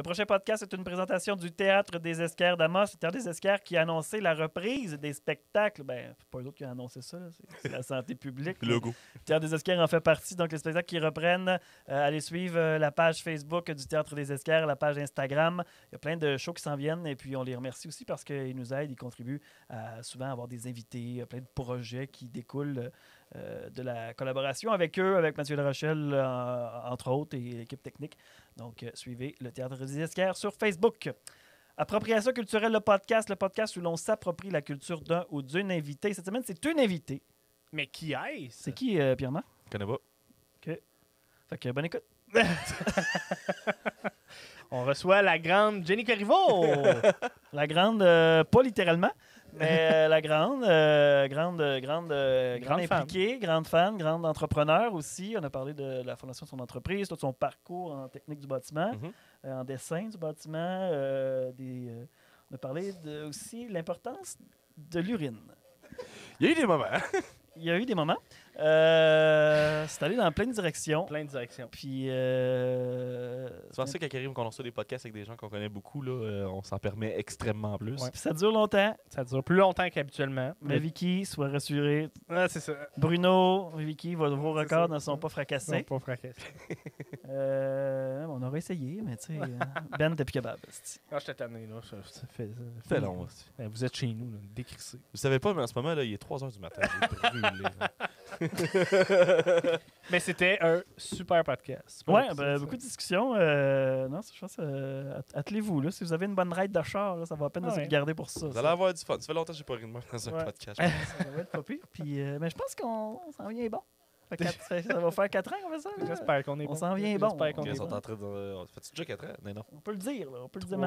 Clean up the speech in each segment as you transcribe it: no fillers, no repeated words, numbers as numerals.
Le prochain podcast est une présentation du Théâtre des Esquerres d'Amos. Le Théâtre des Esquerres qui a annoncé la reprise des spectacles. Ben, c'est pas eux autres qui ont annoncé ça, là. C'est la santé publique. Le logo. Le Théâtre des Esquerres en fait partie. Donc, les spectacles qui reprennent, allez suivre la page Facebook du Théâtre des Esquerres, la page Instagram. Il y a plein de shows qui s'en viennent et puis on les remercie aussi parce qu'ils nous aident, ils contribuent à souvent avoir des invités, plein de projets qui découlent de la collaboration avec eux, avec Mathieu La Rochelle, entre autres, et l'équipe technique. Donc, suivez le Théâtre des Esquerres sur Facebook. Appropriation culturelle, le podcast où l'on s'approprie la culture d'un ou d'une invitée. Cette semaine, c'est une invitée. Mais qui est-ce? C'est qui, Pierre-Marc? Je connais pas. OK. Fait que bonne écoute. On reçoit la grande Jenny Corriveau. La grande, pas littéralement, mais la grande impliquée, grande fan, grande entrepreneur aussi. On a parlé de la fondation de son entreprise, tout son parcours en technique du bâtiment, en dessin du bâtiment. On a parlé aussi de l'importance de l'urine. Il y a eu des moments. Il y a eu des moments. C'est allé dans plein de directions. Plein de directions. Puis. C'est pour ça quand arrive qu'on reçoit des podcasts avec des gens qu'on connaît beaucoup, là, on s'en permet extrêmement plus. Ouais. Puis ça dure longtemps. Ça dure plus longtemps qu'habituellement. Mais Vicky, sois rassurée. Ah, c'est ça. Bruno, Vicky, vos records ça. ne sont pas fracassés. Non, pas fracassé. On aurait essayé, mais tu sais, Ben, t'es plus capable. c'est-tu. Ah, je t'ai tanné, là. Ça fait C'est long aussi. Ben, vous êtes chez nous, là, décrissés. Vous savez pas, mais en ce moment, là, il est 3h du matin. J'ai brûlé, là. Mais c'était un super podcast. Ouais, C'est ben, ça. beaucoup de discussions. Non, je pense, attelez-vous. Là, si vous avez une bonne ride de char, là, ça va à peine de se Ouais. garder pour ça. Vous ça. allez avoir du fun. Ça fait longtemps que j'ai pas ri de moi dans un Ouais. podcast. Ça va être pas pire. Puis, mais je pense qu'on s'en vient bon. Ça va faire 4 ans qu'on fait ça. là. J'espère qu'on est bon. On s'en vient bon. J'espère qu'on Ils est sont bon. en train de. Fais-tu déjà 4 ans? Non. On peut le dire. Là. On peut le dire. Trois-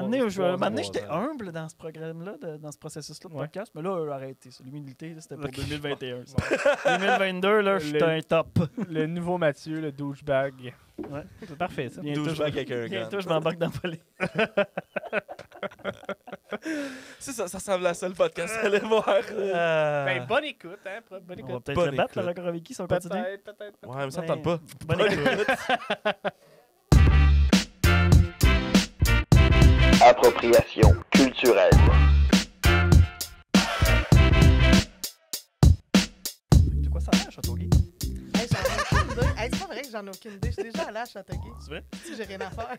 Maintenant, trois j'étais ans. humble dans ce programme-là, dans ce processus-là de Ouais. podcast. Mais là, arrêtez. L'humilité, là, c'était pour Ok. 2021. ça. 2022, là, je suis Le- un top. Le nouveau Mathieu, le douchebag. Ouais. C'est parfait, ça. Bientôt, Douchebag avec un bientôt, gun. je m'embarque dans Poly. C'est ça, ça ressemble à ça le podcast. Allez voir. Ben, bonne écoute, hein. Bonne on va écoute. peut-être bonne le battre, le écoute. record avec qui, si on continue. Peut-être. Ouais, mais ça me Ouais. tente pas. Bonne écoute. Appropriation culturelle. De quoi ça a l'air, Châteauguay? Hey, j'en ai aucune idée. Hey, c'est pas vrai que j'en ai aucune idée. Je suis déjà allée à Châteauguay. C'est vrai? Si j'ai rien à faire.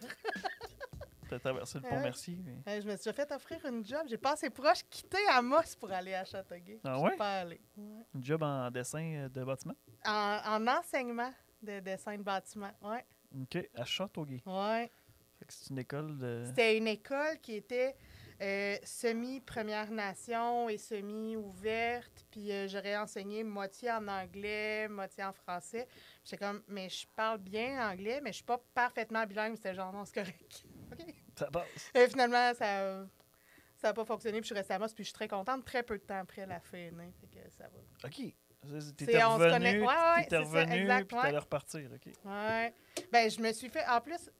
T'as traversé le pont, Ouais. merci. mais- Hey, je me suis déjà fait offrir une job. J'ai passé proche, quitté Amos pour aller à Châteauguay. Ah Je ouais? suis pas allée. Ouais. Un job en dessin de bâtiment? En enseignement de dessin de bâtiment. Ouais. OK, à Châteauguay. Ouais. Fait que c'est une école de... C'était une école qui était semi-Première Nation et semi-ouverte. Puis j'aurais enseigné moitié en anglais, moitié en français. J'étais comme, mais je parle bien anglais, mais je suis pas parfaitement bilingue. C'était genre, non, c'est correct. OK. Ça passe. Et finalement, ça n'a pas fonctionné. Puis je suis restée à Amos. Puis je suis très contente. Très peu de temps après la fin. Fait que ça va. OK. T'étais C'est- on se connaît. revenu, Ouais, ouais, t'étais c'est ça, revenu, exact, puis ouais. t'allais repartir. OK. Ouais. Ben, je me suis fait. En plus,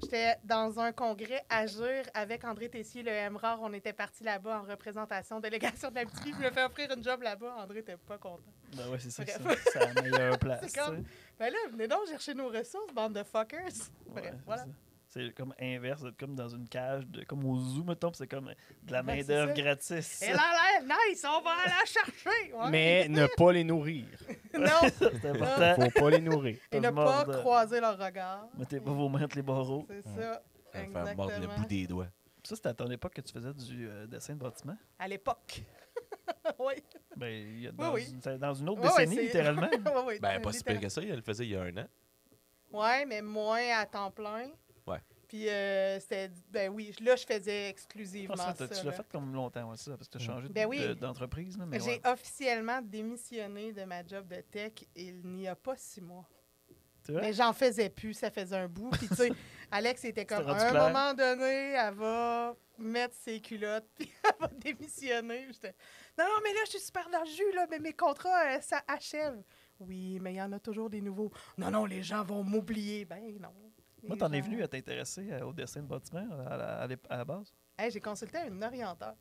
j'étais dans un congrès Agir avec André Tessier, le MRAR. On était partis là-bas en représentation, délégation de l'Abitibi. Je me fais offrir une job là-bas. André n'était pas content. Ben ouais, c'est ça. Bref. C'est la meilleure place. C'est comme- tu sais. Ben là, venez donc chercher nos ressources, bande de fuckers. Ouais, Bref, c'est voilà. ça. C'est comme inverse, d'être comme dans une cage, comme au zoo, mettons, puis c'est comme de la Ouais, main-d'œuvre c'est ça. gratis. Elle a l'air nice, on va aller la chercher. Ouais. Mais ne pas les nourrir. non, C'est important. Faut pas les nourrir. et ne Pas pas mordre. croiser leur regard. Mettez pas vos mains entre les barreaux. C'est ça, Ça va faire mordre le exactement. bout des doigts. Ça, c'était à ton époque que tu faisais du dessin de bâtiment? À l'époque. oui. Ben, il y a Oui. c'est dans une autre Ouais, ouais, décennie, c'est- littéralement. Oui, oui, Ben, pas si littéralement. pire que ça. Il le faisait il y a un an. Ouais, mais moins à temps plein. Ouais. Puis c'était. Ben oui, là, je faisais exclusivement Ah, ça. tu là. l'as fait comme longtemps, ouais, ça, parce que tu as changé Ben oui. d'entreprise. Là, mais J'ai ouais. officiellement démissionné de ma job de tech il n'y a pas 6 mois. C'est vrai? Mais j'en faisais plus, ça faisait un bout. Puis tu sais, Alex était comme, C'était à rendu un clair. moment donné, elle va mettre ses culottes, puis elle va démissionner. J'étais, non, mais là, je suis super dans le jus, là, mais mes contrats, ça achève. Oui, mais il y en a toujours des nouveaux. Non, non, les gens vont m'oublier. Ben non. Moi, Les t'en es gens- venu à t'intéresser au dessin de bâtiment à la base? Hey, j'ai consulté un orienteur.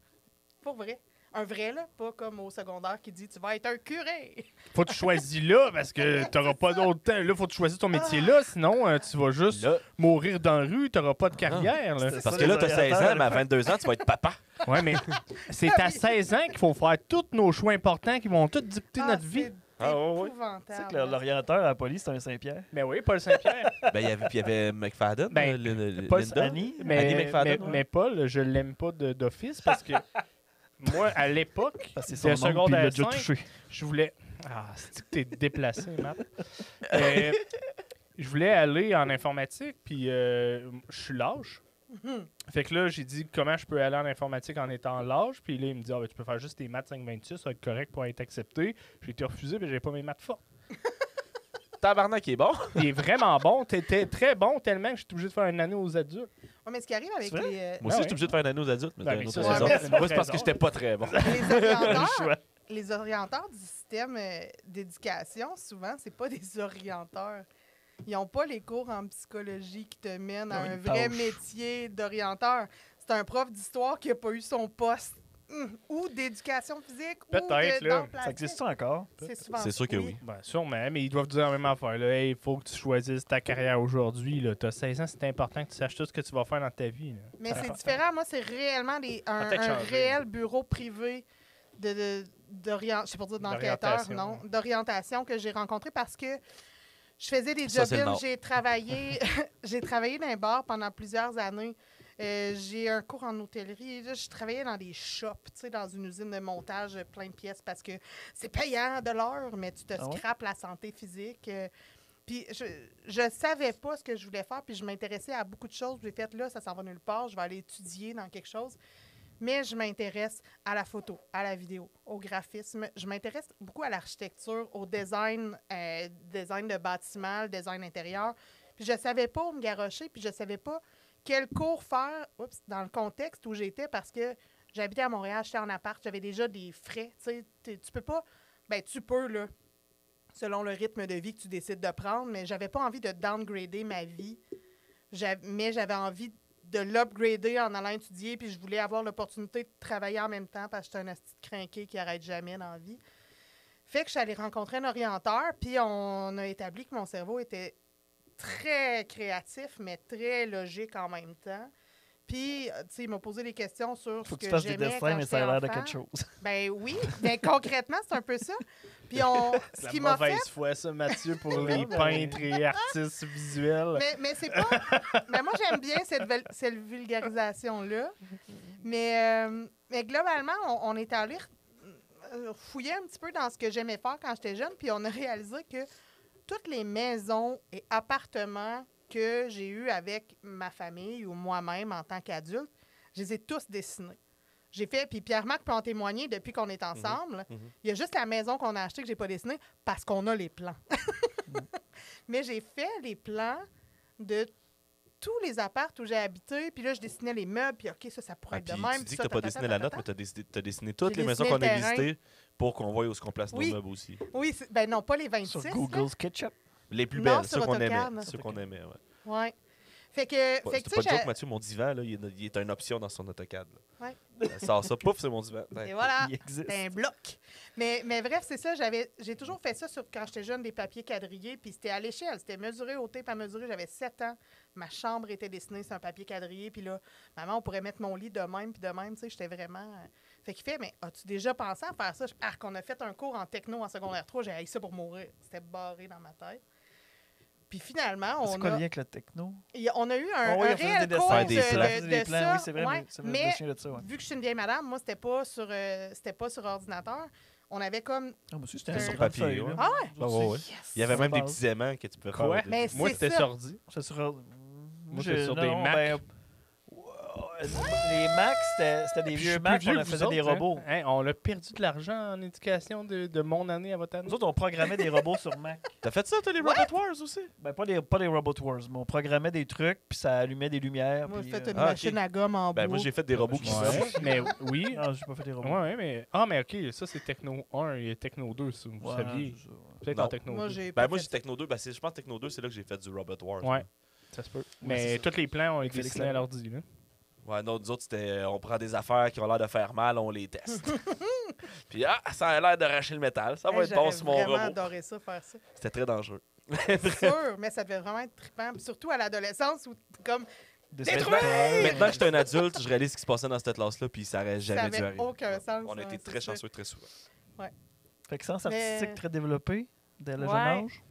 Pour vrai. Un vrai, là, pas comme au secondaire qui dit « tu vas être un curé ». Faut que tu choisis là parce que t'auras pas d'autre temps. Là, faut que tu choisisses ton métier là, sinon tu vas juste Là, mourir dans la rue, t'auras pas de carrière. Là. parce ça, que là, les t'as 16 ans, mais à 22 ans, tu vas être papa. Ouais, mais c'est à 16 ans qu'il faut faire tous nos choix importants qui vont tout dicter notre vie. C'est Ah, ouais, ouais. épouvantable. Tu sais que l'orienteur à la police, c'est un Saint-Pierre. Ben oui, Paul Saint-Pierre. Ben, il y avait McFadden, Ben, Paul Linda. Annie. mais, Annie McFadden, mais, ouais. mais Paul, je l'aime pas d'office parce que moi, à l'époque, Parce que de c'est son oncle, puis il l'a déjà 5, touché. je voulais... Ah, c'est que t'es déplacé, Matt. Je voulais aller en informatique, puis je suis lâche. Fait que là, j'ai dit comment je peux aller en informatique en étant lâche. Puis là, il me dit ben, tu peux faire juste tes maths 526, ça va être correct pour être accepté. J'ai été refusé, mais j'avais pas mes maths fortes. Tabarnak est bon. Il est vraiment bon. T'étais très bon tellement que j'étais obligé de faire une année aux adultes. Ouais, mais ce qui arrive avec C'est vrai? les, Moi aussi, Ah je ouais. suis obligé de faire une année aux adultes, mais Ben, c'est mais une ça, autre c'est raison. vrai, c'est une Moi, autre c'est parce que raison. j'étais pas très bon. les orienteurs du système d'éducation, souvent, c'est pas des orienteurs. Ils n'ont pas les cours en psychologie qui te mènent à Ils ont un une vrai tâche. métier d'orienteur. C'est un prof d'histoire qui n'a pas eu son poste ou d'éducation physique Peut-être, ou là. d'art Ça plastique. existe encore? C'est souvent C'est sûr que oui. Ben, sûrement, mais ils doivent dire la même affaire. Hey, il faut que tu choisisses ta carrière aujourd'hui. Tu as 16 ans, c'est important que tu saches tout ce que tu vas faire dans ta vie. Là. Mais c'est différent. Moi, c'est réellement un peut-être changer. réel bureau privé je sais pas dire d'enquêteur, D'orientation, non, ouais. d'orientation que j'ai rencontré parce que je faisais des Ça, c'est le job-ins. nom. J'ai travaillé dans un bar pendant plusieurs années. J'ai un cours en hôtellerie. Là, je travaillais dans des shops, tu sais, dans une usine de montage plein de pièces parce que c'est payant de l'heure, mais tu te Ah ouais? scrapes la santé physique. Puis je savais pas ce que je voulais faire, puis je m'intéressais à beaucoup de choses. J'ai fait là, ça s'en va nulle part, je vais aller étudier dans quelque chose. Mais je m'intéresse à la photo, à la vidéo, au graphisme. Je m'intéresse beaucoup à l'architecture, au design, design de bâtiment, le design intérieur. Puis je savais pas où me garrocher, puis je savais pas quel cours faire dans le contexte où j'étais parce que j'habitais à Montréal, j'étais en appart, j'avais déjà des frais. Tu peux pas... Ben, tu peux, là, selon le rythme de vie que tu décides de prendre, mais j'avais pas envie de downgrader ma vie. Mais j'avais envie de l'upgrader en allant étudier, puis je voulais avoir l'opportunité de travailler en même temps parce que j'étais un asti de crinqué qui arrête jamais dans la vie. Fait que je suis allée rencontrer un orienteur, puis on a établi que mon cerveau était très créatif, mais très logique en même temps. Puis, tu sais, il m'a posé des questions sur Faut ce que tu que fasses des j'aimais dessins, quand mais j'étais ça a l'air de enfant. quelque chose. Ben oui, mais concrètement, c'est un peu ça. Puis ce La qui m'a fait... mauvaise foi, ça, Mathieu, pour les peintres et artistes visuels. Mais c'est pas... mais moi, j'aime bien cette vulgarisation-là. Mais globalement, on est allé fouiller un petit peu dans ce que j'aimais faire quand j'étais jeune, puis on a réalisé que toutes les maisons et appartements que j'ai eus avec ma famille ou moi-même en tant qu'adulte, je les ai tous dessinés. J'ai fait, puis Pierre-Marc peut en témoigner depuis qu'on est ensemble. Il y a juste la maison qu'on a achetée que j'ai pas dessinée parce qu'on a les plans. Mais j'ai fait les plans de tous les apparts où j'ai habité, puis là, je dessinais les meubles, puis OK, ça pourrait être de même. Tu dis ça, que tu n'as pas ta, ta, dessiné ta, la ta, note, ta. mais tu as dessiné toutes J'ai les maisons dessiné qu'on a le terrain. visitées pour qu'on voie où on place Oui. nos meubles aussi. Oui, ben non, pas les 26. Sur là. Google SketchUp. Les plus Non, belles, sur ceux qu'on AutoCAD. aimait. Ceux qu'on aimait, ouais. Ouais. Fait que Ouais, tu c'est sais, pas de joke, Mathieu, mon divan, là, il est une option dans son AutoCAD. Là. Ouais. Ça sort ça, pouf, c'est mon divan. Ouais. et voilà, Il existe. c'est un bloc. Mais bref, c'est ça, j'ai toujours fait ça quand j'étais jeune, des papiers quadrillés, puis c'était à l'échelle, c'était mesuré au tape à mesurer, j'avais 7 ans, ma chambre était dessinée sur un papier quadrillé, puis là, maman, on pourrait mettre mon lit de même, puis de même, tu sais, j'étais vraiment... Fait qu'il fait, mais as-tu déjà pensé à faire ça? Qu'on a fait un cours en techno en secondaire 3, j'ai haï ça pour mourir. C'était barré dans ma tête. Puis finalement, C'est quoi le lien avec le techno? on a eu Ah un oui, on faisait réel des cours dessins. de, Des plans. de, On faisait de des plans, ça. oui, c'est vrai, ouais. je me Mais souviens de ça. Ouais. vu que je suis une vieille madame, moi, c'était pas sur ordinateur. On avait comme... Ah, moi aussi, C'était c'était sur sur papier, papier. ouais. Ah ouais? Ah ouais, ouais. Il y avait même des Base. petits aimants que tu pouvais Quoi? faire. Mais Moi, c'est c'était ça. sur ordi. C'est sur... Moi, c'est sur des Mac. Les Macs, c'était des Puis je vieux suis Macs, plus vieux on que faisait vous des autres, hein. robots. Hein, on a perdu de l'argent en éducation de mon année à votre année. Nous autres, on programmait des robots sur Mac. T'as fait ça, t'as les Robot Wars aussi? Ben, pas les Robot Wars, mais on programmait des trucs, puis ça allumait des lumières. Moi, puis, j'ai fait une Ah, ok. machine à gomme en Ben, bois. moi, j'ai fait des robots qui Ouais, sortent. mais oui. Non, j'ai pas fait des robots. Ouais, mais... Ah, mais OK, ça, c'est Techno 1 et Techno 2, ça, vous Ouais, saviez. c'est ça, ouais. Peut-être Non. en Techno Moi, 2. j'ai Ben, pas moi, fait j'ai Techno 2. Ben, je pense que Techno 2, c'est là que j'ai fait du Robot Wars. Ouais, ça se peut. c'est Mais ça. tous les plans ont été Félix dessinés à Lalonde. l'ordi, là. Ouais, non, nous autres, c'était on prend des affaires qui ont l'air de faire mal, on les teste. Puis ça a l'air d'arracher le métal. Ça va être bon sur mon J'ai vraiment robot. adoré ça, faire ça. C'était très dangereux. C'est sûr, mais ça devait vraiment être trippant. Puis surtout à l'adolescence où, comme, Maintenant que j'étais un adulte, je réalise ce qui se passait dans cette classe-là, puis ça n'aurait ça jamais dû n'avait arriver. aucun sens. On a été ouais, très c'est ça. chanceux, très souvent. Fait que sens Mais- artistique très développé dès le jeune Ouais. âge.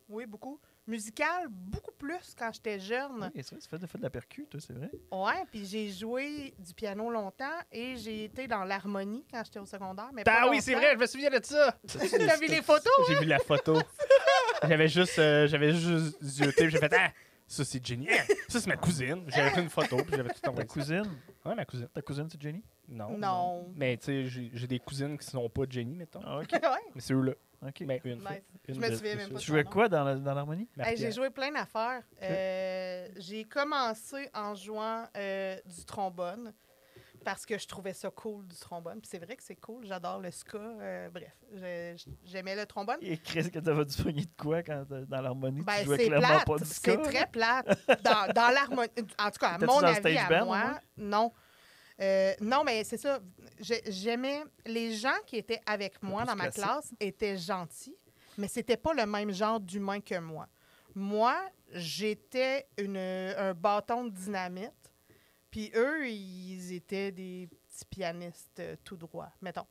Oui, beaucoup. Musical, beaucoup plus quand j'étais jeune. Oui, c'est vrai, tu fais de la percu, toi, c'est vrai. Ouais, puis j'ai joué du piano longtemps et j'ai été dans l'harmonie quand j'étais au secondaire. Mais Ah pas oui, c'est longtemps. vrai, je me souviens de ça. T'as vu les photos? J'ai vu la photo. J'avais juste zioté, puis j'ai fait « Ah, ça c'est Jenny. Ah, ça c'est ma cousine. » J'avais pris une photo, puis j'avais tout Ta envoyé. cousine, Ouais, ma cousine. ta cousine, c'est Jenny? Non. Non. Mais tu sais, j'ai des cousines qui sont pas Jenny, mettons. Ah, OK. Ouais, Mais c'est eux-là. OK. Mais une. nice. Une Je me de- souviens de même ça. pas. Tu jouais quoi dans l'harmonie? Hey, j'ai joué plein d'affaires. J'ai commencé en jouant du trombone parce que je trouvais ça cool du trombone. Puis c'est vrai que c'est cool, j'adore le ska. Bref, j'aimais le trombone. Et Chris, que t'avais dû pogner de quoi quand dans l'harmonie? Ben, tu jouais c'est clairement plate. pas du ska. C'est très plate. Dans l'harmonie. En tout cas, à T'étais-tu mon dans le avis, stage à band, au moi, moins? non. Non, mais c'est ça. J'aimais. Les gens qui étaient avec moi plus dans ma classique. classe étaient gentils, mais c'était pas le même genre d'humain que moi. Moi, j'étais un bâton de dynamite, puis eux, ils étaient des petits pianistes tout droit, mettons.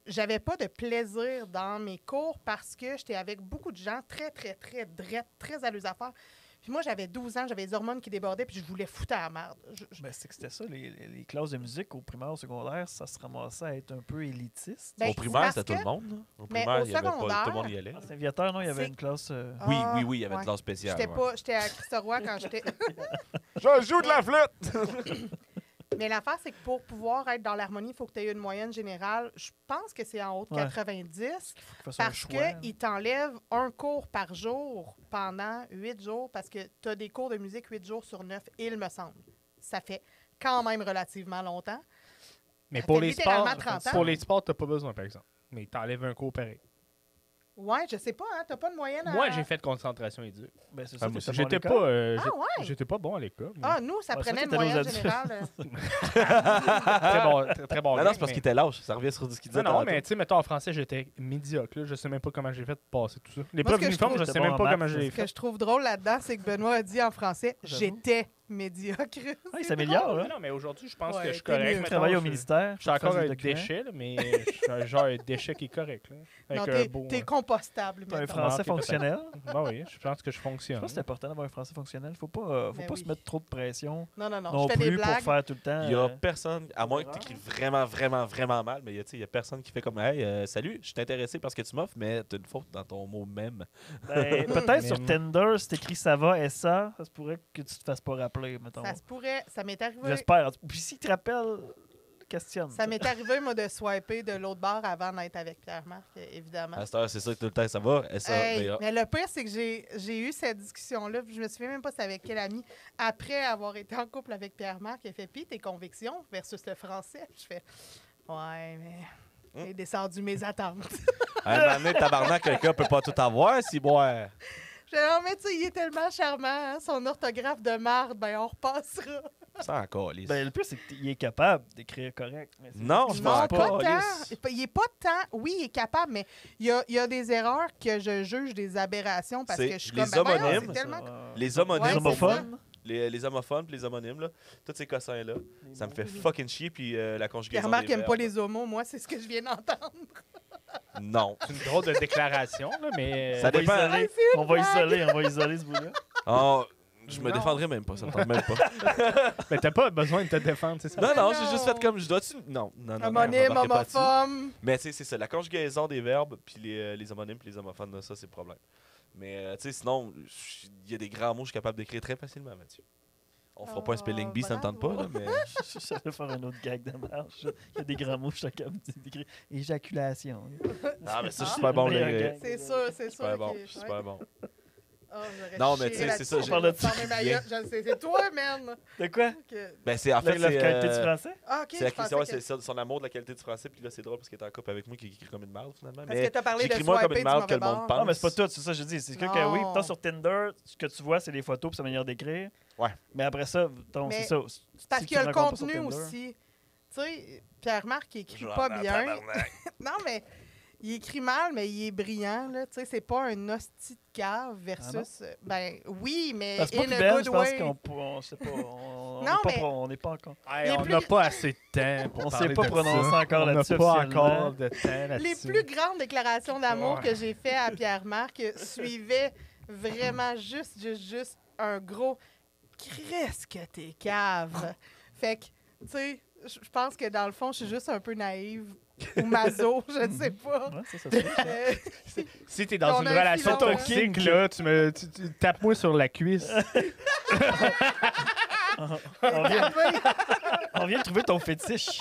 J'avais pas de plaisir dans mes cours parce que j'étais avec beaucoup de gens très, très, très drettes, très à leurs affaires. Puis moi, j'avais 12 ans, j'avais les hormones qui débordaient, puis je voulais foutre à la merde. Ben, c'est que c'était ça, les classes de musique au primaire, au secondaire, ça se ramassait à être un peu élitiste. Ben, Au primaire, parce c'était tout que- le monde. Là. Au Mais primaire, au il y avait pas, secondaire- tout le monde y allait. À Saint-Viateur, non, il y avait C'est- une classe... Oui, Ah, il y avait ouais. une classe spéciale. J'étais à Christ-Roi quand j'étais. Je joue de la flûte! Mais l'affaire, c'est que pour pouvoir être dans l'harmonie, il faut que tu aies une moyenne générale. Je pense que c'est en haut de Ouais. 90 Faut que ça soit un parce choix. qu'ils t'enlèvent un cours par jour pendant 8 jours parce que tu as des cours de musique 8 jours sur 9, il me semble. Ça fait quand même relativement longtemps. Mais Ça pour fait les littéralement sports, 30 ans. pour les sports, t'as pas besoin, par exemple. Mais t'enlèves un cours pareil. Ouais, je sais pas, hein, t'as pas de moyenne à... Moi, j'ai fait concentration et dur. Ben, c'est Ah, ça, moi t'étais aussi. bon à J'étais l'école. pas, Ah ouais? j'étais pas bon à l'école. mais Ah, nous, ça Ouais, prenait c'est une vrai que moyenne t'étais aux générale. très bon, très bon. Non, gang, c'est parce mais- qu'il était lâche. Ça revient sur ce qu'il disait. Non, non, tantôt. mais tu sais, mettons en français, j'étais médiocre. Là. Je sais même pas comment j'ai fait pour passer tout ça. Les Moi, ce preuves que je uniformes, trouve- je T'étais sais bon même en pas maths, comment je l'ai Ce que fait. je trouve drôle là-dedans, c'est que Benoît a dit en français « J'avoue. j'étais médiocre ». Ah, il s'améliore, Mais hein? non, mais aujourd'hui, je pense Ouais, que je suis t'es correct. mieux. Je mettons, travaille au je- ministère. Je suis encore faire des un documents. déchet, là, mais je suis un genre un déchet qui est correct. Là, Non, avec un beau. t'es compostable. T'as un mettons. français ok, peut-être. fonctionnel. Ben oui, je pense que je Je fonctionne. pense que c'est important d'avoir un français fonctionnel. Faut pas Ben se oui. mettre trop de pression Non, non, non je fais des plus pour blagues. faire tout le temps. Il y a personne, à moins que tu écris vraiment, vraiment, vraiment mal, mais il y a personne qui fait comme Hey, salut, je suis intéressé par ce que tu m'offres, mais tu as une faute dans ton mot même. Ben, peut-être sur Même. Tinder, si t'écris ça va et ça se pourrait que tu te fasses pas rappeler, mettons. Ça se pourrait, ça m'est arrivé. J'espère. Puis s'il te rappelle, questionne. Ça m'est arrivé, moi, de swiper de l'autre bord avant d'être avec Pierre-Marc, évidemment. À cette heure, c'est ça que tout le temps, ça va. Hey, mais le pire, c'est que j'ai eu cette discussion-là, puis je me souviens même pas c'est avec quel ami. Après avoir été en couple avec Pierre-Marc, il a fait « Puis tes convictions versus le français? » Je fais « Ouais, mais j'ai descendu mes attentes. À un moment donné, tabarnak, quelqu'un peut pas tout avoir, si boire. » Je fais « Non, mais tu sais, il est tellement charmant, hein, son orthographe de marde, ben on repassera. » Ça encore, les. Ben, le plus, c'est qu'il est capable d'écrire correct. mais c'est Non, juste je qu'il pense Non, pense pas pas, tant. Il est pas tant. Oui, il est capable, mais il y a des erreurs que je juge des aberrations parce C'est que je suis les comme. Ben voyons, homonymes. c'est tellement... Les homonymes, Ouais, Les c'est homophones. les homophones puis les homonymes, là, tous ces cossins-là, ça me fait fucking chier, puis la conjugaison Pierre-Marc des n'aime pas verbes. les homos. Moi, c'est ce que je viens d'entendre. Non. C'est une drôle de déclaration, là, mais. Ça On va dépend. isoler- c'est On va isoler ce bout-là. Oh, je me Non. défendrai même pas, ça me tente même pas. Mais t'as pas besoin de te défendre, c'est ça? Non, non, non. j'ai juste fait comme je dois-tu. Non, non, non. Homonyme, embarquez pas dessus. homophobe. Mais tu sais, c'est ça, la conjugaison des verbes, puis les homonymes, puis les homophones, là, ça, c'est le problème. Mais tu sais, sinon, il y a des grands mots que je suis capable d'écrire très facilement, Mathieu. On fera pas un spelling bee, ça ne tente pas, là, mais. J'allais faire un autre gag de marche. Il y a des grands mots, je suis capable d'écrire. Éjaculation. Non, mais ça, je suis Ah. super bon, Meilleur les. gag. C'est sûr, c'est sûr. Super bon, que- je suis super bon. Oh, j'aurais Non, mais chié tu sais, c'est là-dessus. ça, Je j'ai- On parle de vais fermer ma gueule. Je sais, c'est toi, man. De quoi? Que- Ben, c'est en fait. La c'est, qualité du français? Ah, OK, C'est la je pensais question, que... c'est son amour de la qualité du français, puis là, c'est drôle parce qu'il est en couple avec moi qui écrit comme une merde, finalement. Parce Mais que t'as parlé de j'écris moins comme swiper une du merde que le mauvais monde bord. pense. Non, mais c'est pas tout, c'est ça que je dis. C'est sûr que Non. oui, tant sur Tinder, ce que tu vois, c'est les photos puis sa manière d'écrire. Ouais. Mais après ça, Mais c'est ça. C'est parce Si qu'il y a tu le rencontres pas sur contenu Tinder. aussi. tu sais, Pierre-Marc, il écrit Genre, pas en bien. tabarnak. Non, mais il écrit mal, mais il est brillant, là. Tu sais, c'est pas un hostie de cave versus... ben, oui, mais Parce que moi in puis a Ben, good je pense way. on sait pas. On Non, n'est pas, mais- on n'est pas encore. Hey, Les on plus- n'a pas assez de temps pour On parler s'est pas de prononcé ça. encore On n'a là-dessus pas officiellement. encore de temps Les là-dessus. plus grandes déclarations d'amour Ouais. que j'ai fait à Pierre-Marc suivaient vraiment juste un gros « Qu'est-ce que t'es cave! » Fait que, tu sais, je pense que dans le fond, je suis juste un peu naïve ou maso, je ne sais pas. Ouais, ça se fait. Euh, Si t'es dans On une a un relation filon, hein. toxique, là, tu tapes-moi sur la cuisse. On vient de trouver ton fétiche.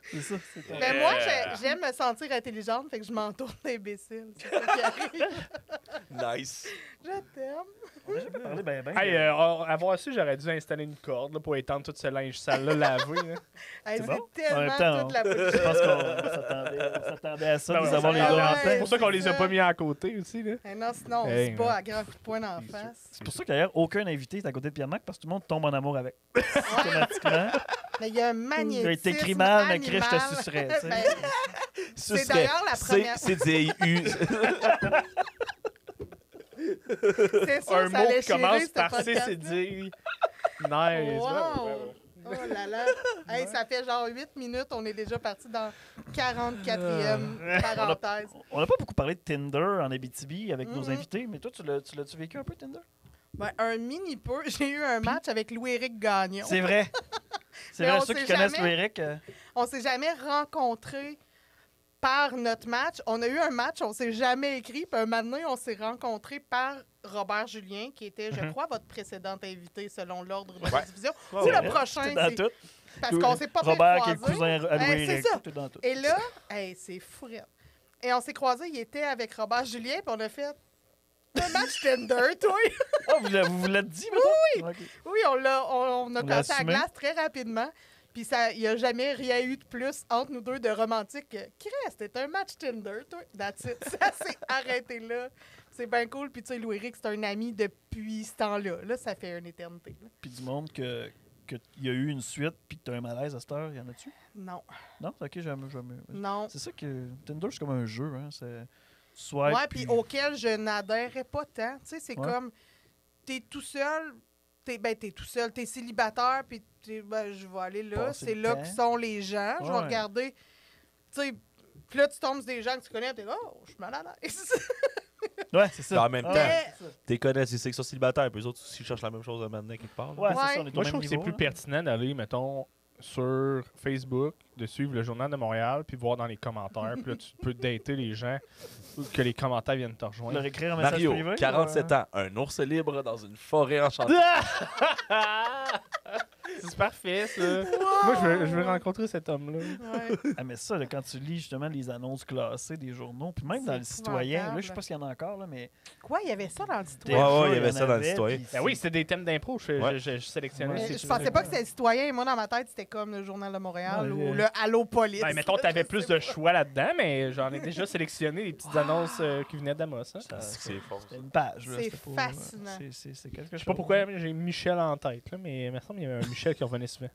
C'est ça. C'est ton... Mais moi, j'aime me sentir intelligente, fait que je m'entoure d'imbéciles. C'est ça qui arrive. Nice. Je t'aime. On a jamais parlé ben Hey, avoir su, j'aurais dû installer une corde là, pour étendre tout ce linge sale-là lavé. Là. Hey, C'est c'est bon. En même tellement temps, toute la Je bullshit. pense qu'on s'attendait à ça, Ben de ouais, les avoir les ça- deux en ouais. tête. C'est pour ça qu'on les a ça. pas mis à côté aussi. Là. Hey, non, sinon, on Hey, se bat à grands coups de poing d'en face. C'est pour ça qu'ailleurs, aucun invité est à côté de Pierre-Marc parce que tout le monde tombe en amour avec. Automatiquement. Mais il y a un magnétisme Il a été écrit mal, mais Chris, je te animal. sucerais, tu sais. Ben, Ce C'est serait d'ailleurs la première- CDIU. c'est sûr, Un ça mot allait qui commence chier, ce par C, podcast-là. c'est dire. Nice. Wow. Ouais, ouais. Oh là là. Hey, ça fait genre 8 minutes, on est déjà parti dans 44e parenthèse. On n'a pas beaucoup parlé de Tinder en Abitibi avec nos Mhm. invités, mais toi, tu l'as-tu vécu un peu, Tinder? Ben, un mini peu. J'ai eu un match avec Louis-Éric Gagnon. C'est vrai. C'est Mais vrai, on ceux qui sait connaissent jamais. Louis-Éric. On s'est jamais rencontrés par notre match. On a eu un match, on s'est jamais écrit. Puis un moment donné, on s'est rencontrés par Robert Julien, qui était, je crois, votre précédent invité selon l'ordre de la Ouais. diffusion. Ouais, Ou ouais. le prochain, T'es dans c'est tout. parce qu'on s'est pas fait Robert, qui est le croiser. cousin à Hey, Louis-Éric. c'est ça. T'es dans tout. Et là, hey, c'est fou. Et on s'est croisés, il était avec Robert Julien, puis on a fait un match Tinder, toi. Ah, vous l'êtes dit, maintenant? Oui. Oui, on a l'a cassé la assumé. glace très rapidement. Puis il n'y a jamais rien eu de plus entre nous deux de romantique que Chris, c'était un match Tinder, toi. That's it. Ça s'est arrêté là. C'est bien cool. Puis tu sais, Louis-Éric, c'est un ami depuis ce temps-là. Là, ça fait une éternité. Là. Puis du monde qu'il y a eu une suite puis que tu as un malaise à cette heure, y en a-tu? Non. Non? Ok, jamais. Non. C'est ça que Tinder, c'est comme un jeu. Hein? C'est swipe. Ouais, puis auquel je n'adhérais pas tant. Tu sais, c'est Ouais. comme, t'es tout seul, t'es tout seul, t'es célibataire, puis je vais aller là, Passer c'est le là temps. que sont les gens, je vais Ouais. regarder, tu sais, puis là, tu tombes sur des gens que tu connais, t'es là, oh, je suis mal à l'aise. Ouais, c'est ça. En même temps, Mais- t'es connais, c'est qu'ils sont célibataires, puis eux autres aussi cherchent la même chose maintenant quelque part. là. Ouais, c'est Ouais. ça. On est au Moi, je même trouve que c'est niveau, plus là. pertinent d'aller, mettons, sur Facebook, de suivre le Journal de Montréal, puis voir dans les commentaires. Puis là, tu peux dater les gens, que les commentaires viennent te Leur rejoindre. écrire un message Mario, privé. 47 ans, un ours libre dans une forêt enchantée. C'est parfait, ça. Moi, je veux rencontrer cet homme-là. Ouais. Ah, mais ça, là, quand tu lis justement les annonces classées des journaux, puis même C'est dans le citoyen, là, épouvantable. je sais pas s'il y en a encore, là, mais. Quoi, il y avait ça dans le citoyen? déjà, ouais, il y avait en ça dans le avait, citoyen. puis Ben oui, c'était des thèmes d'impro. Ouais. Je sélectionnais Ouais. ces Je trucs. pensais pas que c'était le citoyen. Moi, dans ma tête, c'était comme le Journal de Montréal Ouais, ou le Allo Police. Ben, mettons, t'avais plus de choix là-dedans, mais j'en ai déjà sélectionné les petites annonces qui venaient d'Amos. Hein. ça- C'est fort. C'était une page. là, C'est c'était pas- fascinant. C'est quelque chose. Je sais pas pourquoi j'ai Michel en tête, là, mais il me semble qu'il y avait un Michel qui revenait souvent.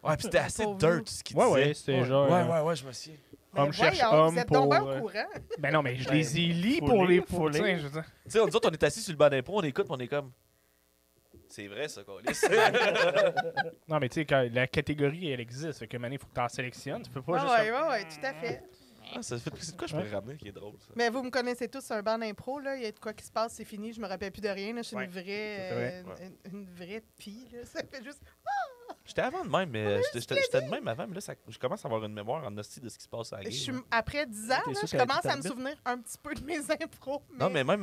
Ouais, puis c'était assez Pauvre dirt ce qu'il Ouais, disait. ouais, c'était genre. Ouais, je me souviens. Mais homme cherche voyons, homme vous êtes pour, donc bien euh, au courant. Ben non, mais je Ben, les ai lis faut pour lire, les. faut tu sais, lire. je veux dire. Tu sais, nous autres, on est assis sur le banc d'impro, on écoute, puis on est comme. C'est vrai, ça, Colis. Non, mais tu sais, quand la catégorie, elle existe. Fait que maintenant, il faut que tu en sélectionnes. Tu peux pas juste. Oui, tout à fait. Ah, ça fait c'est de quoi je pourrais ramener qui est drôle, ça. Mais vous me connaissez tous, c'est un banc d'impro, là. Il y a de quoi qui se passe, c'est fini, je me rappelle plus de rien. Là. Je suis Ouais, une vraie, c'est vrai. une vraie pie. Là. Ça fait juste... J'étais avant de même, mais j'étais de même avant, mais là, je commence à avoir une mémoire en hostie de ce qui se passe à la Je game. suis, là. après 10 ans, T'es là, sûr je qu'elle a commence été à me arbitre? souvenir un petit peu de mes impros. Non, mais même,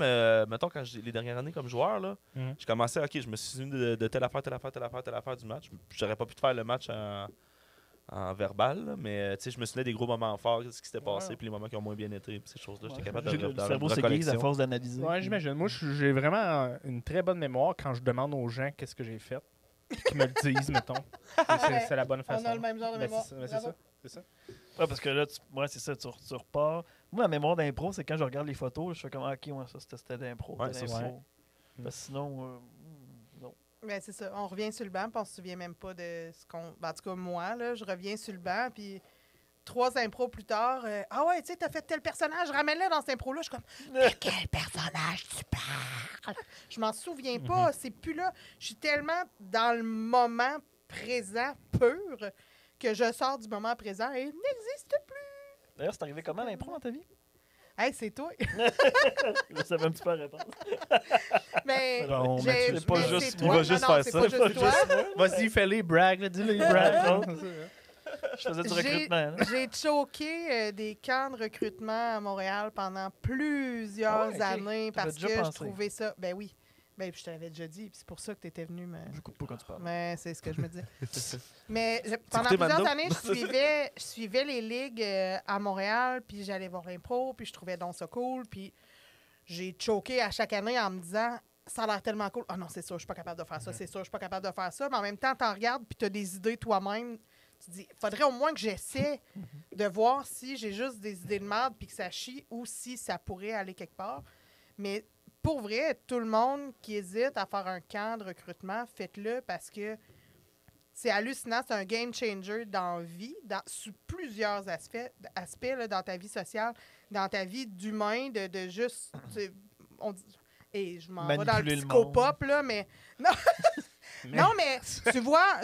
mettons, quand les dernières années comme joueur, là, Mhm. je commençais, OK, je me suis souvenu de telle affaire, telle affaire, telle affaire, telle affaire du match. J'aurais pas pu te faire le match en verbal, là, mais tu sais, je me souvenais des gros moments forts, ce qui s'était passé, Ouais. puis les moments qui ont moins bien été, puis ces choses-là. J'étais Ouais. capable J'ai de le dans cerveau la s'aiguise à recollection. force d'analyser. Ouais, j'imagine. Moi, j'ai vraiment une très bonne mémoire quand je demande aux gens qu'est-ce que j'ai fait. Qu'ils me le disent, mettons. Et c'est la bonne façon. on a le même genre de Ben, mémoire. c'est ça, ben, c'est Bravo. ça. C'est ça. Ouais, parce que là, ouais, c'est ça, tu repars. Moi, ma mémoire d'impro, c'est quand je regarde les photos, je fais comme, ah, ok, ouais, ça, c'était d'impro. Ouais, c'était ça, d'impro. ouais. Parce que sinon, non. Ben, c'est ça. On revient sur le banc, puis on se souvient même pas de ce qu'on. Ben, en tout cas, moi, là, je reviens sur le banc, puis 3 impros plus tard, ah ouais, tu sais, t'as fait tel personnage, ramène-le dans cette impro-là. Je suis comme, de quel personnage tu parles? Je m'en souviens pas, c'est plus là. Je suis tellement dans le moment présent pur que je sors du moment présent et il n'existe plus. D'ailleurs, c'est arrivé comment l'impro dans ta vie? Hey, c'est toi. Je savais un petit peu la réponse. Mais Non, j'ai- mais c'est pas mais juste- c'est il toi. va juste Non, non, faire c'est ça. pas Il va juste toi. Vas-y, fais-les brag, là, dis-le, les brag. Je faisais du J'ai- recrutement. là. J'ai choqué des camps de recrutement à Montréal pendant plusieurs Ah ouais, ok. années parce déjà que je pensé. trouvais ça. Ben oui. Ben, puis je te l'avais déjà dit, puis c'est pour ça que tu étais venu me. J'écoute pas quand tu parles. Mais c'est ce que je me disais. Mais pendant écoutais plusieurs Mando? années, je suivais les ligues à Montréal, puis j'allais voir l'impro, puis je trouvais donc ça cool, puis j'ai choqué à chaque année en me disant ça a l'air tellement cool. Ah non, c'est sûr, je suis pas capable de faire ça, c'est sûr, je suis pas capable de faire ça. Mais en même temps, tu regardes, puis tu as des idées toi-même. Tu te dis, faudrait au moins que j'essaie de voir si j'ai juste des idées de merde, puis que ça chie, ou si ça pourrait aller quelque part. Mais pour vrai, tout le monde qui hésite à faire un camp de recrutement, faites-le parce que c'est hallucinant. C'est un game changer dans la vie, sous plusieurs aspects là, dans ta vie sociale, dans ta vie d'humain, de juste. Et je m'en vais dans le Manipuler le psychopop, là, mais. Non, mais tu vois,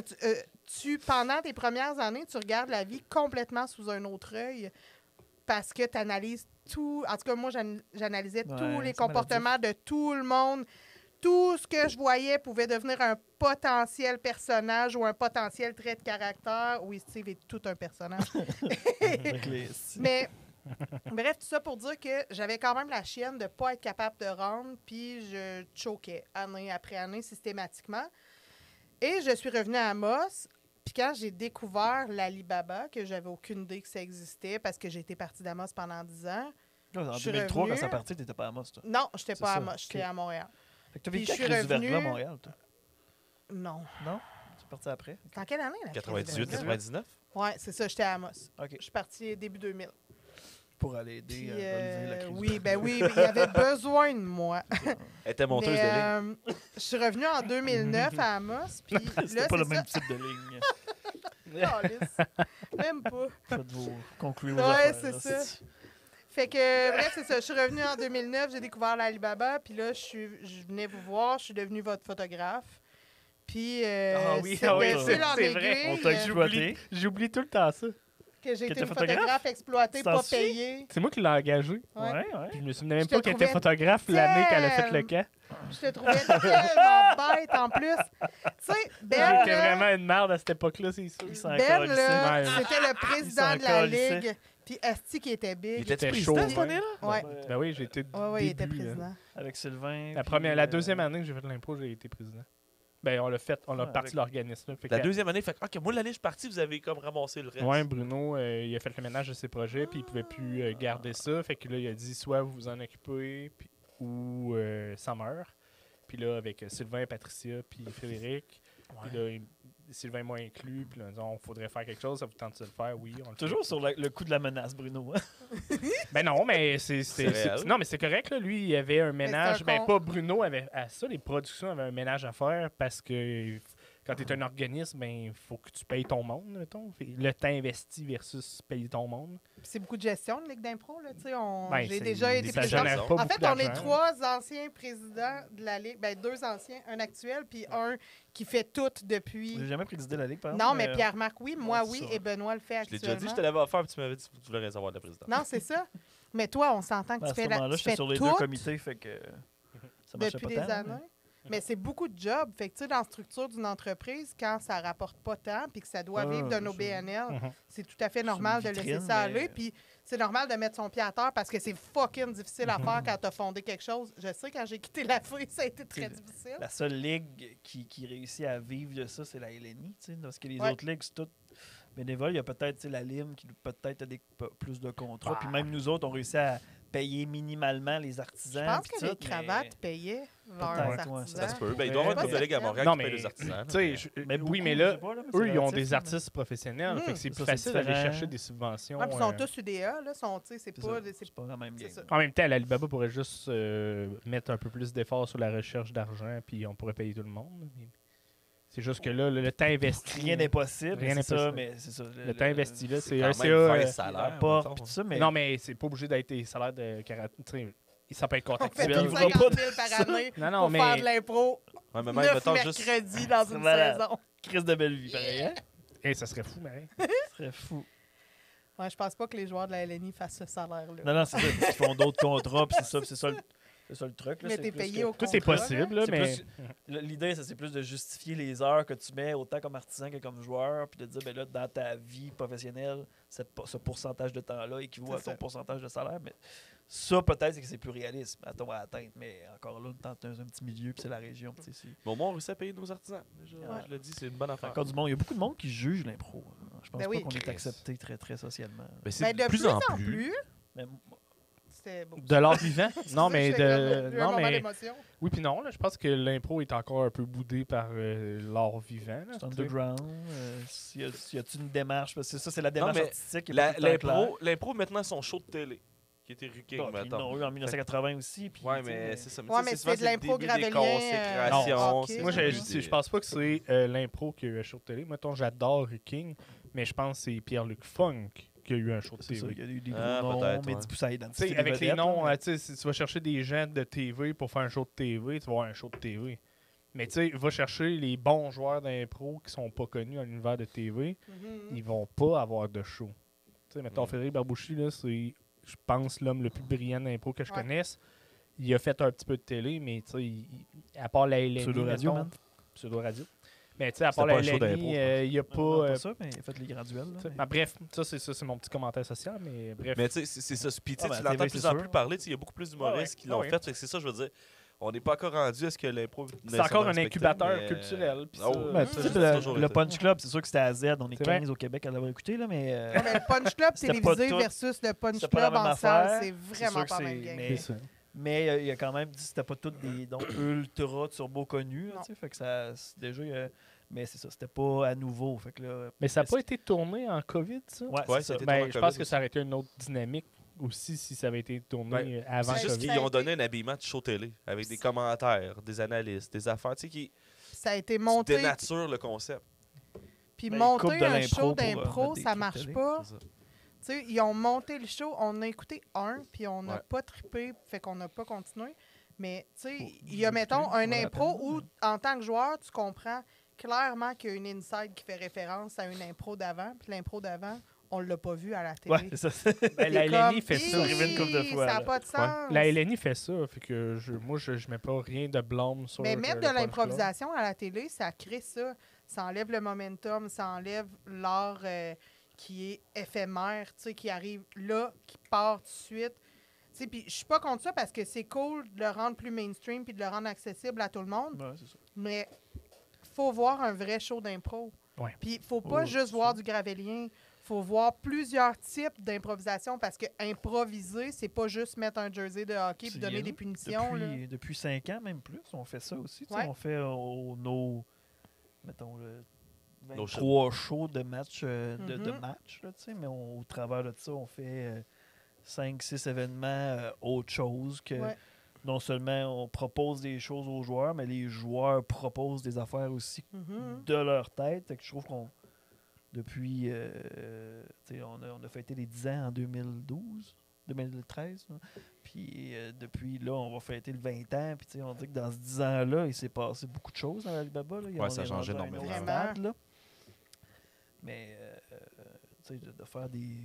pendant tes premières années, tu regardes la vie complètement sous un autre œil parce que tu analyses tout. En tout cas, moi, j'analysais tous les c'est comportements de tout le monde. Tout ce que je voyais pouvait devenir un potentiel personnage ou un potentiel trait de caractère. Oui, Steve est tout un personnage. Avec les- Mais bref, tout ça pour dire que j'avais quand même la chienne de ne pas être capable de rendre, puis je choquais année après année systématiquement. Et je suis revenue à Amos, puis quand j'ai découvert l'Alibaba, que j'avais aucune idée que ça existait parce que j'ai été partie d'Amos pendant 10 ans. En Je suis 2003, quand revenue. ça partit, t'étais pas à Amos, toi. Non, je n'étais C'est pas à ça, Amos, j'étais ok. à Montréal. Fait que t'as Puis vécu je avec suis Chris Duverglas à revenue- Montréal, toi. Non. Non? Tu es parti après? C'est en quelle année, la 98, 99? Oui, c'est ça, j'étais à Amos. OK. Je suis partie début 2000. Pour aller aider Puis, relever la crise. oui, ben oui, il y avait besoin de moi. Elle était monteuse Mais, de ligne. je suis revenue en 2009 à Amos, puis là, C'était pas le c'est même ça. type de ligne. Calisse. Même pas. Faites vos conclure Ouais, vos affaires, c'est là, ça. Fait que, bref, c'est ça. Je suis revenue en 2009, j'ai découvert l'Alibaba, puis là, je venais vous voir, je suis devenue votre photographe. Puis, Ah oui, c'est ah oui, de c'est fil en vrai. aiguille, On t'a exploité. J'oublie tout le temps ça. que j'ai Que été t'es une photographe? photographe exploitée, Tu t'en pas souviens? payée. C'est moi qui l'ai engagé. Ouais. Ouais. Puis je me souvenais même Je te pas qu'elle était trouvais photographe l'année qu'elle a fait le camp. Je te trouvais tellement bête en plus. Tu sais, Ben, J'étais là, vraiment une merde à cette époque-là, c'est sûr. Il s'en Ben, calissait. là, Ouais. c'était le président de la calissait. Ligue. Puis Asti qui était Il big. était C'était président chaud, cette ouais. année-là? Ouais. Ben oui, j'ai été Ouais, il était début, là. président. Avec Sylvain. La deuxième année que j'ai fait de l'impro, j'ai été président. Ben, on l'a fait, on a Ouais, parti avec- l'organisme. là. Fait La que- deuxième année, fait que, OK, moi, l'année, je suis parti, vous avez comme ramassé le reste. Ouais, Bruno, il a fait le ménage de ses projets, puis il pouvait plus garder ça. Fait que là, il a dit soit vous vous en occupez, puis, ou ça meurt. Puis là, avec Sylvain, Patricia, puis Frédéric, puis là, Sylvain m'a inclus, puis là, on dit, on faudrait faire quelque chose, ça vous tente de le faire? Oui, on le Toujours fait. sur le coup de la menace, Bruno. hein. Ben non, mais C'est réel. non, mais c'est correct, là. Lui, il avait un ménage. c'est un Ben, con- pas Bruno avait à ça, les productions avaient un ménage à faire parce que quand tu es un organisme, ben, il faut que tu payes ton monde, mettons. Le temps investi versus payer ton monde. Puis c'est beaucoup de gestion, de Ligue d'impro. Là. Tu sais, Ben, j'ai c'est- déjà été ça président. génère pas En beaucoup fait, on est d'argent. 3 anciens présidents de la Ligue. Ben, 2 anciens, un actuel, puis un qui fait tout depuis. J'ai jamais présidé la Ligue, par Non, exemple. mais Pierre-Marc, oui, moi, c'est oui, ça. et Benoît le fait Je l'ai actuellement. déjà dit, je te l'avais offert, puis tu m'avais dit que tu voulais rien savoir de la présidente. Non, c'est ça. Mais toi, on s'entend que À tu ce fais, moment-là, tu j'étais fais sur les tout deux comités, fait que ça marchait depuis pas des tant. années. Mais c'est beaucoup de jobs. Fait que, tu sais, dans la structure d'une entreprise, quand ça rapporte pas tant puis que ça doit Ah, vivre d'un c'est OBNL, Mhm. c'est tout à fait normal de vitrine, laisser ça mais- aller. Puis c'est normal de mettre son pied à terre parce que c'est fucking difficile à faire quand t'as fondé quelque chose. Je sais, quand j'ai quitté la feuille, ça a été très C'est- difficile. La seule ligue qui réussit à vivre de ça, c'est la LNI, tu sais, parce que les Ouais. autres ligues, c'est tout bénévole. Il y a peut-être tu sais, la LIM qui peut-être a plus de contrats. Bah. Puis même nous autres, on réussit à payer minimalement les Je artisans. pense puis que tout, les mais- cravates payaient leurs Peut-être, ouais, artisans. Ça se peut. Ben, il doit y avoir une Ouais. couple de ligues à Montréal Non, qui payent mais- les artisans. Tu sais, Mais oui, beaucoup, mais je là, sais pas, mais c'est eux, ils ont relatif, des là. artistes professionnels. Mhm. Fait que c'est Ça, plus c'est facile d'aller différent. chercher des subventions. Ouais, puis ils sont tous UDA, là. Sont, tu sais, c'est C'est pas... ça. c'est- C'est pas la même c'est game. ça. En même temps, l'Alibaba pourrait juste mettre un peu plus d'efforts sur la recherche d'argent, puis on pourrait payer tout le monde. Mais C'est juste que là, le temps investi. Rien n'est possible. Rien n'est C'est ça, possible. mais c'est ça. Le temps investi, là, c'est quand un même CA. 20 la salaires, porte, mettons. puis tout ça, mais Non, mais c'est pas obligé d'être des salaires de 40. Tu sais, ça peut être On fait contractuel. vivra 50 pas 000 par année Non, non, pour mais. faire de l'impro Ouais, mais 9 même, mettons, juste. mercredis dans une Malade. saison. crise de belle vie, pareil. Hein? Hey, ça serait fou, mais. Ce serait fou. Ouais, je pense pas que les joueurs de la LNI fassent ce salaire-là. Non, non, c'est ça. Parce qu'ils font d'autres contrats, puis c'est ça le truc. Là, Mais c'est t'es plus payé que- au Tout est contrat, possible, là. là, C'est mais. L'idée, ça, c'est plus de justifier les heures que tu mets, autant comme artisan que comme joueur, puis de dire, ben là, dans ta vie professionnelle, ce pourcentage de temps-là équivaut à C'est ton ça. pourcentage de salaire. Mais ça, peut-être, c'est que c'est plus réaliste à atteindre. Mais encore là, dans un petit milieu, puis c'est la région. Tu sais, c'est Mais au moins, on réussit à payer nos artisans. Déjà, Ouais. je le dis, c'est une bonne affaire. encore du monde. Il y a beaucoup de monde qui juge l'impro. Je pense Ben pas oui. qu'on est Chris. accepté très, très socialement. Mais c'est Ben, de plus en plus, Mais c'était beaucoup. De l'art vivant? Non, mais J'étais de. comme, j'ai eu un Non, moment mais. d'émotion. Oui, puis non, là, je pense que l'impro est encore un peu boudé par l'art vivant. là, c'est tu sais. underground. Y a-t-il une démarche? Parce que ça, c'est la démarche mais artistique qui est pas tout le temps claire. L'impro, maintenant, son show de télé, qui était Ruking, Bon, puis ils l'ont eu en 1980 aussi. Puis, Ouais, tu sais, mais c'est ça. Ouais, mais souvent, c'était de l'impro le début des gravelien, consécrations, ok. c'est Moi, le je, début je pense pas que c'est l'impro qui a eu un show de télé. Mettons, j'adore King, mais je pense que c'est Pierre-Luc Funk qui a eu un show de C'est ça, télé. il y a eu des Ah, gros noms, peut-être, mais ouais. du coup, ça Tu identifie sais, des avec les vedettes, noms, là, tu sais, si tu vas chercher des gens de TV pour faire un show de TV, tu vas avoir un show de TV. Mais tu sais, va chercher les bons joueurs d'impro qui sont pas connus dans l'univers de TV, Mhm. ils vont pas avoir de show. Tu sais, mettons, Mm. Frédéric Barbouchi, là, c'est, je pense, l'homme le plus brillant d'impro que je Ouais. connaisse. Il a fait un petit peu de télé, mais tu sais, à part la LNI, Pseudo-radio, mettons, man. Pseudo-radio. Mais tu sais, à C'était part pas la un show LNI, d'impro, il y a Non, pas... pas ça, mais il a fait les graduels. là, tu sais, mais- ben, bref, c'est mon petit commentaire social, mais bref. Mais tu sais, c'est ça. Puis tu sais, Ah, ben, tu la l'entends TV, de plus c'est en sûr. plus parler. Tu sais, il y a beaucoup plus d'humoristes qui l'ont ouais. fait. Fait que c'est ça, je veux dire. On n'est pas encore rendu à ce que l'impro. C'est encore un respecté, incubateur mais- culturel. Puis Oh, ça, Ben, ça, tu sais, ça, le, toujours le été. Punch Club, c'est sûr que c'était à Z. On est C'est 15 vrai. au Québec à l'avoir écouté, là, mais. Ouais, mais le Punch Club C'était pas télévisé tout. versus le Punch C'était pas la Club même en salle, affaire. c'est C'est vraiment sûr que pas la c'est- même game. mais- c'est ça. Mais il a quand même dit que c'était pas tous des dons ultra turbo connus. là, Non. tu sais, fait que ça, déjà, mais c'est ça, c'était pas à nouveau. Fait que là, Mais ça n'a est-ce pas été tourné en COVID, ça? Ouais, Ouais, c'est ça. c'était Ben, tourné en je pense COVID que ça aurait été une autre dynamique aussi si ça avait été tourné Ouais. avant C'est juste COVID. qu'ils ont donné un habillement de show télé avec des commentaires, des analystes, des affaires, tu sais, qui Ça a été monté, dénaturent le concept. puis Ben, ils coupent monter de un l'impro show pour, d'impro, mettre des ça trucs marche télé. pas. C'est ça. Tu sais, ils ont monté le show, on a écouté un, puis on n'a Ouais. pas trippé, fait qu'on n'a pas continué. Mais, tu sais, Faut il y a, écouter, mettons, ça un vaut la impro peine, où, ouais. en tant que joueur, tu comprends clairement qu'il y a une inside qui fait référence à une impro d'avant, puis l'impro d'avant, on l'a pas vu à la télé. Ouais, c'est ça. Ben, la T'es LNI comme, fait ça. C'est arrivé une couple de Hi, fois, Ça n'a là. pas de sens. La LNI fait ça, fait que moi je mets pas rien de blâme sur Mais le mettre de Punch Club. l'improvisation à la télé, ça crée ça. Ça enlève le momentum, ça enlève l'art qui est éphémère, tu sais, qui arrive là, qui part tout de suite. Tu sais, puis je suis pas contre ça parce que c'est cool de le rendre plus mainstream puis de le rendre accessible à tout le monde, Ouais, c'est ça. mais faut voir un vrai show d'impro. Ouais. Puis faut pas Oh, juste c'est voir ça. du gravélien. Faut voir plusieurs types d'improvisation parce que improviser, c'est pas juste mettre un jersey de hockey puis C'est donner des niaiseux. punitions. là. Depuis 5 ans, même plus, on fait ça aussi. Tu sais, Ouais. On fait nos, mettons, Nos 3 shows de match, de Mhm. match là, tu sais, mais au travers de ça, on fait 5-6 événements autre chose que Ouais. non seulement on propose des choses aux joueurs, mais les joueurs proposent des affaires aussi Mhm. de leur tête. Fait que je trouve qu'on, depuis, tu sais, on a fêté les 10 ans en 2013. Là. Puis depuis là, on va fêter le 20 ans. Puis tu sais, on dit que dans ce 10 ans-là, il s'est passé beaucoup de choses dans l'Alibaba. Là. Ouais, ça a est changé rendu à un énormément. autre Vraiment. stade, là. Mais tu sais, de faire des.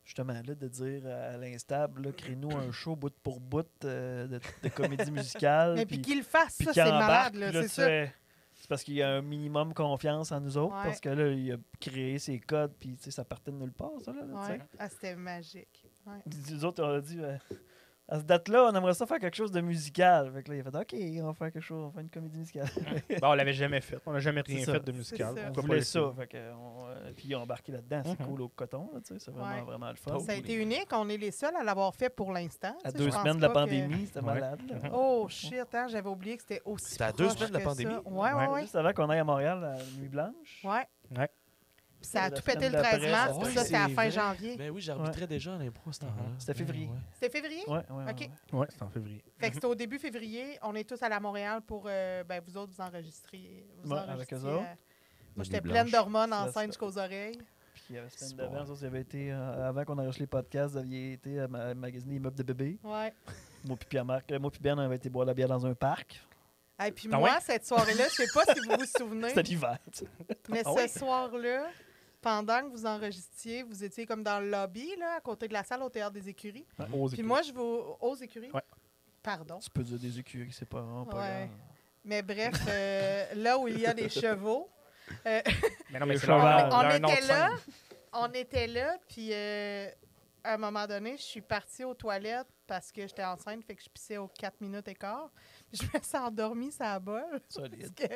Justement, là, de dire à l'instable, là, crée-nous un show bout pour bout de comédie musicale. Mais puis qu'il le fasse, puis ça, qu'il c'est embarque, malade, là, puis là, c'est tu ça. fais- c'est parce qu'il y a un minimum confiance en nous autres, Ouais. parce que là, il a créé ses codes, puis tu sais, ça partait de nulle part, ça. Là, tu sais. Ouais. Ah, c'était magique. Ouais. Puis nous autres, on a dit, à cette date-là, on aimerait ça faire quelque chose de musical. Fait que là, il a fait, OK, on va faire quelque chose, on va faire une comédie musicale. Bon, on l'avait jamais fait. On n'a jamais C'est rien ça. fait de musical. C'est ça. on Pourquoi pas voulait l'essayer? ça. Fait que, puis il a embarqué là-dedans. C'est Mhm. cool au coton, là, tu sais, c'est vraiment, Ouais. vraiment le fun. Ça a été unique. On est les seuls à l'avoir fait pour l'instant. À tu sais, 2 je pense semaines de la pas que- pandémie, c'était Ouais. malade. là. Oh shit, hein, j'avais oublié que c'était aussi C'était à 2 proche semaines de la que pandémie? ça. Ouais, ouais, ouais. Juste avant qu'on aille à Montréal à la Nuit Blanche. Ouais. Ouais. Puis ça a La tout pété semaine le 13 d'après, mars. ça- Puis Ouais, ça, c'était à la c'est fin vrai. janvier. Mais oui, j'arbitrais déjà à l'impro à ce temps-là. C'était février. Ouais. C'était février? Ouais, ouais, OK. ouais. Ouais, c'est en février. Fait que c'était au début février. On est tous allés à Montréal pour, ben, vous autres, vous enregistrez. Vous Ouais, avec enregistriez, eux autres. Moi, Nuit j'étais blanche. pleine d'hormones Ça, enceinte ça. jusqu'aux oreilles. Puis la semaine C'est d'avant, bon. vous autres, vous avez été, avant qu'on enregistre les podcasts, vous aviez été à magasiner les meubles de bébé. Ouais. Moi puis Pierre-Marc, moi puis Ben, on avait été boire la bière dans un parc. Et puis Ah moi, ouais? cette soirée-là, je sais pas si vous vous souvenez, C'était l'hiver. tu sais. mais Ah ce oui? soir-là, pendant que vous enregistriez, vous étiez comme dans le lobby, là, à côté de la salle au Théâtre des Écuries. Puis moi, je vais aux Écuries. Ouais. Pardon. Tu peux dire des écuries, c'est pas vraiment pas Ouais. grave. Mais bref, là où il y a des chevaux, Mais non, mais Le c'est cheval. on un autre était là, scène. on était là, puis à un moment donné, je suis partie aux toilettes parce que j'étais enceinte, fait que je pissais aux 4 minutes et quart. Puis je me suis endormie sur la bolle. Parce Solide. que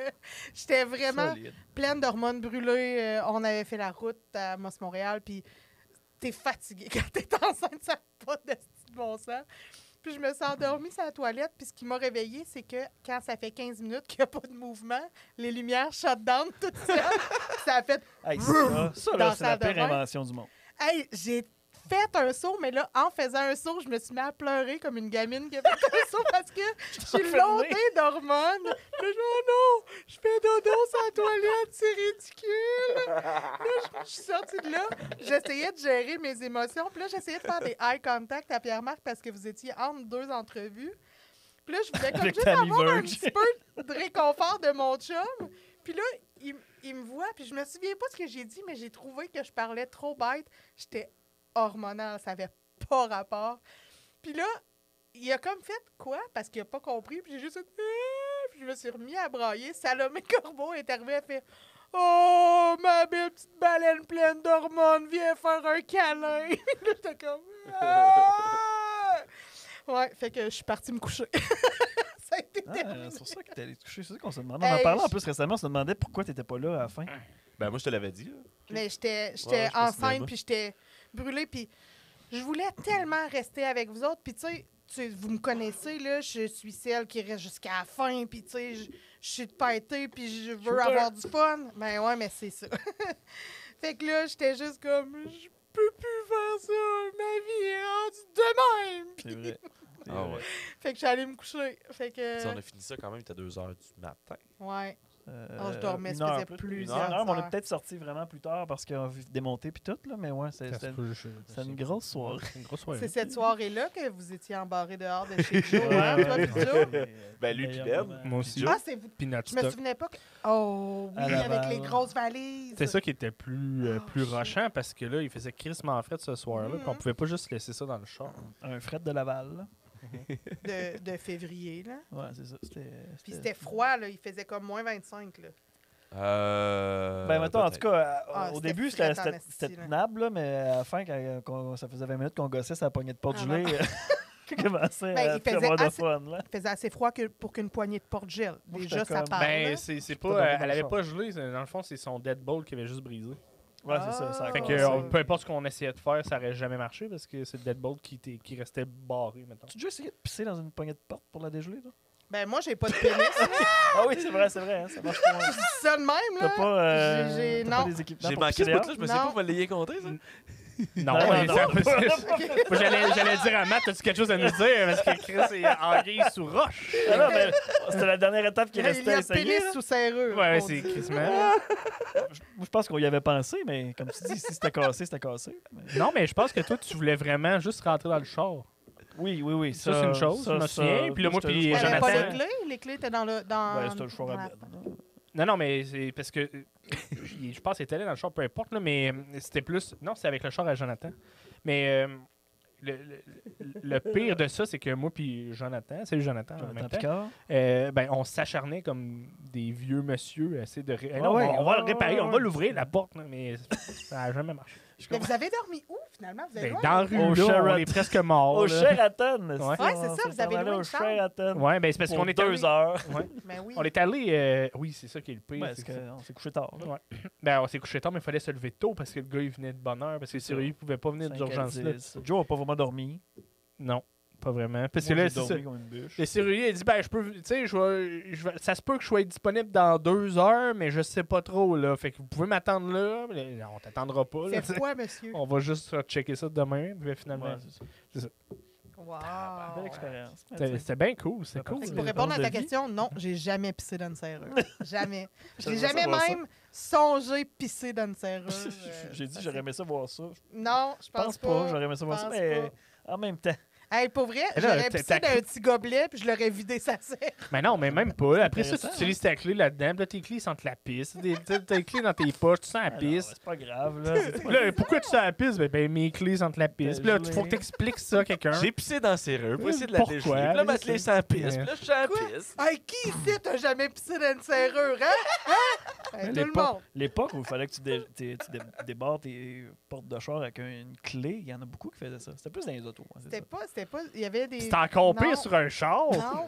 j'étais vraiment Solide. pleine d'hormones brûlées. On avait fait la route à Montréal, puis t'es fatiguée quand t'es enceinte, ça n'a pas de style bon sens. Puis je me suis endormie sur la toilette, puis ce qui m'a réveillée, c'est que quand ça fait 15 minutes qu'il n'y a pas de mouvement, les lumières shut down toutes seules. Puis ça a fait Hey, ça, là, Dans là, la c'est la salle de pire bain. invention du monde. hey, j'ai fait un saut, mais là, en faisant un saut, je me suis mis à pleurer comme une gamine qui a fait un saut parce que je suis enfermée. londée d'hormones. Là, je dis, oh non, je fais dodo sur la toilette, c'est ridicule. Là, je suis sortie de là, j'essayais de gérer mes émotions. Puis là, j'essayais de faire des eye contact à Pierre-Marc parce que vous étiez entre deux entrevues. Puis là, je voulais comme Avec juste Tammy avoir un Verge. petit peu de réconfort de mon chum. Puis là, il me voit, puis je me souviens pas de ce que j'ai dit, mais j'ai trouvé que je parlais trop bête. J'étais hormonale, ça avait pas rapport. Puis là, il a comme fait quoi? Parce qu'il a pas compris, puis j'ai juste fait... Puis je me suis remis à brailler. Salomé Corbeau est arrivé, elle fait... Oh, ma belle petite baleine pleine d'hormones, viens faire un câlin. Puis là, j'étais comme... Ah! Ouais, fait que je suis partie me coucher. Ça a été Ah, terminé. c'est pour ça que t'es allé te coucher. C'est ça qu'on se demandait. On en Hey, parlait en je- plus récemment. On se demandait pourquoi t'étais pas là à la fin. Ben, moi, je te l'avais dit. Là. Mais j'étais Ouais, je me souviens enceinte, pas. puis j'étais brûlée, puis je voulais tellement rester avec vous autres. Puis tu sais, vous me connaissez, là, je suis celle qui reste jusqu'à la fin, puis tu sais, je suis de pâté, puis je veux Shooter. avoir du fun. Ben ouais, mais c'est ça. Fait que là, j'étais juste comme, je peux plus faire ça, ma vie est rendue de même. C'est vrai. C'est Ah vrai. ouais. Fait que je suis allée me coucher. Fait Tu sais, on que, a fini ça quand même, il était 2h du matin. ouais. Ah, je dormais, une ça faisait heure, plusieurs une heure, mais on est heures. peut-être sorti vraiment plus tard parce qu'on a démonté puis tout, là, mais ouais, c'était une grosse soirée. C'est une grosse soirée. C'est cette soirée-là que vous étiez embarrés dehors de chez Joe, Ouais, hein, toi ouais, pis ouais. Joe? Ben, lui puis Ben. Moi aussi. Ah, c'est vous. Puis notre Je me stock. souvenais pas que... Oh, oui, À Laval. avec les grosses valises. C'est ça qui était plus Oh, shit. rushant parce que là, il faisait crissement frais ce soir-là. Puis on pouvait pas juste laisser ça dans le char. Un fret de Laval. Là. De février, là. Ouais, c'est ça. Puis c'était froid, là. Il faisait comme moins 25, là. Ben, mettons, en tout peut-être. cas, Ah, au c'était début, fret en c'était esti, c'était là. tenable, là, mais à la fin, quand ça faisait 20 minutes qu'on gossait, ça pognait de porte Ah, gelée. non. Qui commençait Ben, à il plus faisait avoir de assez- fun, là. Il faisait assez froid pour qu'une poignée de porte-gel. Moi, Déjà, j'étais ça comme- part, Ben, là. c'est pas pas. dormi dans Elle le avait char. pas gelé. Dans le fond, c'est son deadbolt qui avait juste brisé. Ouais, c'est ça. Ça a Fait Ah, que commencé. c'est- peu importe ce qu'on essayait de faire, ça aurait jamais marché parce que c'est le deadbolt qui restait barré, mettons. Tu as déjà essayé de pisser dans une poignée de porte pour la dégeler, là? Ben, moi, j'ai pas de pénis. là. Ah oui, c'est vrai, hein, ça marche pas. Je dis ça de même, T'as là. pas, J'ai- t'as non. pas des équipements J'ai pour manqué pisser ce bout-là, dehors? je me souviens Non. pas, vous me l'ayez compté, ça? Non, Non, mais non, ça- non. Moi, j'allais dire à Matt, as-tu quelque chose à nous dire? Parce que Chris est anguille sous roche. Ah non, mais c'était la dernière étape qui Il y restait à a essayer. pénis là. sous serrure. Ouais, on c'est dit. Chris, Moi, je pense qu'on y avait pensé, mais comme tu dis, si c'était cassé, c'était cassé. Mais- Non, mais je pense que toi, tu voulais vraiment juste rentrer dans le char. Oui. Ça, c'est une chose, je me souviens. Puis là, moi, puis Il y avait Jonathan- pas les clés. Les clés étaient dans le... Ben, c'était le choix dans à la- Ben. Non, mais c'est parce que je pense qu'il était allé dans le char, peu importe, là, mais c'était plus. Non, c'est avec le char à Jonathan. Mais le pire de ça, c'est que moi puis Jonathan, salut Jonathan, en même temps, Picard. ben, on s'acharnait comme des vieux monsieur à essayer de. Ouais, Non, ouais, on va le ouais, réparer, ouais, on va ouais. l'ouvrir, la porte, là, mais ça n'a jamais marché. Mais vous avez dormi où, finalement? Vous avez Ben, loin? dans la rue, Au là, on Sheraton. est presque mort. Au là. Sheraton. Ouais. Ouais, c'est ça, vous avez loué au une chambre. Sheraton. Ouais, ben c'est parce Pour qu'on est 2 heures. Ouais. Ben oui. On est allé. Oui, c'est ça qui est le pire. Ouais, c'est parce que qu'on s'est couché tard. là. Ouais. Ben, on s'est couché tard, mais il fallait se lever tôt parce que le gars, il venait de bonne heure. Parce que C'est sérieux, il pouvait pas venir 5 à d'urgence là. 10. Joe n'a pas vraiment dormi. Non. Pas vraiment. Parce que Moi, là, j'ai c'est ça. dormi comme une bûche. Le serrurier, il dit, ben, je peux, tu sais, ça se peut que je sois disponible dans 2 heures, mais je sais pas trop, là. Fait que vous pouvez m'attendre là, mais là, on t'attendra pas, là. C'est quoi, monsieur? On va juste checker ça demain, puis finalement. Ouais, c'est ça. Wow. Belle expérience. C'était bien cool, c'est Ça cool. passe. Fait que pour Les répondre à ta dépenses de vie. question, non, j'ai jamais pissé dans une serrure. Jamais. J'ai J'aimerais jamais savoir ça. même songé pisser dans une serrure. J'ai dit, j'aurais aimé ça voir ça. Non, je Je pense pas, j'aurais aimé ça voir ça, pense mais en même temps. Hey, pour vrai, Mais là, j'aurais pissé dans un petit gobelet puis je l'aurais vidé sa serre. Mais non, mais même pas. Après ça, tu intéressant, utilises ta clé là-dedans, puis là, tes clés sentent la pisse. Tes clés dans tes poches, tu sens la Alors, pisse. c'est pas grave, là. C'est pas- Là, pourquoi tu sens la pisse? Ben, mes clés sentent la pisse. Puis là, il faut que gelé. t'expliques ça à quelqu'un. J'ai pissé dans la serrure pour essayer de la Pourquoi? dégeler. Puis là, ma clé sans pisse. Ouais. Puis là, je suis en Quoi? pisse. Hey, qui ici t'as jamais pissé dans une serrure, hein? Hey, tout le monde. L'époque où il fallait que tu débarres tes portes de char avec une clé, il y en a beaucoup qui faisaient ça. C'était plus dans les autos. Hein, c'est C'était pas, il y avait des... C'est encore Non. pire sur un char. Non.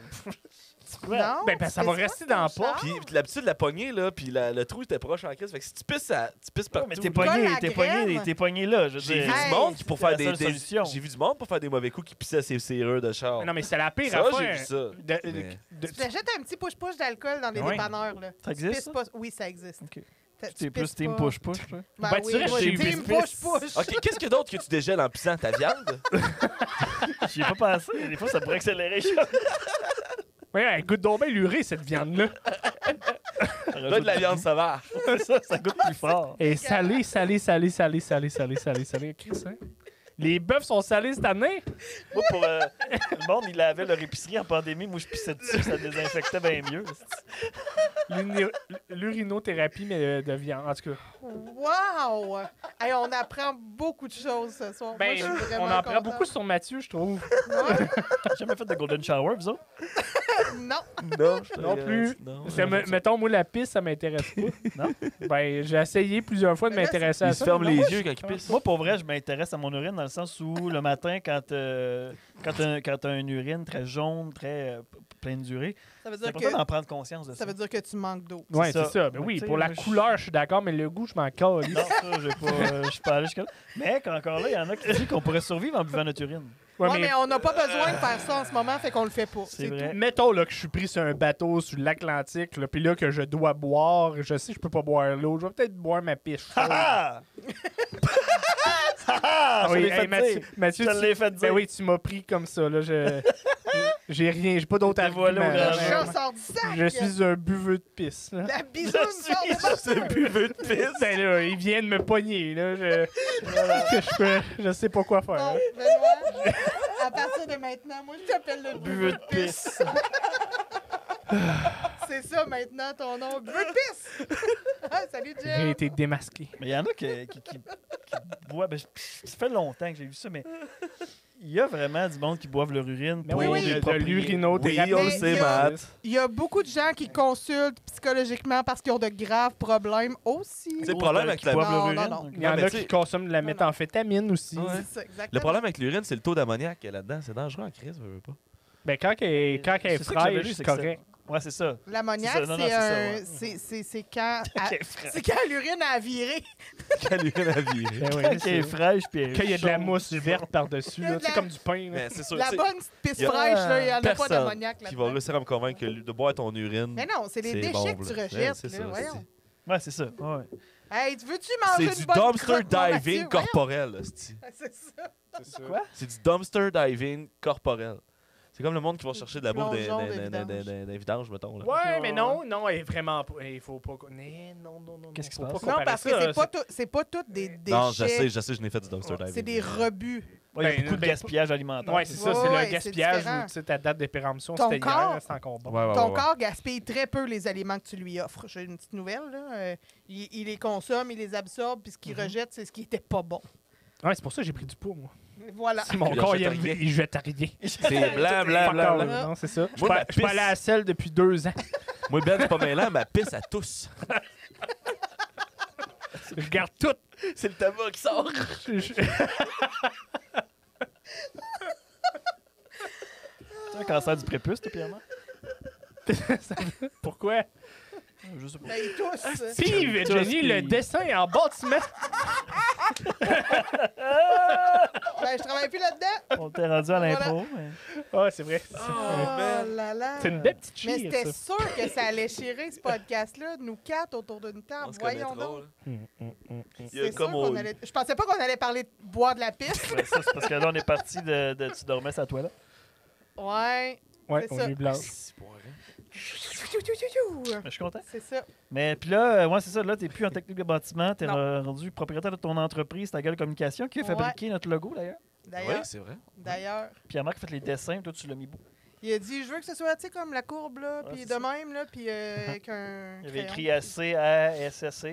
Ouais. Non. Ben, ça c'était va pas rester sur dans un la porte. char. Puis l'habitude de la poignée, là, puis le trou était proche en crise. Fait que si tu pisses, tu pisses Ouais, partout. mais t'es Colle pogné, la t'es graine. pogné, t'es pogné là. Je veux J'ai vu dire. Hey, du monde qui pour c'est faire la des, seule des- solution. j'ai vu du monde pour faire des mauvais coups qui pissaient à ses serrures de char. Mais non, mais c'est la pire Ça, j'ai affaire. vu ça. Mais- Tu t'achètes un petit push-push d'alcool dans les Ouais. dépanneurs, là. Ça Tu existe, pisses ça? pas... Oui, ça existe. Ok. Tu T'es plus pisses team pas. push-push, toi? Ben Ben, tu oui, dirais moi, chez team Pisse. push-push. Ok, qu'est-ce que d'autre que tu dégèles en pissant ta viande? J'y ai pas pensé. Des fois, ça pourrait accélérer les choses. Ouais, elle goûte donc bien l'urée, cette viande-là. Là, de la viande sauvage. Ça goûte plus fort. Et salée, salée, salée, salée, salée, salée, salée, salée. Chris, hein? Les bœufs sont salés cette année? Moi, pour le monde, il lavait leur épicerie en pandémie. Moi, je pissais dessus, ça désinfectait bien mieux. L'urinothérapie, mais de viande, en tout cas. Wow! Hey, on apprend beaucoup de choses ce soir. Moi, Ben, je suis vraiment on en apprend contente. beaucoup sur Mathieu, je trouve. Ouais. J'ai jamais fait de golden shower, vous autres? Non. Non, Non plus. Non. C'est- mettons, moi, la pisse, ça m'intéresse pas. Non? Ben, j'ai essayé plusieurs fois de Mais là, m'intéresser à Il se ça. ferme mais les non. yeux quand il pisse. Moi, pour vrai, je m'intéresse à mon urine dans le sens où le matin, quand t'as une urine très jaune, très pleine d'urée, Ça veut c'est dire important que d'en prendre conscience de ça. ça veut dire que tu manques d'eau. Ouais, c'est c'est ça. ça. Ben Ouais, oui, tu sais, pour la moi, couleur, je suis d'accord, mais le goût, je m'en calisse. Non, ça, je suis pas allé jusqu'à là. Mais encore là, il y en a qui disent qu'on pourrait survivre en buvant notre urine. Ouais, Ouais, mais on n'a pas besoin de faire ça en ce moment, fait qu'on le fait pas. C'est tout. vrai. Mettons là, que je suis pris sur un bateau sur l'Atlantique, là, puis là que je dois boire, je sais que je peux pas boire l'eau, je vais peut-être boire ma piche. Ah! Ah! Je oui, l'ai hey, fait Mathieu, dire. Mathieu, Je te l'ai fait dire. Ben oui, tu m'as pris comme ça. Là, j'ai rien, j'ai pas d'autre T'es voilé au argument. Le grand chat Ouais. sort du sac. Je suis un buveux de pisse. Là. La bisoune sort de Juste un buveux de pisse. Ben là, il vient de me pogner. Là, je sais pas quoi faire. Bon, là. Benoît, à partir de maintenant, moi, je t'appelle le Buveux de pisse. C'est ça maintenant ton nom. Buveux de pisse. Ah, salut, J'ai Jeff. été démasqué. Mais il y en a qui boivent. Ben, ça fait longtemps que j'ai vu ça, mais il y a vraiment du monde qui boivent leur urine Mais pour oui, de proprio- l'urinothérapie. Oui, on le Mais sait, il y a- Matt. Il y a beaucoup de gens qui consultent psychologiquement parce qu'ils ont de graves problèmes aussi. C'est le problème avec qui la- boivent leur Non, urine. non, non. Il y en mais a tu qui sais- consomment de la méthamphétamine aussi. Ouais. C'est ça, exactement. Le problème avec l'urine, c'est le taux d'ammoniac qu'il y a là-dedans. C'est dangereux en crise, je veux pas. Ben, quand elle est C'est ça que j'avais lu, fraîche, c'est c'est que correct. Ouais, c'est ça. L'ammoniac, C'est ça, non, non, c'est c'est ça, un... ouais. c'est quand... Qu'elle est fraîche. C'est quand l'urine a viré. Quelle urine à virer. Ben oui, Quand elle est c'est- fraîche, puis elle est Quand il y a de la chaude. mousse verte par-dessus, Il y a là, de tu sais, la- comme du pain. là. Mais c'est sûr, La c'est bonne pisse y a fraîche, là, il n'y en a pas personne d'ammoniac qui va là-dedans. réussir à me convaincre que de boire ton urine. Mais non, c'est les c'est déchets bon, que tu là. rejettes. Ouais, c'est là, ça, voyons. Ouais, c'est ça. Ouais. Hey, tu veux-tu manger C'est une du bonne dumpster crotte, mon Mathieu? diving Voyons. corporel, hostie. C'est ça. Quoi? C'est du dumpster diving corporel. C'est comme le monde qui va chercher de la bouffe Plongeon de d'un vidange, mettons. Là. Ouais, mais non, elle est vraiment pas. Il faut pas. Non. Qu'est-ce qui se faut pas passe? Non, comparer parce que ça, c'est pas tout des déchets. Non, je sais, je n'ai fait du dumpster diving. C'est des rebuts. Ouais, il y a Ben, beaucoup de ben, gaspillage alimentaire. Ouais, c'est ça, c'est Ouais, le ouais, c'est gaspillage différent. où tu sais, ta date de péremption, Ton c'était corps- hier, c'est encore bon. Ouais, ouais, Ton ouais. corps gaspille très peu les aliments que tu lui offres. J'ai une petite nouvelle. Là. Il les consomme, il les absorbe, puis ce qu'il rejette, c'est ce qui était pas bon. Ouais, c'est pour ça que j'ai pris du poids, moi. Voilà. Si mon Il corps, jette il rien. jette rien. C'est blanc, blanc, Fuck blanc, all, blanc. non, c'est ça. Je Moi, ma suis pas allé pisse- à la selle depuis 2 ans. Moi, Ben, c'est pas mêlant, ma pisse à tous. Je garde tout. C'est le tabac qui sort. Tu as un cancer du prépuce, toi, Pierre-Marc? Pourquoi? Je sais pas. Ben, ils tous. Steve, Tous Jenny, le qui- dessin en bâtiment. Ben, je travaille plus là-dedans. On t'est rendu à Voilà. l'impro. Mais... Ah, c'est vrai. Oh là là. C'est une belle petite Mais chire, c'était ça. sûr que ça allait chirer, ce podcast-là, nous quatre autour d'une table. On se Voyons connaît trop, donc. là. Il y a C'est comme sûr au- qu'on allait... Je pensais pas qu'on allait parler de boire de la piste. Ben, ça, c'est parce que là, on est parti de tu dormais sur la toilette. Ouais. Ouais, C'est on ça. est blanche. C'est pour rien. Mais je suis content. C'est ça. Mais puis là, ouais, c'est ça. Là, t'es plus en technique de bâtiment. T'es Non. rendu propriétaire de ton entreprise, ta gueule communication, qui a fabriqué notre logo, d'ailleurs. Oui, D'ailleurs, c'est vrai. Pierre-Marc a fait les dessins. Toi, tu l'as mis beau. il a dit, je veux que ce soit, tu sais, comme la courbe, là, puis c'est de ça. même, là, puis qu'un Il avait crayon. écrit ACASSC.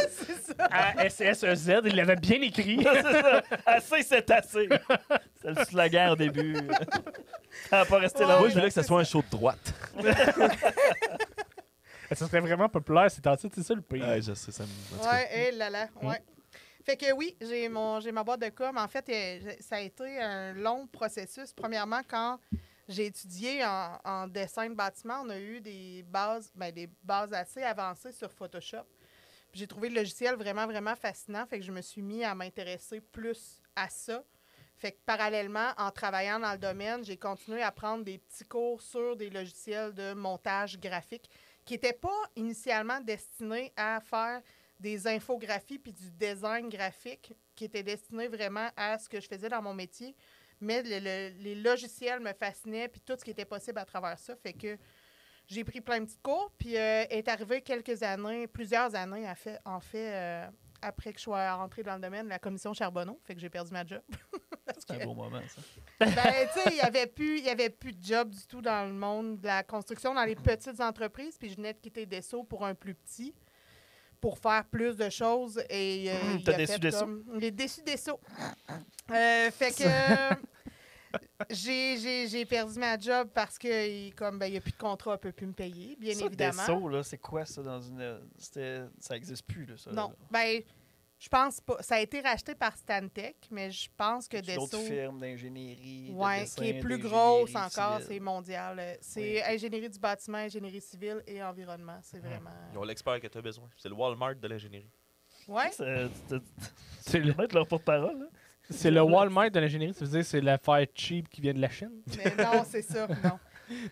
C'est ça. A-S-S-E-Z, il l'avait bien écrit. C'est ça. Assez, c'est assez. C'est le slogan au début. Ça n'a pas resté Ouais. là. Moi, je voulais que ça soit un show de droite. Ça serait vraiment populaire, c'est en c'est ça le pire. Ouais, je sais, ça me. en tout cas. Ouais, là là, ouais. Fait que oui, j'ai ma boîte de com. En fait, ça a été un long processus. Premièrement, quand j'ai étudié en dessin de bâtiment, on a eu des bases assez avancées sur Photoshop. Puis j'ai trouvé le logiciel vraiment, vraiment fascinant. Fait que je me suis mis à m'intéresser plus à ça. Fait que parallèlement, en travaillant dans le domaine, j'ai continué à prendre des petits cours sur des logiciels de montage graphique qui n'étaient pas initialement destinés à faire des infographies puis du design graphique, qui étaient destinés vraiment à ce que je faisais dans mon métier. Mais les logiciels me fascinaient puis tout ce qui était possible à travers ça. Fait que j'ai pris plein de petits cours, puis est arrivé plusieurs années, en fait, après que je sois rentrée dans le domaine, la commission Charbonneau, fait que j'ai perdu ma job. C'est un beau moment, ça. Ben, tu sais, il y avait plus de job du tout dans le monde de la construction, dans les petites entreprises, puis je venais de quitter Dessau pour un plus petit, pour faire plus de choses, et il T'as a déçu fait Dessau? comme... Il est déçu Dessau. Fait que... J'ai perdu ma job parce que il n'y a plus de contrat, elle ne peut plus me payer, bien Ça, évidemment. Dessau, là, c'est quoi ça dans une. Ça n'existe plus, là, ça. Non, là. ben, je pense pas. Ça a été racheté par Stantec, mais je pense que C'est d'autres Dessau, firmes d'ingénierie. de ouais, dessin, qui est plus d'ingénierie grosse encore, civile. c'est mondial. C'est Oui. ingénierie du bâtiment, ingénierie civile et environnement. C'est vraiment. Ils ont l'expert que tu as besoin. C'est le Walmart de l'ingénierie. Ouais. C'est le, Mettre leur porte-parole. Là. c'est le Walmart de l'ingénierie, ça veut dire que c'est l'affaire cheap qui vient de la Chine? Mais non, c'est ça. Non.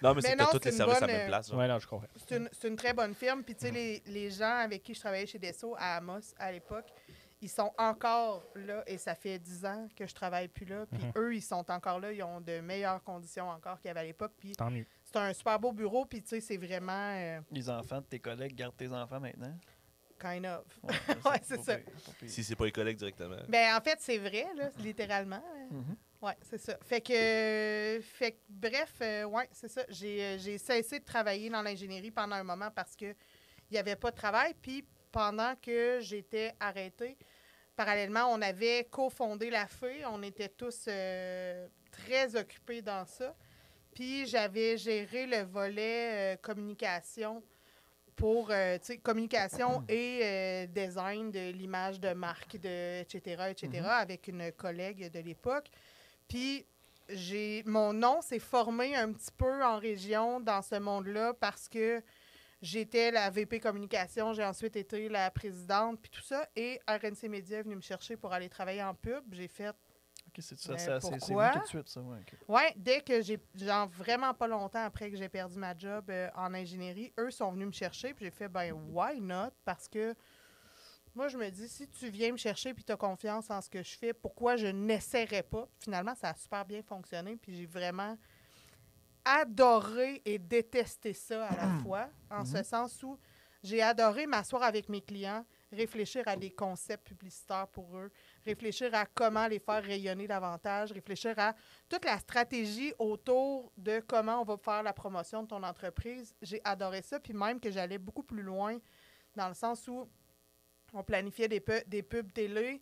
Non, mais c'est Mais que t'as non, tous c'est les une services à bonne, la même place. genre. Ouais, non, je comprends. C'est une très bonne firme. Puis, tu sais, les gens avec qui je travaillais chez Dessau à Amos à l'époque, ils sont encore là et ça fait 10 ans que je travaille plus là. Puis eux, ils sont encore là. Ils ont de meilleures conditions encore qu'il y avait à l'époque. Puis Tant mieux. c'est un super beau bureau. Puis, tu sais, c'est vraiment Les enfants de tes collègues gardent tes enfants maintenant. kind of. Ouais, Ouais, c'est pas ça. pire, pas pire. Si c'est pas les collègues directement. Ben, en fait, c'est vrai, là, littéralement. Mhm. Ouais, c'est ça. Bref, ouais, c'est ça. J'ai cessé de travailler dans l'ingénierie pendant un moment parce que il n'y avait pas de travail. Puis pendant que j'étais arrêtée, parallèlement, on avait cofondé la FEE. On était tous très occupés dans ça. Puis j'avais géré le volet communication pour, tu sais, communication et design de l'image de marque, etc., avec une collègue de l'époque. Puis, mon nom s'est formé un petit peu en région dans ce monde-là parce que j'étais la VP communication, j'ai ensuite été la présidente, puis tout ça. Et RNC Media est venu me chercher pour aller travailler en pub. J'ai fait, Ok, c'est ça. Mais C'est pourquoi? venu tout de suite, ça. Ouais, ok. ouais, dès que genre vraiment pas longtemps après que j'ai perdu ma job en ingénierie, eux sont venus me chercher, puis j'ai fait, ben, why not? Parce que moi, je me dis, si tu viens me chercher puis tu as confiance en ce que je fais, pourquoi je n'essaierais pas? Finalement, ça a super bien fonctionné, puis j'ai vraiment adoré et détesté ça à la fois, en ce sens où j'ai adoré m'asseoir avec mes clients, réfléchir à des concepts publicitaires pour eux, réfléchir à comment les faire rayonner davantage, réfléchir à toute la stratégie autour de comment on va faire la promotion de ton entreprise. J'ai adoré ça, puis même que j'allais beaucoup plus loin dans le sens où on planifiait des pubs télé.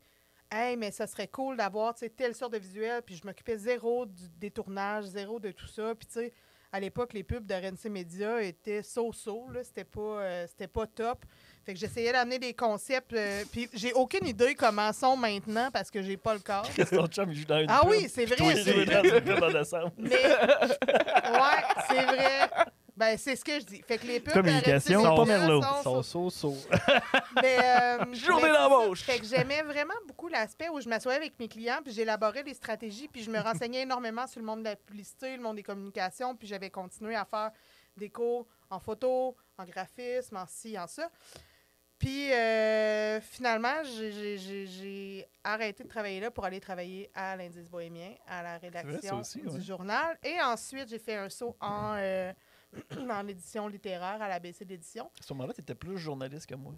Hey, mais ça serait cool d'avoir, tu sais, telle sorte de visuel, puis je m'occupais zéro des tournages, zéro de tout ça. Puis, tu sais, à l'époque, les pubs de RNC Media étaient so-so, là, c'était pas top. Fait que j'essayais d'amener des concepts, puis j'ai aucune idée comment sont maintenant parce que j'ai pas le corps. Qu'est-ce que ton chum il joue dans une Ah pub? oui, c'est Toi vrai. aussi, il est dans une pub en décembre. Mais, ouais, c'est vrai. Ben, c'est ce que je dis. Fait que les pubs Communication, de pas Reptilia Merlot. Sont so. Journée mais d'embauche! Fait que j'aimais vraiment beaucoup l'aspect où je m'assoyais avec mes clients, puis j'élaborais des stratégies, puis je me renseignais énormément sur le monde de la publicité, le monde des communications, puis j'avais continué à faire des cours en photo, en graphisme, en ci, en ça. Puis finalement, j'ai arrêté de travailler là pour aller travailler à l'Indice bohémien, à la rédaction aussi, du ouais. journal. Et ensuite, j'ai fait un saut en édition littéraire à l'ABC d'édition. À ce moment-là, tu étais plus journaliste que moi.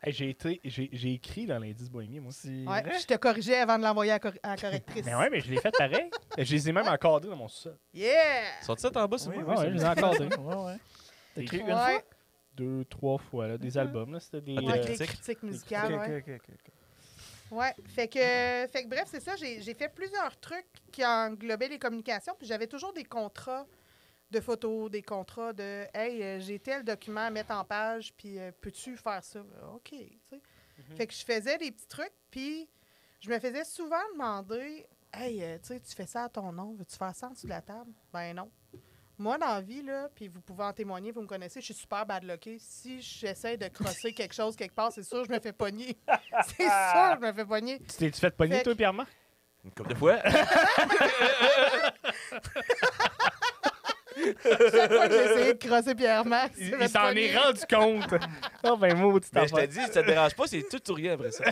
Hey, j'ai écrit dans l'indice bohémien, moi. C'est Ouais, vrai? je te corrigeais avant de l'envoyer à la correctrice. Mais ouais, mais je l'ai fait pareil. Je les ai même encadrés dans mon sous-sol. Yeah! Sont-ils en bas, c'est Oui, moi? ouais, je les ai encadrés. Ouais. T'as écrit une Ouais. fois? 2-3 fois, là, des albums. Là, c'était des. Avec les critiques. critiques musicales, ouais. Ok. Ouais, fait que bref, c'est ça. J'ai fait plusieurs trucs qui englobaient les communications, puis j'avais toujours des contrats de photos, des contrats de « Hey, j'ai tel document à mettre en page, puis peux-tu faire ça? » OK, tu sais. Fait que je faisais des petits trucs, puis je me faisais souvent demander « Hey, tu sais, tu fais ça à ton nom, veux-tu faire ça en dessous de la table? » Ben non. Moi, dans la vie, là, puis vous pouvez en témoigner, vous me connaissez, je suis super badlockée. Si j'essaie de crosser quelque chose quelque part, c'est sûr je me fais pogner. C'est sûr je me fais pogner. Tu t'es-tu fait pogner, Fait toi, Pierre-Marc? Une couple de fois. Chaque fois que j'ai essayé de crosser Pierre-Marc, Il s'en est rendu compte. Oh, ben, maudit Mais je t'ai affaire. dit, ça te dérange pas, c'est tout ou rien après ça.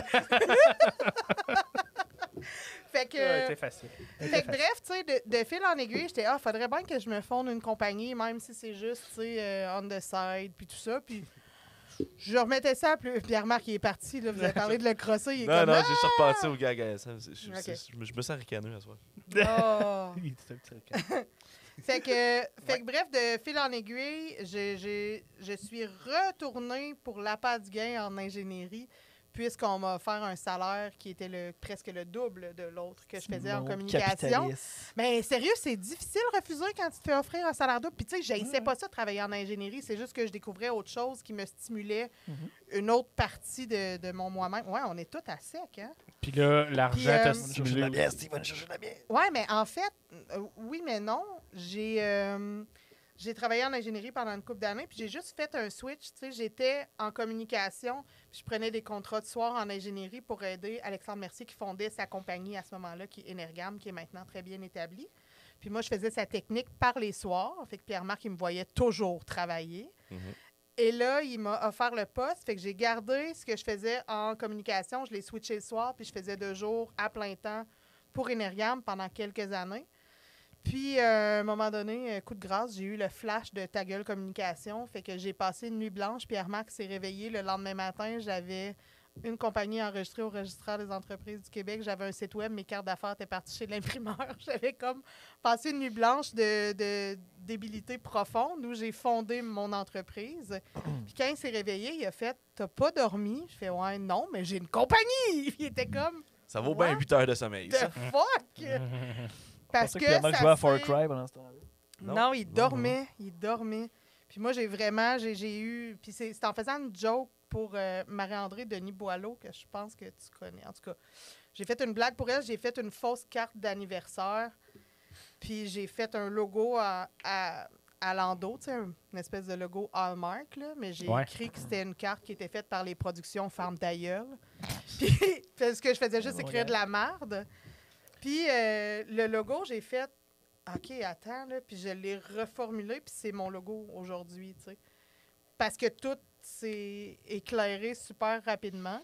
Fait que, Ouais, c'était facile. fait que bref, tu sais, de fil en aiguille, j'étais, faudrait bien que je me fonde une compagnie, même si c'est juste, tu sais, on the side, puis tout ça. Puis je remettais ça, puis Pierre-Marc, il est parti, là, vous avez parlé de le crosser, il est Non, comme, non, j'ai juste reparti au gag à SM. Ok. Je me sens ricaneux à soir. Ah! Il était un petit recul. Fait que bref, de fil en aiguille, je suis retournée pour l'appât du gain en ingénierie, puisqu'on m'a offert un salaire qui était presque le double de l'autre que je faisais en communication. Mais sérieux, c'est difficile de refuser quand tu te fais offrir un salaire double. Puis tu sais, j'haïssais pas ça de travailler en ingénierie, c'est juste que je découvrais autre chose qui me stimulait une autre partie de mon moi-même. Ouais, on est tous à sec, hein? Puis là, l'argent Puis, t'a Va chercher de stimulé. la bière, Steve, va chercher de la bière. Ouais, mais en fait, oui, mais non. J'ai travaillé en ingénierie pendant une couple d'années, puis j'ai juste fait un switch. Tu sais, j'étais en communication, puis je prenais des contrats de soir en ingénierie pour aider Alexandre Mercier qui fondait sa compagnie à ce moment-là, qui est Energam, qui est maintenant très bien établie. Puis moi, je faisais sa technique par les soirs. Fait que Pierre-Marc, il me voyait toujours travailler. Et là, il m'a offert le poste. Fait que j'ai gardé ce que je faisais en communication. Je l'ai switché le soir, puis je faisais 2 jours à plein temps pour Energam pendant quelques années. Puis, à un moment donné, coup de grâce, j'ai eu le flash de Ta gueule communication. Fait que j'ai passé une nuit blanche. Pierre-Marc s'est réveillé le lendemain matin. J'avais une compagnie enregistrée au registraire des entreprises du Québec. J'avais un site web. Mes cartes d'affaires étaient parties chez l'imprimeur. J'avais comme passé une nuit blanche de débilité profonde où j'ai fondé mon entreprise. Puis quand il s'est réveillé, il a fait « T'as pas dormi? » Je fais « Ouais, non, mais j'ai une compagnie! » Il était comme Ça vaut bien What 8 heures de sommeil, « The ça. fuck? » Parce que Pierre-Marc ça jouait à Far fait- Cry pendant ce temps-là. Non, il dormait. Il dormait. Puis moi, j'ai eu... Puis c'est en faisant une joke pour Marie-André Denis Boileau, que je pense que tu connais. En tout cas, j'ai fait une blague pour elle. J'ai fait une fausse carte d'anniversaire. Puis j'ai fait un logo à l'endos, tu sais, une espèce de logo Hallmark, là. Mais j'ai écrit que c'était une carte qui était faite par les productions Ferme ta gueule. Puis parce que je faisais juste écrire de la merde. Puis le logo, j'ai fait OK, attends, là, puis je l'ai reformulé, puis c'est mon logo aujourd'hui, tu sais. Parce que tout s'est éclairé super rapidement.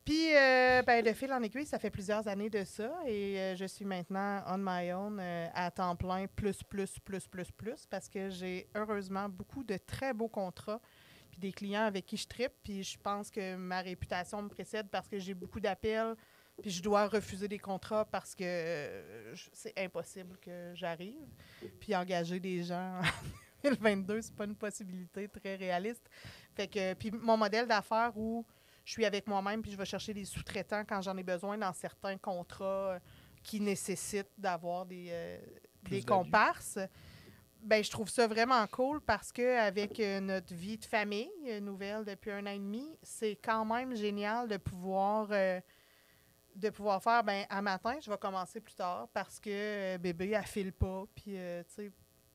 Puis, de fil en aiguille, ça fait plusieurs années de ça, et je suis maintenant on my own, à temps plein, plus, parce que j'ai heureusement beaucoup de très beaux contrats, puis des clients avec qui je trippe, puis je pense que ma réputation me précède parce que j'ai beaucoup d'appels, puis je dois refuser des contrats parce que c'est impossible que j'arrive. Puis engager des gens en 2022, c'est pas une possibilité très réaliste. Fait que, puis mon modèle d'affaires où je suis avec moi-même puis je vais chercher des sous-traitants quand j'en ai besoin dans certains contrats qui nécessitent d'avoir des comparses. Ben, je trouve ça vraiment cool parce qu'avec notre vie de famille nouvelle depuis 1 an et demi, c'est quand même génial de pouvoir faire, ben, à matin, je vais commencer plus tard parce que bébé, elle file pas. Puis, tu sais,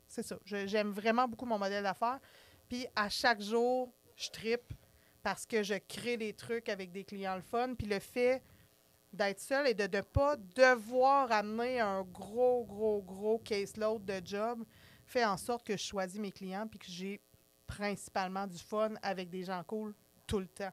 c'est ça. J'aime vraiment beaucoup mon modèle d'affaires. Puis à chaque jour, je trippe parce que je crée des trucs avec des clients le fun. Puis le fait d'être seule et de ne pas devoir amener un gros caseload de job fait en sorte que je choisis mes clients puis que j'ai principalement du fun avec des gens cool tout le temps.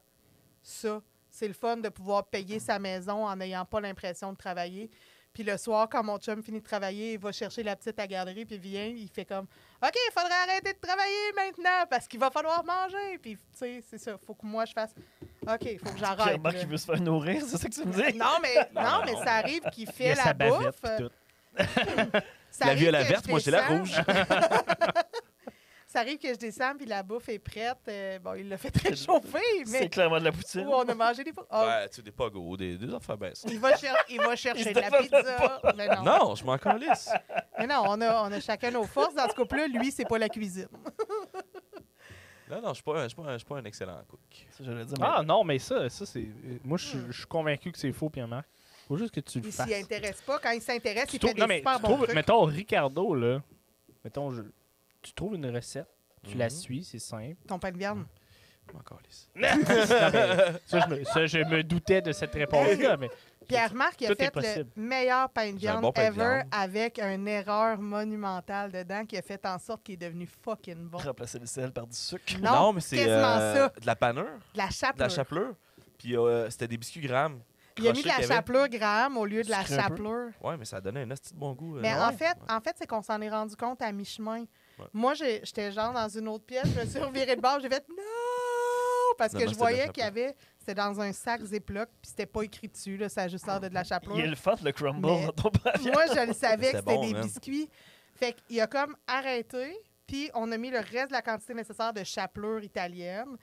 Ça, c'est le fun de pouvoir payer sa maison en n'ayant pas l'impression de travailler. Puis le soir, quand mon chum finit de travailler, il va chercher la petite à la garderie, puis vient, il fait comme « OK, il faudrait arrêter de travailler maintenant parce qu'il va falloir manger. » Puis, tu sais, c'est ça. Il faut que moi, je fasse « OK, il faut que j'arrête. » Pierre Marc qui veut se faire nourrir, c'est ça que tu me dis? Non, mais ça arrive qu'il Il y fait a la sa bavette bouffe. pis tout. Ça La arrive violette que verte, je moi, j'ai la descends. rouge. Ça arrive que je descends, puis la bouffe est prête. Bon, il l'a fait réchauffer, C'est mais clairement de la poutine. où on a mangé des fois. Oh, Ouais, tu sais, des pogos, des affaires baisses. il va chercher de la défend pizza. Mais non. Non, je m'en calisse. Mais non, on a chacun nos forces. Dans ce couple-là, lui, c'est pas la cuisine. Non, je suis pas un excellent cook. Ça, j'allais dire, Ah non, mais ça c'est. Moi, je suis convaincu que c'est faux, Pierre-Marc. Faut juste que tu le Il fasses. s'y intéresse pas. Quand il s'intéresse, il Tu fait trouves- non, des mais super tu bons trouves- trucs. mettons, Ricardo, là. Mettons, tu trouves une recette, tu la Mhm. suis, c'est simple. Ton pain de viande. Je m'en calisse. Non, mais ça, je me doutais de cette réponse-là, mais. Pierre-Marc, il a Tout est fait possible. le meilleur pain de J'ai un viande bon pain de ever viande. avec une erreur monumentale dedans qui a fait en sorte qu'il est devenu fucking bon. remplacer le sel par du sucre. Non, mais c'est quasiment ça. de la panure, De la de chapelure. la chapelure. Puis c'était des biscuits grammes. Il a mis de la crochés qu'il y avait. chapelure gramme au lieu de la Sucré un peu. chapelure. Ouais, mais ça donnait un asti de bon goût. Mais ouais. en fait, c'est qu'on s'en est rendu compte à mi-chemin. Ouais. Moi, j'étais genre dans une autre pièce, je me suis revirée de bord, j'ai fait non! Parce Non, que non, je c'était de la voyais qu'il y chapelure. avait, c'était dans un sac Ziploc, puis c'était pas écrit dessus, là, ça a juste l'air de la Il chapelure. est le fun, le crumble Mais- dans ton pain. Moi, je le savais que C'était c'était bon, des man. biscuits. Fait qu'il a comme arrêté, puis on a mis le reste de la quantité nécessaire de chapelure italienne.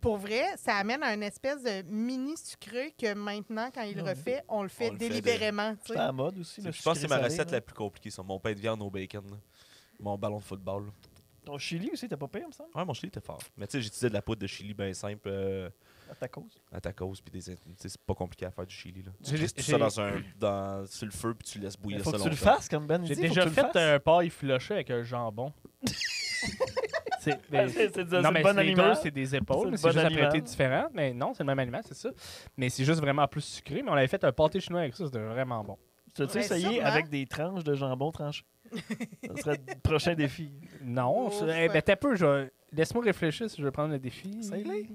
Pour vrai, ça amène à une espèce de mini sucré que maintenant, quand il le Ouais. refait, on le fait On le fait délibérément. tu C'est sais. à la mode aussi. le Je pense que c'est ma sucré recette salé, la plus compliquée, ça. Mon pain de viande au bacon. là. Mon ballon de football. là. là. Ton chili aussi, t'as pas payé, me semble, Ouais, mon chili était fort. Mais tu sais, j'utilisais de la poudre de chili bien simple à ta cause. à tacos. Puis tu sais, c'est pas compliqué à faire du chili. Là. Tu J'ai- laisses tout j'ai- ça sur le feu, puis tu laisses bouillir Il faut ça que tu le longtemps. fasses, comme Ben J'ai dit. faut déjà que tu le fait fasses. un paille flushé avec un jambon. Mais- C'est non, mais le bon les deux, animal. c'est des C'est épaules, le mais c'est bon juste animal. apprêté différent. Mais non, c'est le même animal, c'est ça. Mais c'est juste vraiment plus sucré. Mais on avait fait un pâté chinois avec ça, c'était vraiment bon. Tu as-tu Ouais, essayé sûrement. avec des tranches de jambon tranché? Ça serait le prochain défi. Non, Ouf. ben t'as peu, laisse-moi réfléchir si je veux prendre le défi. Essaye-le.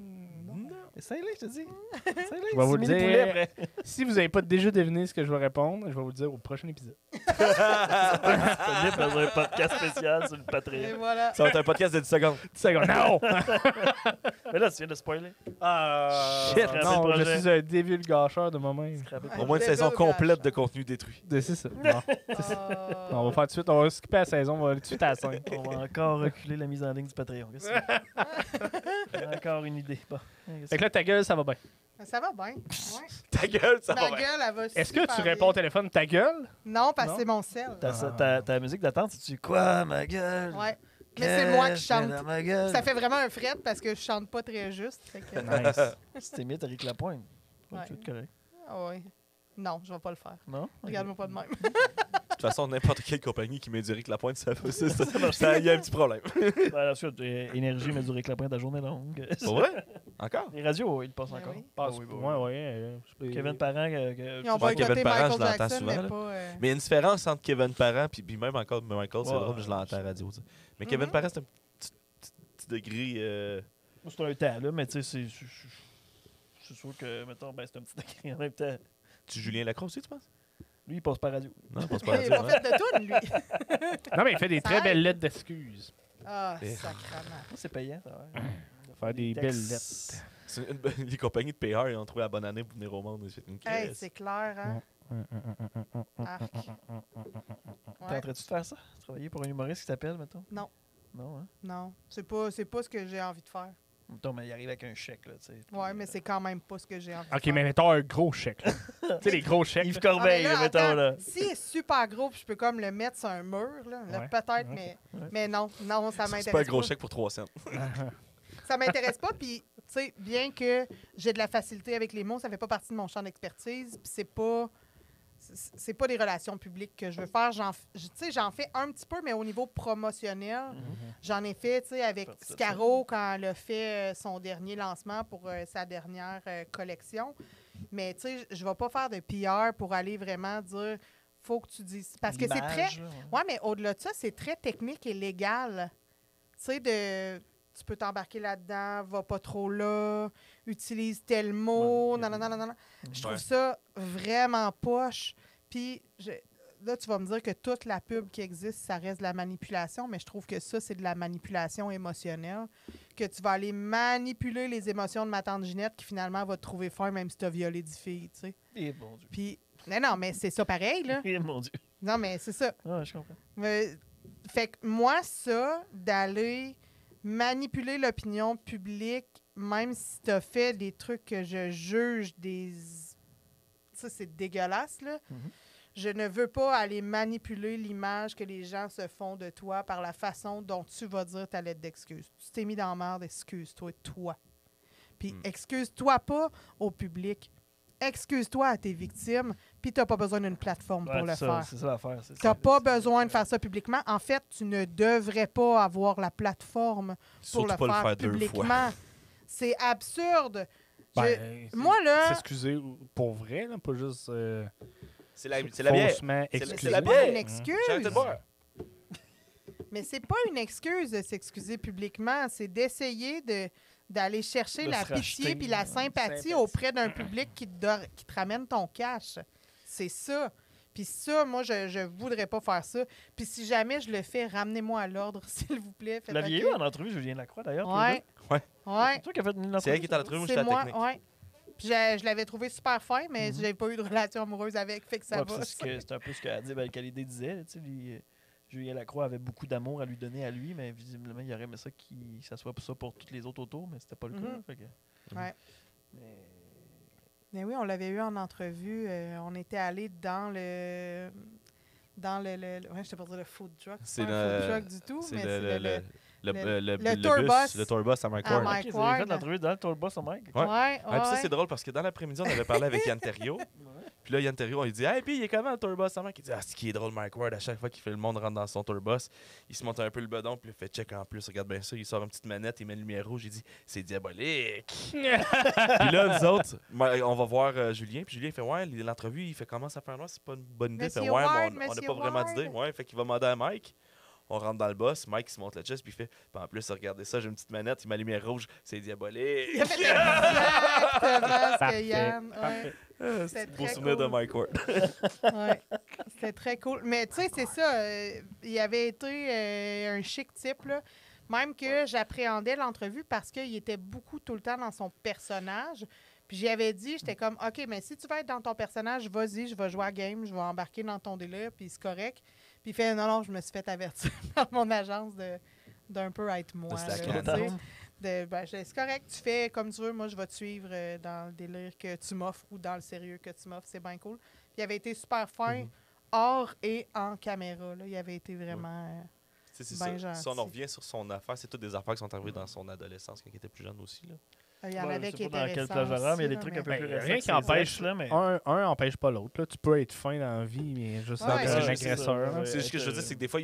Essaye-le, je te dis. Essaye-le. Je vais vous le c'est mini dire. poulet après. Si vous n'avez pas déjà deviné ce que je vais répondre, je vais vous le dire au prochain épisode. Disponible dans un podcast spécial sur le Et Patreon. voilà. Ça va être un podcast de 10 secondes. 10 secondes. Non! Mais là, tu viens de spoiler. Shit! scraper Non, le je projet. suis un divulgacheur de moi-même. Scraper Ouais. Au moins une Le saison dog complète gâche. de contenu détruit. C'est ça. Non. Ah. On va faire tout de suite, on va skipper la saison, on va aller tout de suite à la 5. On va encore reculer la mise en ligne du Patreon. Qu'est-ce que c'est? Encore une idée. Bon. Fait que là, ta gueule, ça va bien. Ça va bien. Ouais. Ta gueule, ça Ma va bien. gueule, elle va Est-ce que super tu réponds au bien. téléphone ta gueule? Non, parce que Non? c'est mon sel. Ta musique d'attente, c'est-tu quoi, ma gueule? Ouais. Mais c'est moi qui Qu'est-ce qu'il y a chante. dans ma gueule? Ça fait vraiment un fret parce que je chante pas très juste. Fait que... Nice. Si t'imites Eric Lapointe, Ouais. tu vas être correct. Ah ouais. Non, je vais pas le faire. Non? Regarde-moi pas de même. De toute façon, n'importe quelle compagnie qui met du Rick Lapointe, il y a un petit problème. Ben, ensuite, Énergie met du Ric Lapointe ta journée longue. Pour vrai? Encore? Les radios, ils le passent Ben encore. oui. Passe, Ah oui, ouais, ouais. Kevin Parent, Ils ont Ouais, Kevin boycotté Parent, je Michael l'entends Jackson, souvent, mais là. pas... Mais il y a une différence entre Kevin Parent puis même encore Michael, c'est Ouais, drôle, je l'entends à la radio. tu sais. Mais Mhm. Kevin Parent, c'est un petit degré. c'est un temps, là, mais tu sais, c'est sûr que, mettons, ben, c'est un petit degré en même temps. Tu Julien Lacroix aussi, tu penses? Lui, il passe par radio. Non, je pense pas à Il la a radio. pas fait de toune, lui. Non, mais il fait des Ça très aide. belles lettres d'excuses. Ah, Eh. sacrément. Ça, c'est payant, ça. Ouais. Faire des belles lettres. Textes. Les compagnies de PR, ils ont trouvé la bonne année pour venir au monde. Ils ont fait une Hey, crise. c'est clair, hein? Arc. Ouais. Tenterais-tu de faire ça? Travailler pour un humoriste qui t'appelle, mettons? Non. Non, hein? Non, c'est pas ce que j'ai envie de faire. Mettons, mais il arrive avec un chèque, là, tu sais. Ouais, mais c'est quand même pas ce que j'ai envie de Ok, faire. mais mettons un gros chèque. là. Tu sais, les gros chèques. Yves là. Corbeil, Ah, mais là, mettons, attends, là. S'il est super gros, puis je peux comme le mettre sur un mur, là, Ouais. peut-être, Ouais. mais non, ça m'intéresse C'est pas un pas. gros chèque pour 3 cents. Ça m'intéresse pas, puis, tu sais, bien que j'ai de la facilité avec les mots, ça fait pas partie de mon champ d'expertise, puis c'est pas c'est pas des relations publiques que je veux faire. Tu sais, j'en fais un petit peu, mais au niveau promotionnel. J'en ai fait, tu sais, avec Parti de ça. Scaro quand elle a fait son dernier lancement pour sa dernière collection. Mais, tu sais, je vais pas faire de PR pour aller vraiment dire faut que tu dises. Parce que c'est très. L'image, là, Ouais, mais au-delà de ça, c'est très technique et légal. Tu sais, tu peux t'embarquer là-dedans, va pas trop là, utilise tel mot, Ouais, il y a non, non, non, non, non. Je trouve Ouais. ça vraiment poche. Puis là, tu vas me dire que toute la pub qui existe, ça reste de la manipulation, mais je trouve que ça, c'est de la manipulation émotionnelle. Que tu vas aller manipuler les émotions de ma tante Ginette qui finalement va te trouver fin même si tu as violé 10 filles, tu sais. Eh, mon Dieu. Puis, non, mais c'est ça pareil, là. Eh, mon Dieu. Non, mais c'est ça. Ah, je comprends. Fait que moi, ça, d'aller manipuler l'opinion publique, même si tu as fait des trucs que je juge des. Ça, c'est dégueulasse, là. Mhm. Je ne veux pas aller manipuler l'image que les gens se font de toi par la façon dont tu vas dire ta lettre d'excuse. Tu t'es mis dans la merde, excuse-toi, toi. Puis excuse-toi pas au public. Excuse-toi à tes victimes, puis tu n'as pas besoin d'une plateforme Ouais, pour le c'est ça, faire. c'est ça l'affaire. c'est Tu ça. n'as pas besoin de faire ça publiquement. En fait, tu ne devrais pas avoir la plateforme pour Surtout le pas faire, le faire 2 fois. publiquement. C'est absurde. Ben, Moi, là, s'excuser pour vrai, là, pas juste C'est la bière. faussement C'est excuser. la c'est pas bière. une excuse. J'ai arrêté de boire. Mais c'est pas une excuse de s'excuser publiquement. C'est d'essayer d'aller chercher De la se racheter, pitié puis la sympathie auprès d'un public qui te ramène ton cash. C'est ça. Puis ça, moi, je voudrais pas faire ça. Puis si jamais je le fais, ramenez-moi à l'ordre, s'il vous plaît. Vous Faites l'aviez OK. eu en entrevue, Julien Lacroix, d'ailleurs. tous les Ouais. Ouais. deux. Ouais. C'est toi qui as fait une entrevue. C'est elle qui est à l'entrevue, moi, C'est j'étais à la moi, technique. ouais. Puis je l'avais trouvé super fin, mais Mhm. j'avais pas eu de relation amoureuse avec, fait que ça Ouais, va. puis c'est un peu ce que Adib Al-Khalidi disait. Tu sais, Julien Lacroix avait beaucoup d'amour à lui donner à lui, mais visiblement, il aurait aimé ça que ça soit ça pour tous les autres autour, mais c'était pas le cas. Mhm. Fait que- Ouais. Mais- Mais oui, on l'avait eu en entrevue. On était allé dans le. Ouais, je t'ai pas dire le food truck. C'est C'est pas un le- food truck du tout, mais c'est le tourbus bus, le tourbus à Mike à Ward. Mike Ok, vous avez fait Ward. l'entrevue dans le tourbus au Mike. Ouais. Ouais, Ah, puis ça, ouais. c'est drôle parce que dans l'après-midi, on avait parlé avec Yann Terriot. Puis là, Yann Terriot, on lui dit hey, puis il est comment le tourbus à Mike? Il dit ah, ce qui est drôle, Mike Ward, à chaque fois qu'il fait le monde rentre dans son tourbus, il se monte un peu le bedon, puis il fait check en plus. Regarde bien ça, il sort une petite manette, il met une lumière rouge, il dit c'est diabolique. Puis là, nous autres, on va voir Julien, puis Julien il fait ouais, l'entrevue, il fait comment ça fait un noir, c'est pas une bonne idée. Il fait Monsieur ouais, Ward, mais on n'a Monsieur pas vraiment Ward. d'idée. Ouais, fait qu'il va demander à Mike. On rentre dans le boss, Mike il se monte le chest, puis il fait puis en plus, regardez ça, j'ai une petite manette, il met la lumière rouge, c'est diabolique. Il a fait exactement ce que Parfait. Yann. Ouais. Parfait. C'est C'était un beau très souvenir de cool. Mike Ward. Ouais. C'était très cool. Mais tu sais, c'est ça. Il avait été un chic type, là. Même que j'appréhendais l'entrevue parce qu'il était beaucoup tout le temps dans son personnage. Puis j'y avais dit, j'étais comme, OK, mais si tu veux être dans ton personnage, vas-y, je vais jouer à game, je vais embarquer dans ton délire, puis c'est correct. Puis il fait, non, je me suis fait avertir par mon agence d'un peu être moi. De se la là, canne. tu sais. C'est correct, tu fais comme tu veux, moi je vais te suivre dans le délire que tu m'offres ou dans le sérieux que tu m'offres, c'est bien cool. Puis il avait été super fin, hors et en caméra. Là. Il avait été vraiment... C'est Ben ça. Si on gentil. en revient sur son affaire, c'est toutes des affaires qui sont arrivées dans son adolescence quand il était plus jeune aussi. Là. il y en Ouais, avait je qui sais pas étaient dans quel récents plage horaire, mais il y a aussi, des trucs là, un peu mais- plus Ben, récents. rien que qui ces empêche ex, là, mais... Un empêche pas l'autre. Là. Tu peux être fin dans la vie, mais juste Ouais, être c'est un ça, agresseur. ça. là. C'est ce que je veux dire, c'est que des fois,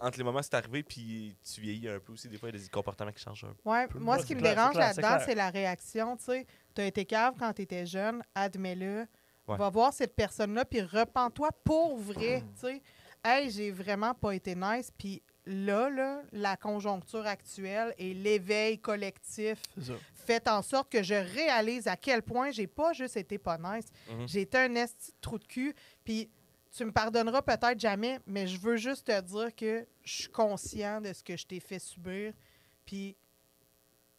entre les moments, c'est arrivé, puis tu vieillis un peu aussi. Des fois, il y a des comportements qui changent un peu. Ouais, moi, Ouais, ce qui c'est me clair, dérange c'est clair, c'est là-dedans, clair. c'est la réaction. Tu sais, tu as été cave quand tu étais jeune, admets-le. Ouais. Va voir cette personne-là, puis repens-toi pour vrai. Tu sais, hey, j'ai vraiment pas été nice. Puis là, la conjoncture actuelle et l'éveil collectif C'est ça. fait en sorte que je réalise à quel point j'ai pas juste été pas nice. Mhm. J'ai été un esti de trou de cul. Puis tu me pardonneras peut-être jamais, mais je veux juste te dire que je suis conscient de ce que je t'ai fait subir. Puis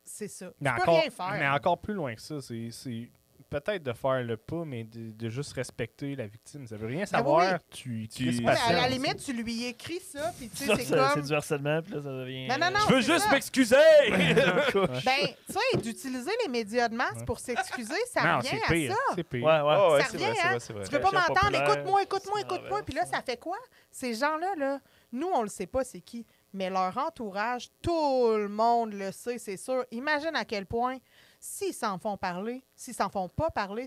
c'est ça. Mais Tu peux encore, rien faire. mais encore plus loin que ça, c'est peut-être de faire le pas, mais de juste respecter la victime. Ça veut rien savoir. oui. Tu Tu- Ouais, mais à la patience. limite, tu lui écris ça, puis tu sais, Ça, c'est c'est comme... du harcèlement, puis là, ça devient... Non, non, non. Je veux c'est juste ça. m'excuser! Ben, tu sais, d'utiliser les médias de masse Ouais. pour s'excuser, ça Non, revient c'est à pire. ça. C'est pire. Ouais, ouais. Oh, ouais, Ça c'est revient, vrai, c'est hein? vrai, c'est vrai. Tu peux pas Pression m'entendre, populaire, écoute-moi, c'est écoute-moi. Puis là, l'inverse. ça fait quoi? Ces gens-là, là, nous, on le sait pas c'est qui, mais leur entourage, tout le monde le sait, c'est sûr. Imagine à quel point, s'ils s'en font parler, s'ils s'en font pas parler,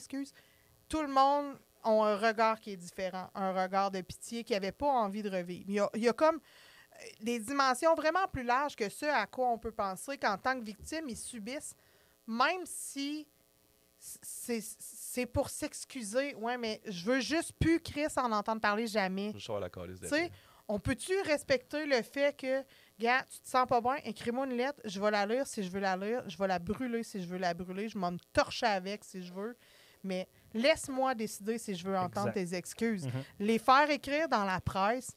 tout le monde ont un regard qui est différent, un regard de pitié qu'ils n'avaient pas envie de revivre. Il y a comme des dimensions vraiment plus larges que ce à quoi on peut penser qu'en tant que victime, ils subissent, même si c'est pour s'excuser. Ouais, mais je veux juste plus Chris en entendre parler jamais. Je suis la calice Tu sais, on peut-tu respecter le fait que, gars, tu te sens pas bien, écris-moi une lettre, je vais la lire si je veux la lire, je vais la brûler si je veux la brûler, je vais me torcher avec si je veux, mais laisse-moi décider si je veux entendre Exact. tes excuses. Mhm. Les faire écrire dans la presse,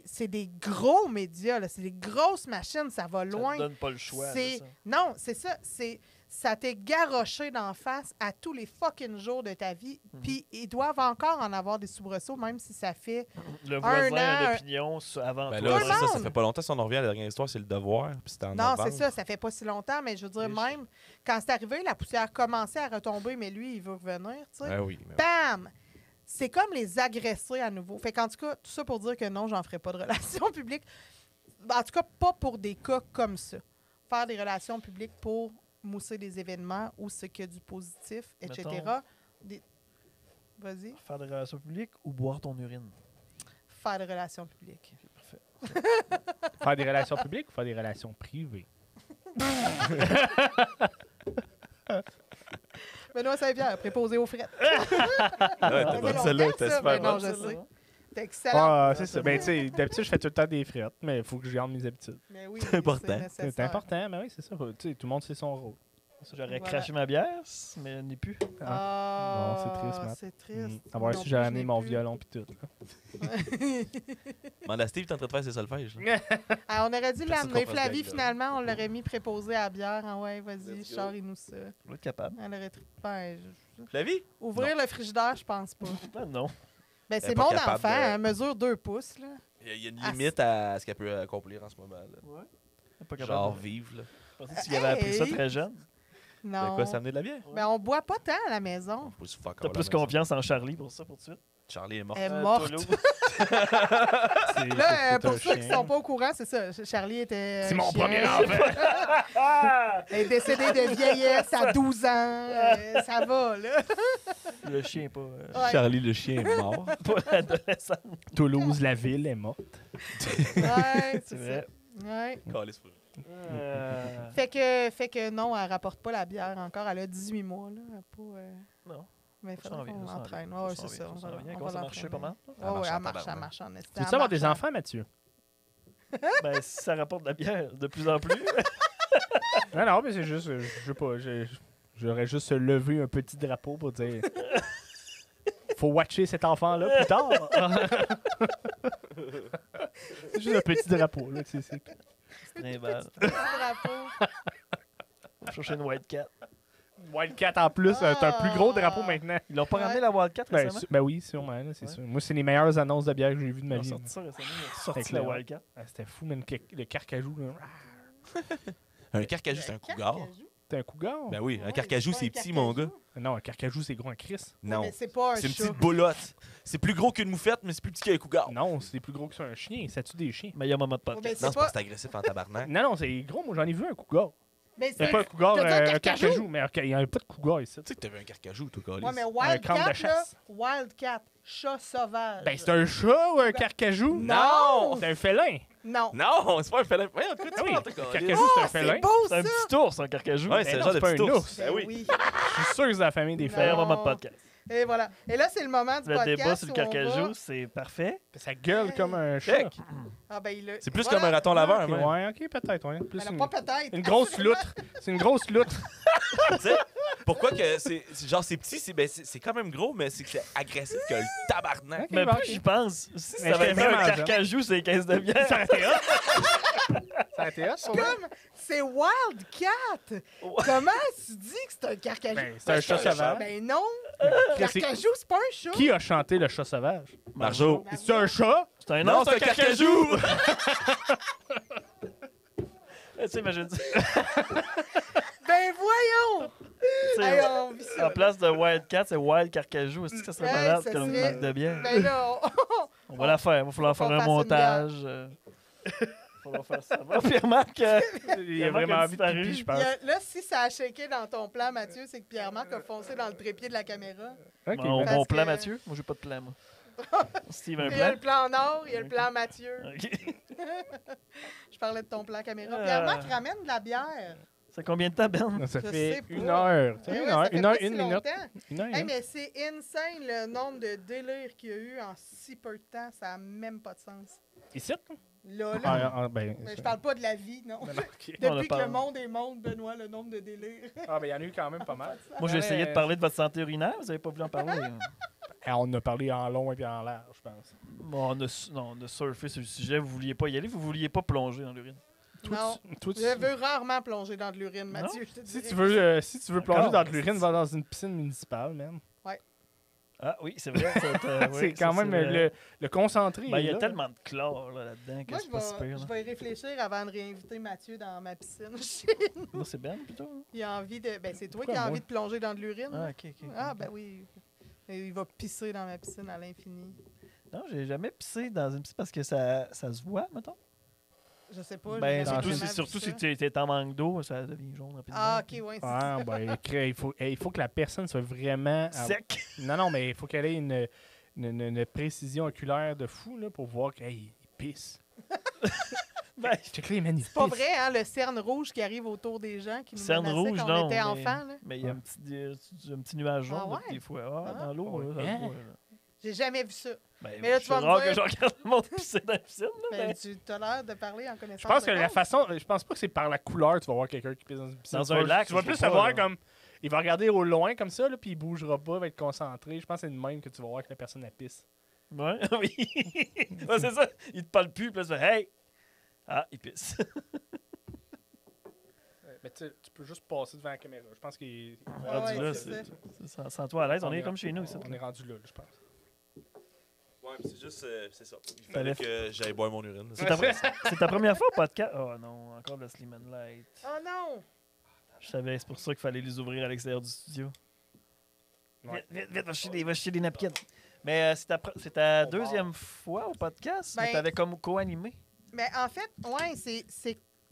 c'est des gros médias, là, c'est des grosses machines, ça va Ça loin. te donne pas le choix. C'est- de ça. Non, c'est ça. Ça t'est garoché d'en face à tous les fucking jours de ta vie. Mhm. Puis ils doivent encore en avoir des soubresauts, même si ça fait... Le voisin an, a une opinion avant Ben toi. là, Tout c'est le ça, ça monde! fait pas longtemps. Si on en revient à la dernière histoire, c'est le devoir. Puis c'était en Non, novembre. c'est ça fait pas si longtemps, mais je veux dire, Ish. même quand c'est arrivé, la poussière commençait à retomber, mais lui, il veut revenir, tu sais. Ben oui. mais- Bam! C'est comme les agresser à nouveau. Fait qu'en tout cas, tout ça pour dire que non, j'en ferai pas de relations publiques. En tout cas, pas pour des cas comme ça. Faire des relations publiques pour mousser des événements ou ce qu'il y a du positif, etc. Mettons- Vas-y. Faire des relations publiques ou boire ton urine. Faire des relations publiques. Parfait. Faire des relations publiques ou faire des relations privées? Benoît Saint-Pierre, préposé aux frettes. Ouais, t'es bonne celle-là, t'es ça, super mais non, bonne. je celle-là, sais. hein. C'est excellent. Ah, c'est ça. Ben, tu sais, d'habitude, je fais tout le temps des frettes, mais il faut que je garde mes habitudes. Mais oui, C'est important. C'est nécessaire. important, mais oui, c'est ça. Tu sais, tout le monde sait son rôle. J'aurais Voilà. craché ma bière, mais elle n'est plus. Ah, Non, c'est triste, Matt. c'est triste. À voir Non si plus, j'ai je amené n'ai mon plus. violon pis tout. là. Demande à Steve, t'es en train de faire ses solfèges. là. Ah, on aurait dû Personne l'amener. comprend ce Flavie, gag-là. finalement, on l'aurait mis préposé à la bière. Ah ouais, vas-y, Let's go. charrie-nous ça. On va être capable. Elle aurait ben, Flavie? ouvrir le frigidaire, je pense pas. Ben non. Ben, Elle c'est est pas mon capable enfant, de- elle mesure 2 pouces. Là. Il y a une Ah, limite à ce qu'elle peut accomplir en ce moment. Là. Ouais. Pas Genre capable. vivre. Là. Je pensais que tu avais appris ça Hey! très jeune. T'as Non. quoi, ça amener de la bière? Ben, on boit pas tant à la maison. Faut se fuck T'as all plus la maison. confiance en Charlie pour ça, pour tout de suite. Charlie est mort. Elle est morte. Toulouse. Là, pour un ceux qui chien. sont pas au courant, c'est ça. Charlie était. C'est un mon chien. premier enfant! Elle est décédée de vieillesse à 12 ans. Ça va, là. Le chien, pas, Ouais. Charlie le chien est mort. pas adolescent. Toulouse, la ville, est morte. Ouais, C'est vrai. ça. Ouais. Calisse, faut- Fait que non, elle rapporte pas la bière encore. Elle a 18 mois, là. Elle a pas, Non. mais il Ça faudrait s'en vient, qu'on ça s'en l'entraîne. vient, Ouais, ça c'est s'en ça. vient, ça s'en vient. On Commence va à marcher pas l'entraîner. mal. Elle Ouais, marche en elle marche, tabarnak. elle marche en esti. Tu veux Elle avoir des marche en- enfants, Mathieu? Ben, si ça rapporte de la bière de plus en plus. Non, non, mais c'est juste, je sais pas, j'aurais juste levé un petit drapeau pour dire faut watcher cet enfant-là plus tard. C'est juste un petit drapeau, là, c'est tout. C'est balle. Petit drapeau. Faut chercher une White Cat. Wildcat en plus, t'as un plus gros drapeau maintenant. Ils l'ont pas Ouais. ramené la Wildcat Ben, récemment? ben oui, sûrement, là, c'est Ouais. sûr. Moi, c'est les meilleures annonces de bière que j'ai vues de ma Ils ont vie. sorti ça récemment. Ils ont Avec sorti la le- Wildcat. Ah, c'était fou, mais le carcajou, là. Un carcajou, c'est un cougar. T'es un cougar? Ben oui, un Ouais, carcajou, c'est c'est pas un petit, mon gars. carcajou. Non, un carcajou, c'est gros en Chris. Non. Mais c'est pas un C'est une chat. petite boulotte. C'est plus gros qu'une moufette, mais c'est plus petit qu'un cougar. Non, c'est plus gros que ça, un chien. Ça tue des chiens. Meilleur moment de Ouais, mais podcast. c'est Non, c'est pas... parce que c'est agressif en tabarnak. Non, non, c'est gros. Moi, j'en ai vu un cougar. Mais C'est pas un cougar, T'as dit un un carcajou? carcajou. Mais il n'y a pas de cougar ici. Tu sais que t'avais un carcajou, toi, Calis. Ouais, mais Un camp de Wildcat, là, chasse. Wildcat, chat sauvage. Ben, c'est un chat ou un carcajou? Non! C'est un félin. Non. Non, c'est pas un félin. Ouais, en tout cas, Ah tu oui, vois, un t'as carcajou, c'est un félin. C'est beau, C'est un ça! petit ours, un carcajou. Ouais, Ben c'est le non, genre c'est de pas petit un ours. ours. Ben oui. Je suis sûr que c'est la famille des Non. Meilleur félins. moment de podcast. Et voilà. Et là, c'est le moment du Le podcast débat sur le où on va- carcajou, c'est parfait. Ça gueule comme un chat. Check. Ah, ben, il a- C'est plus voilà. comme un raton laveur, Ok, même. ouais, ok, peut-être, ouais. Plus Elle a pas peut-être. une grosse absolument. loutre. C'est une grosse loutre. Tu sais, pourquoi que genre c'est petit, c'est quand même gros, mais c'est que c'est agressif que le tabarnak. Ok, Mais bon, plus ok. j'y pense, si Mais ça va j'étais être un vraiment jeune. carcajou, c'est 15 de bière. Ça a été hot. Ça a été hot, pour moi. Comme, c'est Wildcat. Comment tu dis que c'est un carcajou? Ben, c'est un chat sauvage. Ben non. C'est- Carcajou, c'est pas un chat. Qui a chanté le chat sauvage? Marjo. Ben C'est un chat? C'est un Non, nom, c'est un carcajou! Tu sais, imagine ça. Ben voyons. Tu sais, Hey, on vit ça. en place de Wildcat, c'est Wild Carcajou. Est-ce que ça serait Hey, malade ça comme serait- marque de bière? Ben là, On va la faire. Il va falloir faut faire qu'on un fasse une montage. falloir faire ça. Bon, Pierre-Marc, Il a Pierre-Marc vraiment a envie de disparu. pipi, je Il pense. y a- là, si ça a shaké dans ton plan, Mathieu, c'est que Pierre-Marc a foncé dans le trépied de la caméra. Ok, Mon Parce plan, que- Mathieu. Moi, j'ai pas de plan, moi. Steve, un Il y a plan? le plan Nord, il y a le plan Mathieu. OK. Je parlais de ton plan caméra. Ah. Pierre-Marc ramène de la bière. Ça fait combien de temps, Ben? Ça Je fait sais pas. 1 heure. Eh Une ouais, heure, ça fait une heure, pas si une minute. longtemps. Une heure, Hey, une. mais c'est insane le nombre de délires qu'il y a eu en si peu de temps. Ça n'a même pas de sens. Ici? Là, là. Ben, Mais je parle pas de la vie, non. Non, non, ok. On a Depuis que parlé. le monde est monde, Benoît, le nombre de délires. Ah, ben, il y en a eu quand même pas mal. Moi, j'ai essayé de parler de votre santé urinaire. Vous avez pas voulu en parler? On a parlé en long et puis en large, je pense. Bon, on a surfé sur le sujet. Vous vouliez pas y aller. Vous vouliez pas plonger dans l'urine. Non. Toi, tu- Je veux rarement plonger dans de l'urine, Mathieu. je te si dirais. tu veux plonger Encore, dans de l'urine, va dans une piscine municipale, man. Ah oui, c'est vrai. C'est quand même le concentré. Ben, il y a là. tellement de chlore là-dedans que Moi, c'est pas si pire. je là. vais y réfléchir avant de réinviter Mathieu dans ma piscine. Non, c'est Ben plutôt. hein? Il a envie de. Ben, c'est toi Pourquoi qui as moi? envie de plonger dans de l'urine. Ah, là. ok, ok. Ah, ok. ben oui. Et il va pisser dans ma piscine à l'infini. Non, j'ai jamais pissé dans une piscine parce que ça se voit, mettons. Je sais pas. Ben, j'ai surtout, jamais si, vu surtout ça. si tu es en manque d'eau, ça devient jaune rapidement. Ah, ok, ouais, c'est Ah, ça. ben, il faut que la personne soit vraiment. Sec. Non, mais il faut qu'elle ait une précision oculaire de fou là, pour voir qu'il pisse. Ben, Check là, man, il C'est pas pisse. vrai, hein, le cerne rouge qui arrive autour des gens qui nous Cerne menaçait rouge, quand non. on était enfant. Là. Mais il y a un petit nuage jaune Ah là, ouais? des fois. Ah, Ah. dans l'eau, Ouais. là, ça se Hein? voit, là. J'ai jamais vu ça. Ben, Mais là, tu c'est vas me rare dire- que je regarde le monde pisser dans la piscine. Là, Ben, mais tu as l'air de parler en connaissance Je pense que de la cause. façon. Je pense pas que c'est par la couleur que tu vas voir quelqu'un qui pisse dans une piscine. Dans Tu un vas- lac, Tu vas je plus sais le pas, voir là. comme. Il va regarder au loin comme ça, là, puis il bougera pas, il va être concentré. Je pense que c'est de même que tu vas voir que la personne elle pisse. Ouais, oui. Ouais, c'est ça. Il te parle plus, puis là, tu fais Hey! Ah, il pisse. Mais tu peux juste passer devant la caméra. Je pense qu'il. Ah Rendu ouais, là, c'est Sens-toi à l'aise, on est comme chez nous. ici. On est rendu là, je pense. Ouais, c'est juste, c'est ça. Il Fallait- fallait que j'aille boire mon urine. C'est ta première fois au podcast? Oh non, encore de la Slim Light. Oh non! Je savais, c'est pour ça qu'il fallait les ouvrir à l'extérieur du studio. Ouais. Vite, vite, va chier des napkins. Mais c'est ta deuxième fois au podcast, mais Ben- t'avais comme co-animé. Mais en fait, ouais,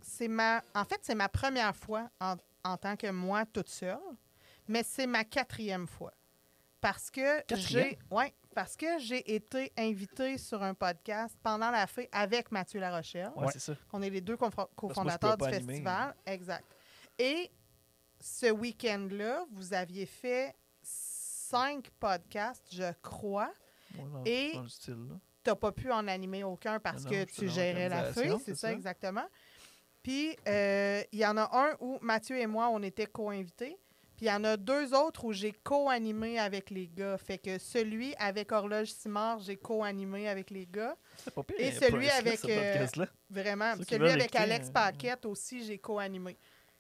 c'est ma première fois en tant que moi toute seule, mais c'est ma 4e fois. Parce que parce que j'ai été invitée sur un podcast pendant la fée avec Mathieu Larochelle. Ouais, Ouais. c'est ça. On est les deux moi, cofondateurs je pouvais du pas animer. festival. Exact. Et ce week-end-là, vous aviez fait 5 podcasts, je crois. Ouais, dans, Et- dans le style, là. Tu n'as pas pu en animer aucun parce Non, que j'étais tu dans gérais la fée, l'organisation, c'est c'est ça ça. exactement. Puis, il y en a un où Mathieu et moi, on était co-invités. Puis, il y en a 2 autres où j'ai co-animé avec les gars. Fait que celui avec Horloge Simard, j'ai co-animé avec les gars. C'est pas pire. Et hein, celui priceless, avec, ce podcast-là. Vraiment. Ceux qui Celui veulent avec écouter, Alex Paquette aussi, j'ai co-animé.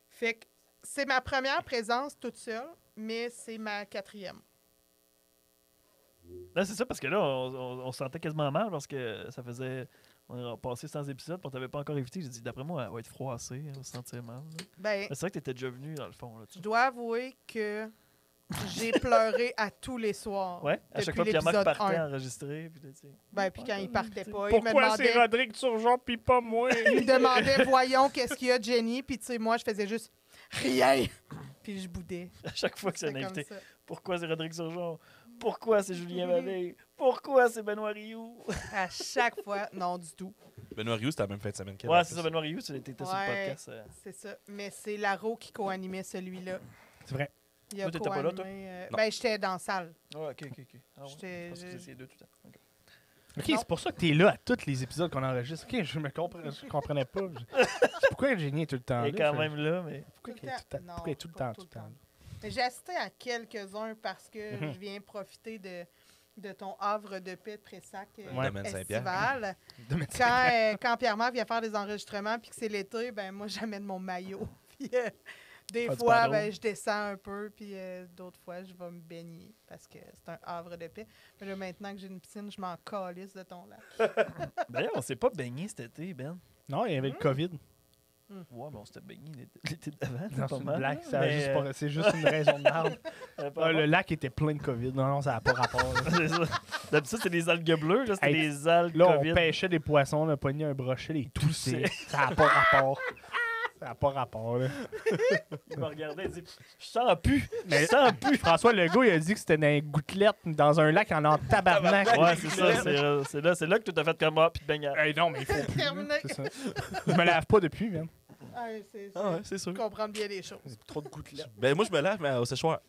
Fait que c'est ma première présence toute seule, mais c'est ma 4e. Là, c'est ça, parce que là, on se sentait quasiment mal parce que ça faisait. On est passé 100 épisodes, puis on t'avait pas encore invité. J'ai dit, d'après moi, elle va être froissée, elle va se sentir mal. là. Ben, Mais c'est vrai que t'étais déjà venu, dans le fond. Là, tu je sais. dois avouer que j'ai pleuré à tous les soirs. Ouais, à chaque depuis fois, Pierre-Marc l'épisode partait 1. enregistrer. Puis, là, tu sais. Ben, puis quand il partait pas, il me Pourquoi c'est demandait, Rodrigue Turgeon puis pas moi? il me demandait, voyons, qu'est-ce qu'il y a, Jenny? Puis, tu sais, moi, je faisais juste rien. Puis, je boudais. À chaque fois que c'est un C'était comme invité. ça. Pourquoi c'est Rodrigue Surgeon? Pourquoi c'est Julien Vallée? Pourquoi c'est Benoît Rioux? À chaque fois, non, du tout. Benoît Rioux, c'était la même fin de semaine qu'elle. Ouais, c'est ça, Benoît Rioux, tu étais sur le Ouais. podcast. C'est ça. Mais c'est Laro qui co-animait celui-là. C'est vrai. Il a Toi, t'étais pas là, toi? co-animé, Non. ben, j'étais dans la salle. Ouais, ok. Ah ouais. J'étais- Je pense que j'ai- c'est ces deux tout le temps. Ok. Ok, Non. c'est pour ça que t'es là à tous les épisodes qu'on enregistre. Ok, je comprenais pas. Pourquoi Jenny est tout le temps Il est là? quand même là, mais. Pourquoi Tout elle le est tout le temps- temps. pourquoi elle est tout le Non, temps, pas tout le temps? Mais j'ai assisté à quelques-uns parce que Mhm. je viens profiter de ton havre de paix de Pressac Ouais. Domaine Saint-Pierre. estival. De mettre- Quand Pierre-Marc vient faire des enregistrements puis que c'est l'été, ben moi, j'amène mon maillot. Puis des Faire du fois, paddle. ben, je descends un peu, puis d'autres fois, je vais me baigner parce que c'est un havre de paix. Mais là, maintenant que j'ai une piscine, je m'en calisse de ton lac. D'ailleurs, on s'est pas baigné cet été, Ben. Non, il y avait le COVID. Ouais, mais on s'était baigné l'été d'avant. Non, pas c'est une mal, blague. là, Ça a mais, juste pas- C'est juste une raison de merde. pas Le lac était plein de COVID. Non, ça n'a pas rapport. Là, C'est ça. D'habitude, c'est des algues bleues. Là, c'était Hey, des algues Là, on COVID. pêchait des poissons, on a pogné un brochet, les toussait. Ça n'a pas rapport. Ça n'a pas rapport, là. Il me regardait et dit je sens plus. Mais- Je sens plus. François Legault, il a dit que c'était dans les gouttelettes, dans un lac en tabarnak. Ouais, c'est ça. C'est là que tu t'as fait comme moi, puis de baignade. Hey, non, mais il faut plus. Terminé. là, c'est ça. Je me lave pas depuis, même. C'est Ah ouais, c'est sûr. comprendre bien les choses. Trop de gouttelettes. Ben, moi, je me lave, mais au séchoir.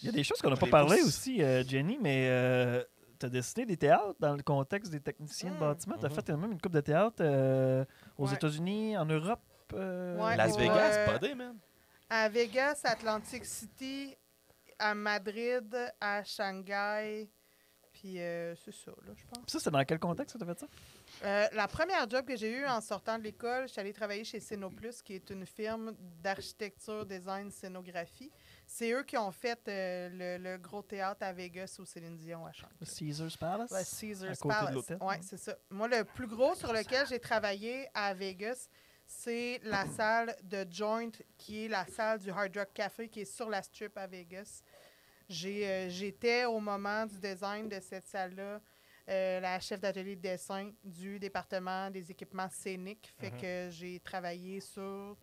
Il y a des choses qu'on n'a pas Les parlé pouces. aussi, Jenny, mais tu as dessiné des théâtres dans le contexte des techniciens de bâtiment. Tu as fait même une coupe de théâtre aux Ouais. États-Unis, en Europe. Ouais. Las pour, Vegas, pas des, man. À Vegas, Atlantic City, à Madrid, à Shanghai. Puis c'est ça, là, je pense. Ça, c'est dans quel contexte que tu as fait ça? La première job que j'ai eue en sortant de l'école, je suis allée travailler chez Scénoplus, qui est une firme d'architecture, design, scénographie. C'est eux qui ont fait le gros théâtre à Vegas au Céline Dion à Shanghai. Le Caesars Palace? Le à Caesars côté de Palace. l'hôtel. Oui, c'est ça. Moi, le plus gros sur lequel j'ai travaillé à Vegas, c'est la salle de Joint, qui est la salle du Hard Rock Café, qui est sur la Strip à Vegas. J'étais au moment du design de cette salle-là la chef d'atelier de dessin du département des équipements scéniques. Fait que j'ai travaillé sur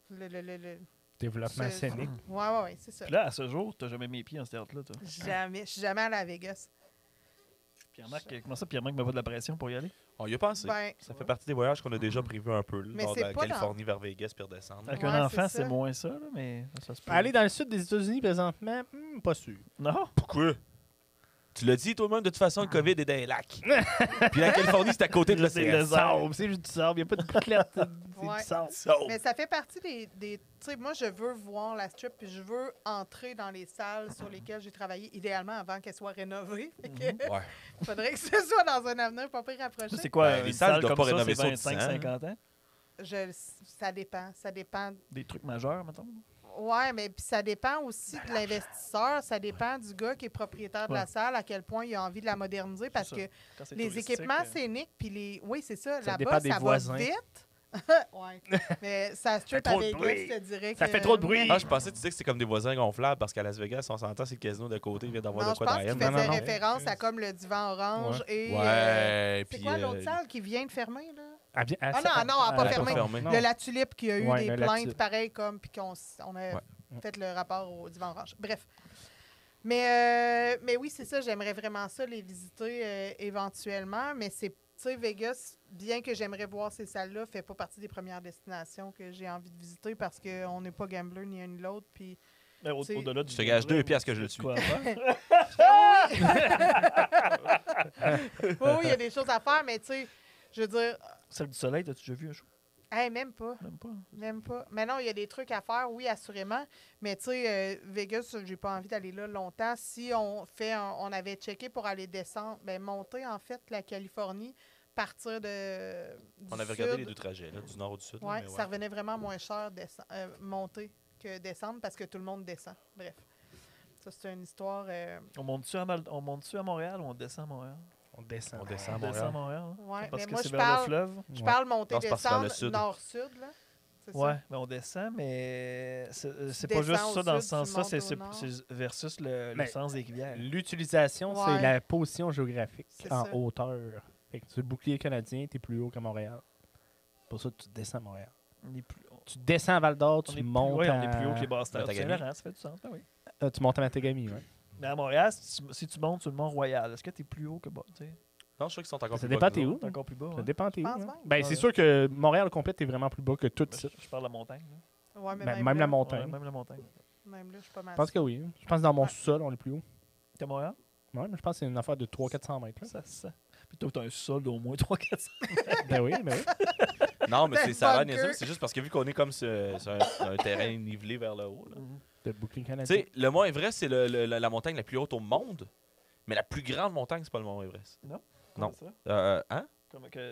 le Développement Ce- scénique. ouais, c'est ça. Puis là, à ce jour, tu n'as jamais mis les pieds dans ce théâtre-là, toi. Jamais. Je suis jamais allée à Vegas. Pierre-Marc, comment ça, Pierre-Marc me met de la pression pour y aller? On y a pensé. Ben, Ça fait partie des voyages qu'on a déjà prévus un peu. Là, Mais genre c'est de la pas dans- Californie vers Vegas puis redescendre. Avec Ouais, un enfant, c'est c'est ça. moins ça, là, mais ça se peut. Aller dans le sud des États-Unis présentement, pas sûr. Non? Pourquoi? Tu l'as dit toi-même, de toute façon, le COVID est dans les lacs. Puis la Californie, c'est à côté de C'est l'océan. le Sable, c'est juste du sable. Il n'y a pas de gouttelettes. C'est Ouais. du sable. mais ça fait partie des tu sais, moi, je veux voir la strip, puis je veux entrer dans les salles sur lesquelles j'ai travaillé, idéalement avant qu'elles soient rénovées. Fait que Ouais. faudrait que ce soit dans un avenir pas pire rapproché. Ça, c'est quoi? Ben, les une salles salle doivent comme pas rénover c'est ça au 10 ans, 25-50 ans? Ça dépend. Ça dépend. Des trucs majeurs, mettons? Ouais, mais puis ça dépend aussi de l'investisseur. Ça dépend du gars qui est propriétaire de la Ouais. salle, à quel point il a envie de la moderniser. Parce ça. que Quand c'est les touristique, équipements scéniques, puis les. Oui, c'est ça. Ça Là-bas, dépend des ça voisins. va vite. ouais. Mais ça strip trop de avec bruit. je te dirais Ça que- fait trop de bruit. Ah, je pensais que tu disais que c'est comme des voisins gonflables parce qu'à Las Vegas, on s'entend, c'est le casino d'à côté, il vient d'avoir Non, de je quoi pense dans qu'il la faisait Non, non. référence à comme le divan orange et. Ouais, c'est puis. quoi l'autre salle qui vient de fermer, là? Ah, bien, Ah non, non, elle n'a pas elle a fermé. pas fermé. Non. De la tulipe qui a eu Ouais, des le La plaintes Tulipe. pareilles comme, puis qu'on on a Ouais. fait le rapport au divan orange. Bref. Mais oui, c'est ça, j'aimerais vraiment ça, les visiter éventuellement. Mais c'est, tu sais, Vegas, bien que j'aimerais voir ces salles-là, fait pas partie des premières destinations que j'ai envie de visiter parce qu'on n'est pas gambler ni un ni l'autre. Puis Mais C'est- au-delà du Je te gage gambling, 2 piastres que je le c'est suis. quoi à faire? oui, il y a des choses à faire, mais tu sais, je veux dire, Celle du soleil, t'as-tu déjà vu un show? hey, même pas. Même pas. Même pas. Mais non, il y a des trucs à faire, oui, assurément. Mais tu sais, Vegas, j'ai pas envie d'aller là longtemps. Si on avait checké pour aller descendre, ben monter en fait la Californie, partir du On avait regardé sud. les deux trajets, là, du nord au du sud. là, Ouais, mais ça revenait vraiment moins cher monter que descendre parce que tout le monde descend. Bref. Ça, c'est une histoire. On monte-tu à Montréal ou on descend à Montréal? On descend. On descend à On descend à Montréal. Montréal. hein? Ouais, Parce mais que moi, c'est je vers le parle, fleuve. je parle monter Non, c'est parce que c'est vers le descendre sud. nord-sud, là. C'est ça? Ouais, mais on descend, mais c'est pas descends juste au ça dans ce sud, tu sens-là, montes au c'est nord. versus le Mais- sens des rivières. L'utilisation, Ouais. c'est la position géographique C'est en ça. hauteur. Fait que sur le bouclier canadien, tu es plus haut que Montréal. C'est pour ça que tu descends à Montréal. On est plus, Tu descends à Val-d'Or, on est tu plus- montes ouais, à... on est plus haut que les basses terres. Matagami. Saint-Laurent, ça fait du sens, ben oui. Tu montes à Matagami, ouais. Mais à Montréal, si tu montes sur le Mont-Royal, est-ce que tu es plus haut que bas? Tu sais? Non, je suis sûr qu'ils sont encore Ça plus dépend bas que t'es nous où. autres. T'es encore plus bas. Ça hein? dépend t'es où. Je pense hein. bien. Ben, c'est sûr que Montréal complet est vraiment plus bas que tout Ben, ça. je parle de la montagne. là. Ouais, mais Ben, même, même là, la montagne. Ouais, même la montagne. même là, je suis pas mal. Je pense que oui. Je pense que dans mon Ouais. sous-sol, on est plus haut. T'es à Montréal? Ouais, mais je pense que c'est une affaire de 300-400 mètres. là. Ça se sent. Puis toi, t'as un sol d'au moins 300-400. Ben oui, ben oui. Non, mais Ben, c'est ça a l'air bunker. niaiseux, c'est juste parce que vu qu'on est comme sur un terrain nivelé vers le haut. là. Le bouclier Tu canadien. sais, le Mont Everest, c'est la montagne la plus haute au monde, mais la plus grande montagne, c'est pas le Mont Everest. Non? Non. Comment ça? Hein?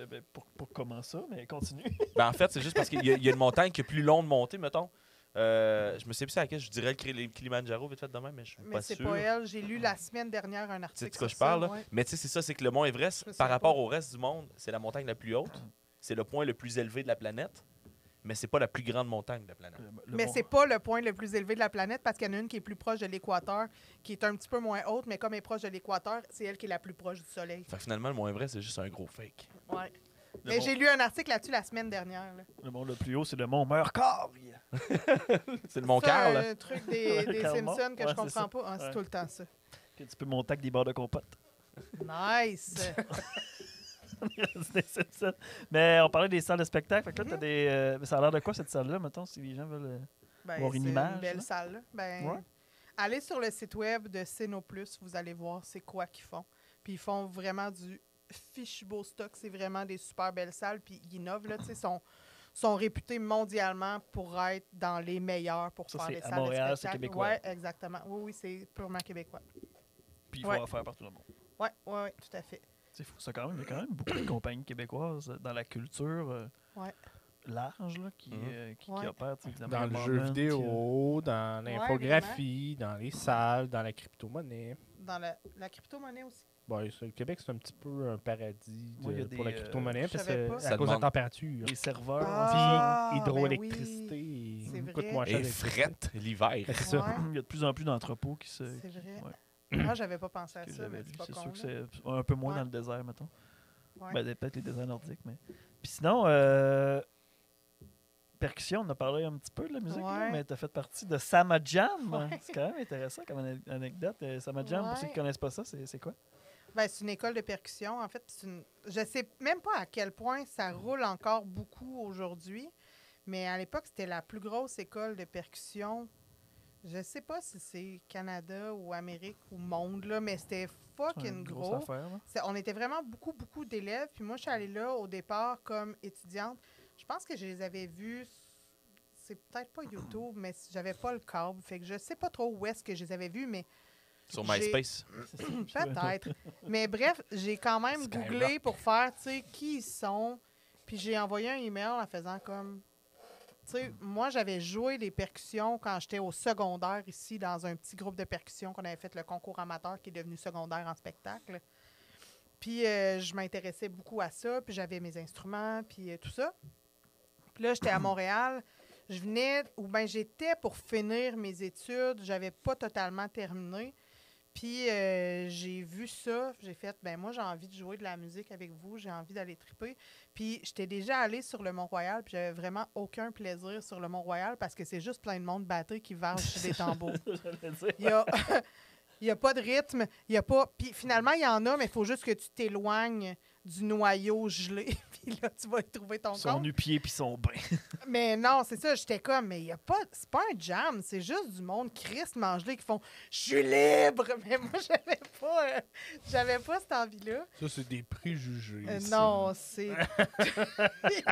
Ben, pour comment ça? Mais continue. Ben, en fait, c'est juste parce qu'il y a une montagne qui est plus longue de monter, mettons. Je me sais plus c'est laquelle, je dirais le Kilimanjaro, vite fait de même, mais je suis Mais pas c'est sûr. pas elle. J'ai lu la semaine dernière un Tu sais article. de quoi sur je parle, ça, là? ouais. Mais tu sais, c'est ça, c'est que le Mont Everest, Je me par souviens rapport pas. au reste du monde, c'est la montagne la plus haute. C'est le point le plus élevé de la planète. mais c'est pas la plus grande montagne de la planète. Mais c'est pas le point le plus élevé de la planète parce qu'il y en a une qui est plus proche de l'équateur, qui est un petit peu moins haute, mais comme elle est proche de l'équateur, c'est elle qui est la plus proche du soleil. Fait que finalement, le Mont Everest, c'est juste un gros fake. Ouais. Mais j'ai lu un article là-dessus la semaine dernière. Là. Le mont le plus haut, c'est le mont Mercure. C'est le Mont Ça, Carl. un truc des Karl Simpsons Mont. que Ouais, je comprends c'est ça. pas. Ah, c'est Ouais. tout le temps ça. Que tu peux monter avec des barres de compote. Nice! Des Simpsons. Mais on parlait des salles de spectacle. Fait que là, t'as des. Ça a l'air de quoi cette salle-là, mettons, si les gens veulent. Ben, Voir une c'est image, une belle là. salle. Là. Ben, Ouais. allez sur le site web de Cénoplus, vous allez voir c'est quoi qu'ils font. Puis ils font vraiment du fichu beau stock. C'est vraiment des super belles salles. Puis ils innovent, là, tu sais, sont réputés mondialement pour être dans les meilleurs pour Ça, faire c'est des à salles Montréal, de c'est spectacle. québécois. Oui, exactement. Oui, c'est purement québécois. Puis il Ouais. faut en faire partout dans le monde. Oui, oui, tout à fait. C'est fou, ça quand même. Il y a quand même beaucoup de compagnies québécoises dans la culture Ouais. large là, qui Ouais. opèrent. tu sais, évidemment, Dans le Moment, jeu vidéo, dans l'infographie, dans les salles, dans la crypto-monnaie. Dans la crypto-monnaie aussi. Bon, le Québec, c'est un petit peu un paradis Ouais, il y a pour la des, crypto-monnaie, je parce savais que pas. à Ça cause de la demande- température. les serveurs. Ah, Puis ben hydroélectricité, oui. C'est coûte vrai. moins cher. Et frette l'hiver. Ben, c'est ça. Ouais, Il y a de plus en plus d'entrepôts qui se. c'est vrai. Ouais. Ah, j'avais pas pensé à que ça, j'avais mais lu. c'est pas C'est con. sûr que là. c'est un peu moins Ouais. dans le désert, mettons. Ouais. Ben, peut-être les déserts nordiques, mais. Puis sinon, percussion, on a parlé un petit peu de la musique, là, Ouais. mais tu as fait partie de Sama Jam. Ouais. C'est quand même intéressant comme anecdote. Sama Jam, pour ceux qui Ouais. ne connaissent pas ça, c'est quoi? Ben, c'est une école de percussion. En fait, je sais même pas à quel point ça roule encore beaucoup aujourd'hui, mais à l'époque, c'était la plus grosse école de percussion. Je sais pas si c'est Canada ou Amérique ou monde, là, mais c'était C'est fucking une gros. grosse affaire. Là. On était vraiment beaucoup d'élèves. Puis moi, je suis allée là au départ comme étudiante. Je pense que je les avais vus. C'est peut-être pas YouTube, mais j'avais pas le câble. Fait que je sais pas trop où est-ce que je les avais vus, mais Sur J'ai- MySpace. peut-être. Mais bref, j'ai quand même Skyrock. googlé pour faire, tu sais, qui ils sont. Puis j'ai envoyé un email en faisant comme. Tu sais, moi, j'avais joué des percussions quand j'étais au secondaire ici, dans un petit groupe de percussions qu'on avait fait le concours amateur qui est devenu secondaire en spectacle. Puis je m'intéressais beaucoup à ça, puis j'avais mes instruments, puis tout ça. Puis là, j'étais à Montréal. Je venais, ou bien j'étais pour finir mes études. J'avais pas totalement terminé. Puis j'ai vu ça, j'ai fait, ben moi j'ai envie de jouer de la musique avec vous, j'ai envie d'aller triper. Puis j'étais déjà allée sur le Mont-Royal, puis j'avais vraiment aucun plaisir sur le Mont-Royal parce que c'est juste plein de monde batté qui varge sur des tambours. J'allais dire. Il y a, il y a pas de rythme, il y a pas. Puis finalement il y en a, mais il faut juste que tu t'éloignes du noyau gelé, puis là tu vas y trouver ton Son compte. nu-pied puis son bain. Mais non, c'est ça, j'étais comme, mais il y a pas, c'est pas un jam, c'est juste du monde Christ gelé qui font, je suis libre, mais moi j'avais pas cette envie-là. Ça, c'est des préjugés. Non, c'est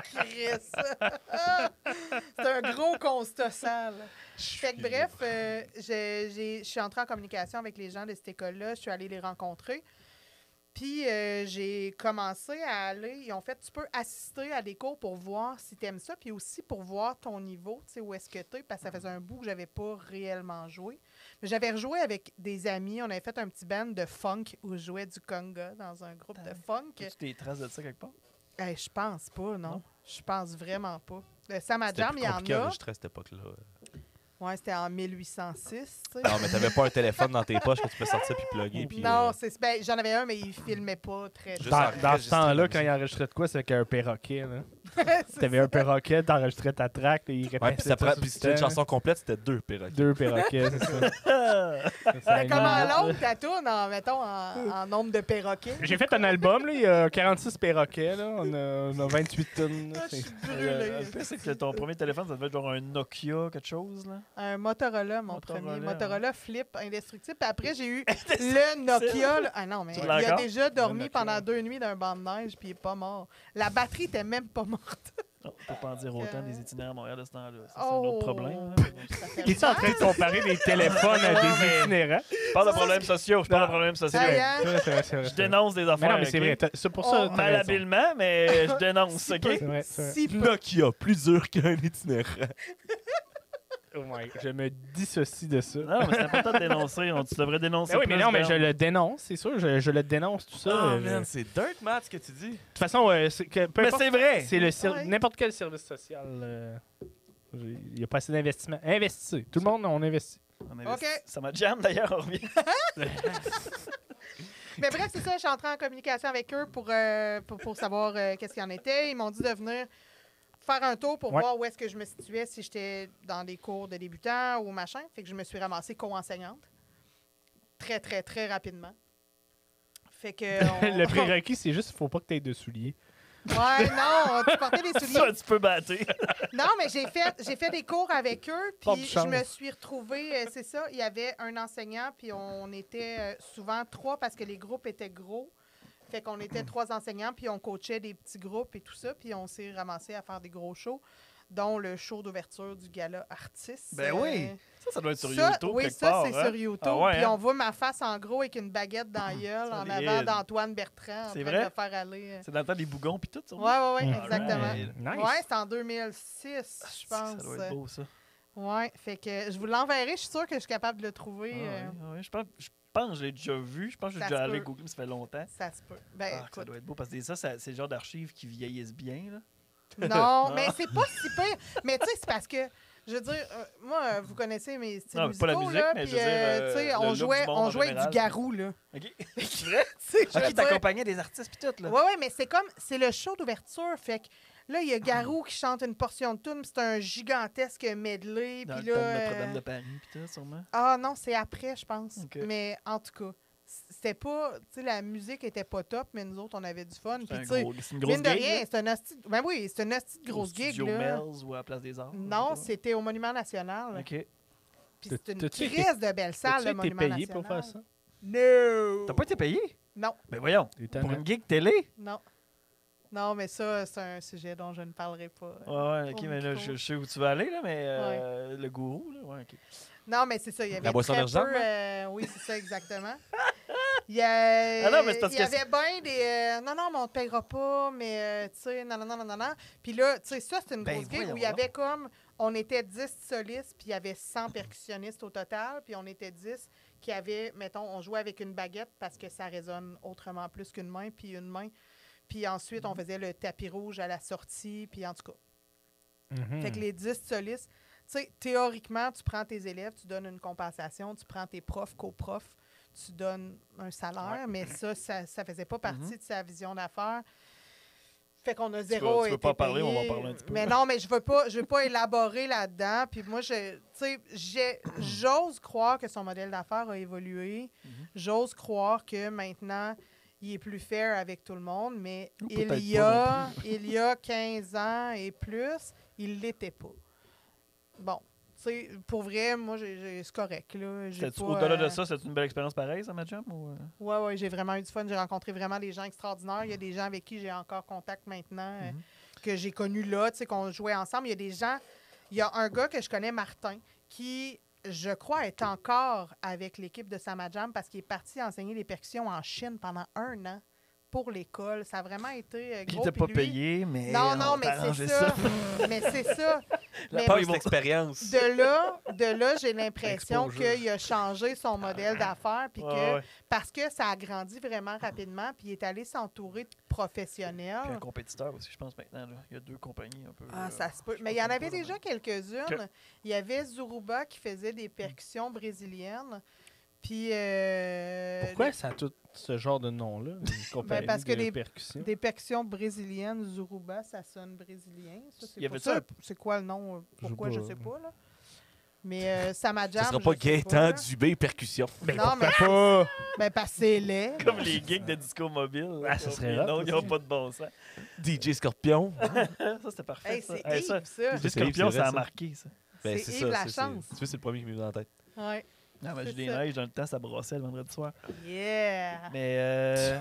Christ. C'est un gros constat sale. Fait que bref, je suis entrée en communication avec les gens de cette école-là, je suis allée les rencontrer. Puis j'ai commencé à aller. Ils ont fait, tu peux assister à des cours pour voir si tu aimes ça, puis aussi pour voir ton niveau, tu sais, où est-ce que tu es, parce que ça faisait un bout que j'avais pas réellement joué. Mais j'avais rejoué avec des amis. On avait fait un petit band de funk où je jouais du conga dans un groupe de funk. As-tu des traces de ça quelque part? Je pense pas, non. Non? Je pense vraiment pas. Sama C'était Jam, plus il y en compliqué à a. enregistrer à cette époque-là. Ouais, c'était en 1806. tu sais. Non, mais t'avais pas un téléphone dans tes poches que tu peux sortir puis plugger. Puis, Non, ben, j'en avais un, mais il filmait pas très Juste bien. en Dans ce enregistrer temps-là, la quand il enregistrait de quoi, c'est avec un perroquet. Là. C'est T'avais un perroquet, t'enregistrais ta track, et il répétait Ouais, puis ça prend- tout puis le si tu veux une temps. chanson complète, c'était 2 perroquets. 2 perroquets, c'est ça. Mais comment l'autre, ta tourne, mettons, en nombre de perroquets? J'ai fait un album, là, il y a 46 perroquets, là. On a 28 tonnes. là. Ah, je suis Le brûlée. pire, c'est que ton premier téléphone, ça devait être genre un Nokia, quelque chose. Là. Un Motorola, mon Motorola, premier. ouais. Motorola Flip indestructible. Puis après, j'ai eu le Nokia. là. Ah non, mais Tu il l'as a encore? déjà dormi Nokia. pendant 2 nuits d'un banc de neige, puis il est pas mort. La batterie était même pas morte. Non, on peut pas en dire autant des itinéraires à Montréal de ce temps-là. Ça, c'est un Oh. autre problème. Ça fait Il est en train de comparer des téléphones à des itinérants? Je parle de problèmes sociaux. Je parle de problèmes sociaux. Hey, hein? C'est vrai, c'est vrai, c'est vrai. Je dénonce des Mais affaires. non, mais c'est ok? vrai. C'est pour Oh, ça. t'as raison. Malhabilement, mais je dénonce, OK? C'est vrai, c'est vrai. Si peu. Nokia, plus dur qu'un itinérant. Oh my God, je me dissocie de ça. Non, mais c'est important de dénoncer. Tu devrais dénoncer. Ben oui, mais plus, non, mais Ben. je le dénonce, c'est sûr. Je le dénonce, tout ça. Oh man, c'est dirt, Matt, ce que tu dis. De toute façon, peu Mais importe, c'est vrai. c'est Ouais. n'importe quel service social. Il n'y a pas assez d'investissement. Investissez. Tout le monde, on investit. On investit. OK. Ça m'a jam d'ailleurs, on revient. Mais bref, c'est ça, je suis entrée en communication avec eux pour savoir qu'est-ce qu'il y en était. Ils m'ont dit de venir faire un tour pour Ouais. voir où est-ce que je me situais, si j'étais dans des cours de débutants ou machin. Fait que je me suis ramassée co-enseignante. Très, très, très rapidement. Fait que... Le prérequis, c'est juste qu'il ne faut pas que tu aies de souliers. Ouais, non, tu portais des souliers. Ça, tu peux battre. Non, mais j'ai fait des cours avec eux, Porte puis je chance. me suis retrouvée, c'est ça, il y avait un enseignant, puis on était souvent 3 parce que les groupes étaient gros. Fait qu'on était 3 enseignants, puis on coachait des petits groupes et tout ça, puis on s'est ramassé à faire des gros shows, dont le show d'ouverture du gala Artiste. Ben oui. Ça doit être sur Ça, YouTube oui, quelque ça, part. c'est hein? sur YouTube. Ah ouais, Puis hein? on voit ma face en gros avec une baguette dans la gueule en Solide. avant d'Antoine Bertrand en C'est train vrai? de me faire aller. C'est dans le temps des bougons puis tout, ça. Ouais, Mm. exactement. Alright. Nice. Ouais, c'est en 2006, je pense. Ça doit être beau, ça. Ouais, fait que je vous l'enverrai. Je suis sûre que je suis capable de le trouver. Je pense que je l'ai déjà vu. Je pense que j'ai Ça déjà se allé peut. googler, mais ça fait longtemps. Ça se peut. Ben, Ah, ça écoute. doit être beau parce que ça, c'est le genre d'archives qui vieillissent bien. Là. Non, mais c'est pas si pire. Mais tu sais, c'est parce que, je veux dire, moi, vous connaissez mes styles Non, mais pas la musicaux, musique, là, mais je puis, veux dire, tu sais, le on look jouait, du monde on en jouait avec du général. garou, là. OK. C'est vrai? Tu sais, je veux OK, dire- t'accompagnais des artistes puis tout, là. Ouais, mais c'est le show d'ouverture, fait que là, il y a Garou qui chante une portion de tune, puis c'est un gigantesque medley, Dans puis le temps de là... Notre-Dame de Paris puis tout, sûrement. Ah non, c'est après, je pense. Ok. Mais en tout cas, c'était pas... Tu sais, la musique était pas top, mais nous autres, on avait du fun. Puis tu sais, C'est une grosse mine de gig, rien, là. c'est un hostie... Ben oui, c'est une hostie de Au grosse gig, Studio là. Mel's ou à la Place des Arts. Non, je sais c'était au Monument National. pas. OK. Puis c'est une T'as-tu été- crise de belle salle, As-tu le été Monument payé National. pour faire ça? No! T'as pas été payé? Non, Ben voyons. Étonnant. Pour une gig télé? non. Non, mais ça, c'est un sujet dont je ne parlerai pas. Ouais, OK, Au mais là, micro. je sais où tu vas aller, là, mais le gourou, là, ouais, OK. Non, mais c'est ça, il y avait La boisson très énergisante, peu... oui, c'est ça, exactement. Il y a, Ah non, mais c'est parce il y que avait bien des... non, mais on te payera pas, mais tu sais, non. Puis là, tu sais, ça, c'est une Ben, grosse gig voyons où il y avait comme... On était 10 solistes, puis il y avait 100 percussionnistes au total, puis on était 10 qui avaient, mettons, on jouait avec une baguette parce que ça résonne autrement plus qu'une main, puis une main. Puis ensuite, on faisait le tapis rouge à la sortie, puis en tout cas. Fait que les 10 solistes, tu sais, théoriquement, tu prends tes élèves, tu donnes une compensation, tu prends tes profs, coprofs, tu donnes un salaire, mais ça faisait pas partie de sa vision d'affaires. Fait qu'on a zéro tu veux été pas parler, on va payé. parler un petit peu. Mais non, mais je veux pas élaborer là-dedans. Puis moi, tu sais, j'ose croire que son modèle d'affaires a évolué. J'ose croire que maintenant, il est plus fair avec tout le monde, mais Ou il peut-être y pas a 15 ans et plus, il l'était pas. Bon, tu sais, pour vrai, moi, c'est correct, là. J'ai pas, Au-delà de ça, c'est une belle expérience pareille, ça, ma chum? Ou... Ouais, j'ai vraiment eu du fun. J'ai rencontré vraiment des gens extraordinaires. Il y a des gens avec qui j'ai encore contact maintenant, que j'ai connus là, tu sais, qu'on jouait ensemble. Il y a des gens... Il y a un gars que je connais, Martin, qui, je crois, est encore avec l'équipe de Samajam parce qu'il est parti enseigner les percussions en Chine pendant 1 an pour l'école. Ça a vraiment été Puis il gros. t'a pas Puis lui- payé, mais. Non, on non, mais t'a arrangé c'est ça. Mais c'est ça. La Mais- part, Pas ils vont- l'expérience. De là, j'ai l'impression Exposure. qu'il a changé son modèle d'affaires, puis que Ouais. parce que ça a grandi vraiment rapidement, puis il est allé s'entourer de Puis un professionnels. compétiteur aussi, je pense, maintenant. Là. Il y a 2 compagnies un peu. Ah, ça se peut. je Mais il y en comprends avait pas, déjà là. quelques-unes. Ok. Il y avait Zuruba qui faisait des percussions brésiliennes. Puis Pourquoi ça a tout ce genre de nom-là? Une compagnie parce que de les- percussions? des percussions brésiliennes, Zuruba, ça sonne brésilien. Ça, c'est Il y pour avait ça. ça C'est quoi le nom? Pourquoi, Je je sais sais pas. pas, là. Mais Samajam, Ce sera je pas sais Gaëtan là. Dubé percussion. Non, mais Pas! ben, parce que c'est laid. Comme les gigs de disco mobile. Ah, ça serait Non, hot, ils n'ont aussi. pas de bon sens. DJ Scorpion. Ça, c'était parfait. Hey, ça. c'est Hey, Yves, ça. ça. DJ C'est Scorpion, Yves, c'est ça a vrai, ça. marqué, ça. Ben, C'est Yves ça, Lachance. Tu vois, c'est le premier qui m'est venu en tête. Ouais. Non, mais C'est j'ai des ça. neiges dans le temps, ça brossait le vendredi soir. Yeah! Mais.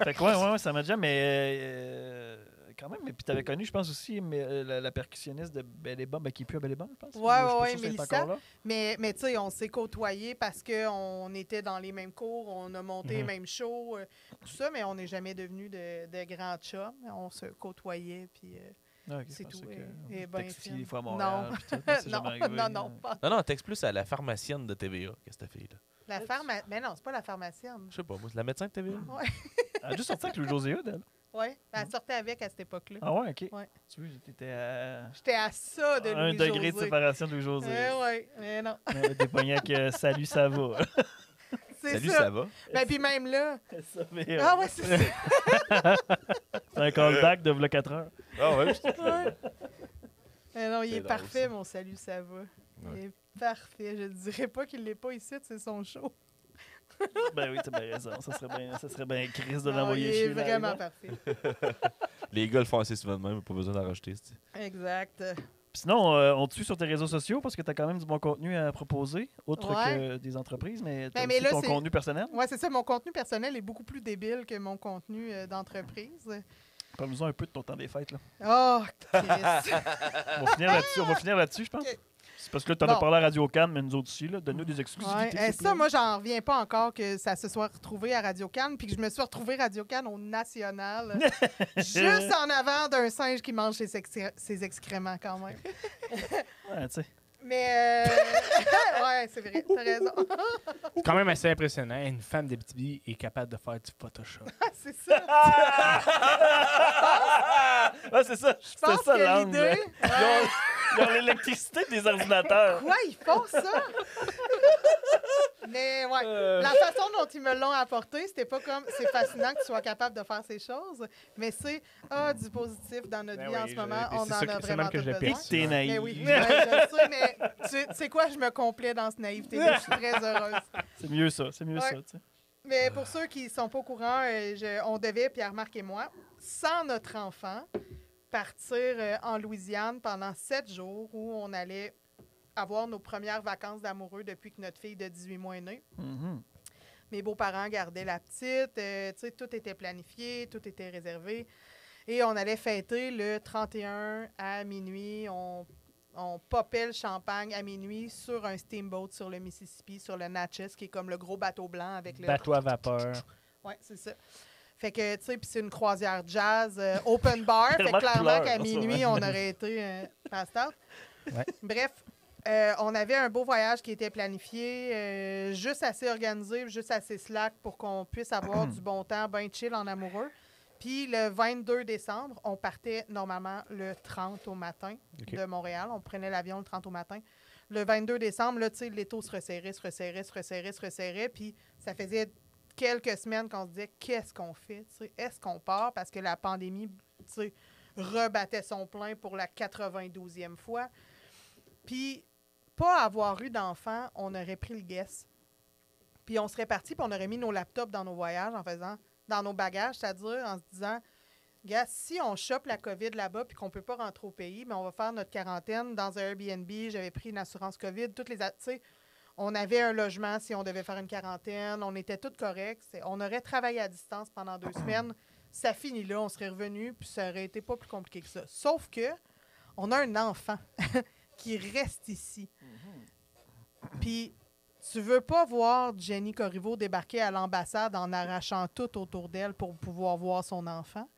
Fait que, ouais, ça m'a déjà, mais. Quand même, mais puis t'avais connu, je pense aussi, mais, la percussionniste de Belle et Bombe, qui est plus à Belle et Bombe, je pense. Ouais, Je suis pas ouais, sûr si elle est Mélissa. encore là. Mais tu sais, on s'est côtoyés parce qu'on était dans les mêmes cours, on a monté les mêmes shows, tout ça, mais on n'est jamais devenus de grands chums. On se côtoyait, puis Ah, ok, C'est je pensais tout. que Et vous ben textiez fine. des fois à Montréal. Non. puis tout. C'est non, jamais arrivé. non, pas. Non, texte plus à la pharmacienne de TVA, qu'est-ce que t'as fait, là? La pharmacienne. Mais non, c'est pas la pharmacienne. Je sais pas, moi, c'est la médecin de TVA. Elle a juste sorti avec Louis-José Hood, elle. Oui, elle sortait avec à cette époque-là. Ah ouais, OK. Ouais. Tu vois, j'étais à J'étais à ça de un Louis-José. degré de séparation de Louis-José. Oui, mais non. On avait des poignets avec Salut, ça va. C'est Salut, ça. ça va? Ben, puis même là. SAVA. Ah ouais, c'est ça. C'est un callback de v'là 4 heures. Ah ouais, Ouais. Mais non, il C'est est drôle, parfait, ça. mon salut, ça va. Il Ouais. est parfait. Je ne dirais pas qu'il l'est pas ici, c'est son show. Ben oui, t'as bien raison. Ça serait bien Chris de Non, l'envoyer il chier. est live, vraiment hein. parfait. Les gars le font assez souvent de même, pas besoin d'en rajouter. Exact. Puis sinon, on te suit sur tes réseaux sociaux parce que t'as quand même du bon contenu à proposer, autre Ouais. que des entreprises, mais t'as Ben, mais aussi là, ton c'est- contenu personnel. Ouais, c'est ça. Mon contenu personnel est beaucoup plus débile que mon contenu d'entreprise. Parle-nous un peu de ton temps des fêtes. Là. Oh, Chris. On va finir là-dessus, je pense. Ok. C'est parce que là, t'en as Bon. parlé à Radio-Can, mais nous autres aussi. Donne-nous des Ouais. exclusivités. Eh, s'il te ça, plaît. moi, j'en reviens pas encore que ça se soit retrouvé à Radio-Can, puis que je me suis retrouvé Radio-Can au national, juste en avant d'un singe qui mange ses excréments, quand même. Ouais, tu sais. Mais, ouais, c'est vrai, t'as raison. C'est quand même assez impressionnant. Une femme d'Abitibi est capable de faire du Photoshop. C'est ça. Ouais, c'est ça. Je C'était pense ça que l'angle. l'idée... Ils ont l'électricité des ordinateurs. Quoi, ils font ça? Mais ouais, la façon dont ils me l'ont apporté, c'était pas comme c'est fascinant que tu sois capable de faire ces choses, mais c'est du positif dans notre Ben vie en oui, ce moment. puis On c'est en ça a que- c'est vraiment même que tout je l'ai besoin. perçu. T'es naïf. Mais oui, ouais, je sais, mais tu sais quoi, je me complais dans cette naïveté-là. Je suis très heureuse. C'est mieux ça. C'est mieux Ouais. ça. Tu sais. Mais pour ceux qui ne sont pas au courant, on devait, Pierre-Marc et moi, sans notre enfant, partir en Louisiane pendant 7 jours où on allait avoir nos premières vacances d'amoureux depuis que notre fille de 18 mois est née. Mhm. Mes beaux-parents gardaient la petite, tu sais, tout était planifié, tout était réservé. Et on allait fêter le 31 à minuit. On popait le champagne à minuit sur un steamboat sur le Mississippi, sur le Natchez, qui est comme le gros bateau blanc avec le... Bateau à vapeur. Oui, c'est ça. Fait que, tu sais, puis c'est une croisière jazz, open bar. Fait que Tellement de clairement couleurs, qu'à en ce minuit, moment. on aurait été passed out. Ouais. Bref, on avait un beau voyage qui était planifié, juste assez organisé, juste assez slack pour qu'on puisse avoir du bon temps, bien chill en amoureux. Puis le 22 décembre, on partait normalement le 30 au matin OK. de Montréal. On prenait l'avion le 30 au matin. Le 22 décembre, là, tu sais, l'étau se resserrait. Puis ça faisait quelques semaines qu'on se disait, qu'est-ce qu'on fait? Tu sais, est-ce qu'on part? Parce que la pandémie, tu sais, rebattait son plein pour la 92e fois. Puis, pas avoir eu d'enfant, on aurait pris le guess. Puis on serait parti, puis on aurait mis nos laptops dans nos voyages en faisant, dans nos bagages, c'est-à-dire en se disant, gars, si on chope la COVID là-bas puis qu'on peut pas rentrer au pays, mais on va faire notre quarantaine dans un Airbnb. J'avais pris une assurance COVID, toutes les... Tu sais, on avait un logement si on devait faire une quarantaine. On était tous corrects. On aurait travaillé à distance pendant 2 semaines. Ça finit là, on serait revenu, puis ça aurait été pas plus compliqué que ça. Sauf que on a un enfant qui reste ici. Puis tu veux pas voir Jenny Corriveau débarquer à l'ambassade en arrachant tout autour d'elle pour pouvoir voir son enfant.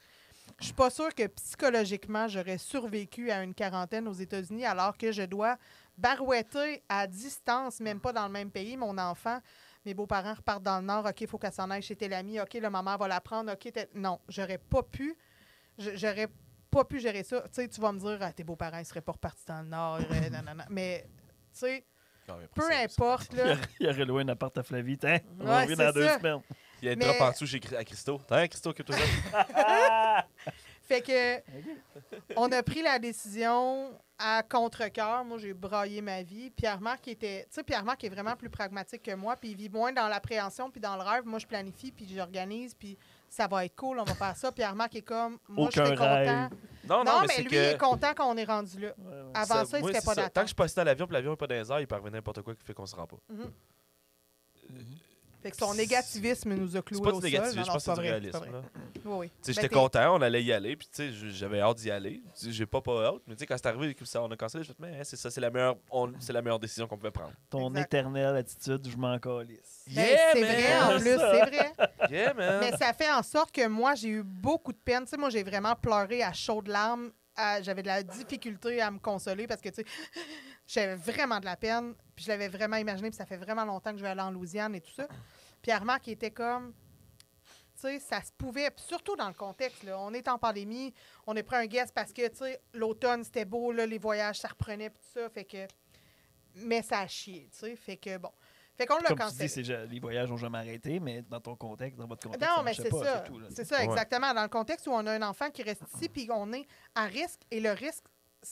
Je suis pas sûre que psychologiquement, j'aurais survécu à une quarantaine aux États-Unis alors que je dois barouetter à distance, même pas dans le même pays, mon enfant. Mes beaux-parents repartent dans le Nord. OK, il faut qu'elle s'en aille chez tel ami. OK, la maman va la prendre. OK, non, j'aurais pas pu. J'aurais pas pu gérer ça. Tu sais, tu vas me dire, tes beaux-parents, ils seraient pas repartis dans le Nord. Non. Mais, tu sais, peu importe, là. Il y aurait loué un appart à Flavie. Tiens, on Ouais, revient c'est dans 2 ça. semaines. Il y a une Mais- drop en dessous à Christo. T'as un Christo que toi ça? Fait que, on a pris la décision à contre-cœur. Moi, j'ai braillé ma vie. Pierre-Marc était... Tu sais, Pierre-Marc est vraiment plus pragmatique que moi, puis il vit moins dans l'appréhension puis dans le rêve. Moi, je planifie, puis j'organise, puis ça va être cool, on va faire ça. Pierre-Marc est comme... Moi, je Aucun serais content. rêve. Non, mais c'est lui, que... il est content qu'on est rendu là. Ouais, ouais. Avant ça, il moi, serait c'est pas ça. Tant que d'attente. je suis pas assis dans l'avion, puis l'avion n'est pas dans les airs, il peut arriver n'importe quoi qui fait qu'on se rend pas. Fait que son négativisme nous a C'est cloués pas au du sol. négatif, je pense que c'est du pas vrai, réalisme. pas vrai. là. Oui, oui. Tu sais, Ben, j'étais t'es- content, on allait y aller, puis tu sais, j'avais hâte d'y aller. Tu sais, j'ai pas hâte, mais tu sais, quand c'est arrivé, que ça, on a cancellé, je me suis dit, mais c'est ça, c'est la meilleure décision qu'on pouvait prendre. Ton Exact. éternelle attitude, je m'en calisse. Ben, c'est vrai, en plus, c'est vrai. Yeah, man! Mais ça fait en sorte que moi, j'ai eu beaucoup de peine. Tu sais, moi, j'ai vraiment pleuré à chaudes larmes j'avais de la difficulté à me consoler parce que, tu sais, j'avais vraiment de la peine. Puis je l'avais vraiment imaginé. Puis ça fait vraiment longtemps que je vais aller en Louisiane et tout ça. Puis elle remarque qu'il était comme... Tu sais, ça se pouvait, puis surtout dans le contexte, là, on est en pandémie, on a pris un guest parce que, tu sais, l'automne, c'était beau, là, les voyages, ça reprenait, puis tout ça, fait que... Mais ça a chié, tu sais, fait que, bon. Fait qu'on l'a Comme tu cancellé. dis, les voyages n'ont jamais arrêté, mais dans ton contexte, dans votre contexte, Non, ça mais marchait c'est pas, ça. tout, là. C'est ça, Ouais. exactement. Dans le contexte où on a un enfant qui reste ici, puis on est à risque, et le risque...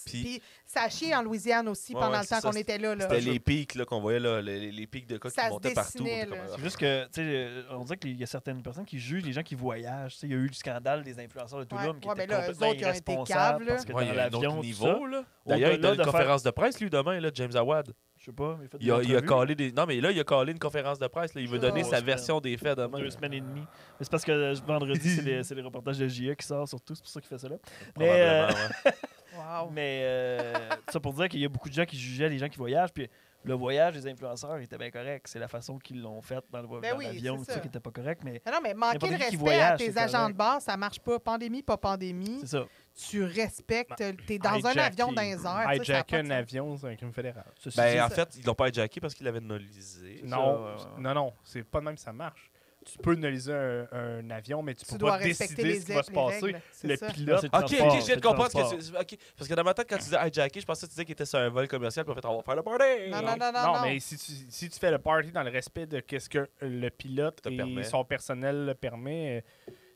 Puis ça a chié en Louisiane aussi Ouais, pendant ouais, le temps c'est ça, qu'on était là. C'était les pics là, qu'on voyait, là, les pics de cas Ça qui se montaient partout. dessinait, On était là. comme, C'est juste que, tu sais, on dirait qu'il y a certaines personnes qui jugent les gens qui voyagent. Tu sais, il y a eu le scandale des influenceurs de Tulum qui ouais, étaient mais là, eux complètement autres, ils ont été irresponsables caves, là. parce que Ouais, il dans y a un autre l'avion, tout niveau, ça, là. D'ailleurs, il au-delà a une de faire- conférence de presse, lui, demain, là, James Awad. Je sais pas, mais Il a collé des... Non, mais là, il a collé une conférence de presse. Là. Il veut donner Oh, sa c'est version des faits demain. 2 semaines et demie. Mais c'est parce que vendredi, c'est les reportages de JE qui sortent surtout, c'est pour ça qu'il fait ça là. Probablement, ouais. Wow. Mais ça pour dire qu'il y a beaucoup de gens qui jugeaient les gens qui voyagent, puis le voyage des influenceurs était bien correct. C'est la façon qu'ils l'ont fait dans Ben oui, l'avion, c'est tout ça ça. qui était pas correct, mais Mais non, mais manquer N'importe le qui respect voyage, à tes c'est agents correct. de base, ça marche pas. Pandémie, pas pandémie. c'est ça. Tu respectes. T'es dans un Hijacker. avion dans les airs. tu sais, ça a Hijacker pas un de sens. avion, c'est un crime fédéral. Ceci Ben, dit, en fait, ils l'ont pas hijacké parce qu'il l'avait nolisé. C'est Non, ça, ouais. non, c'est pas de même que ça marche. Tu peux nulliser un avion, mais tu Tu peux dois pas respecter décider les ce qui va se les passer. règles, c'est Le ça. pilote, C'est Ok, transport, ok, je viens c'est de comprendre ce que transport. tu... Ok, parce que dans ma tête, quand tu disais hijacké, je pensais que tu disais qu'il était sur un vol commercial, puis en fait, on va faire le party. Non. mais si tu fais le party dans le respect de qu'est-ce que le pilote Te et permet. son personnel le permet,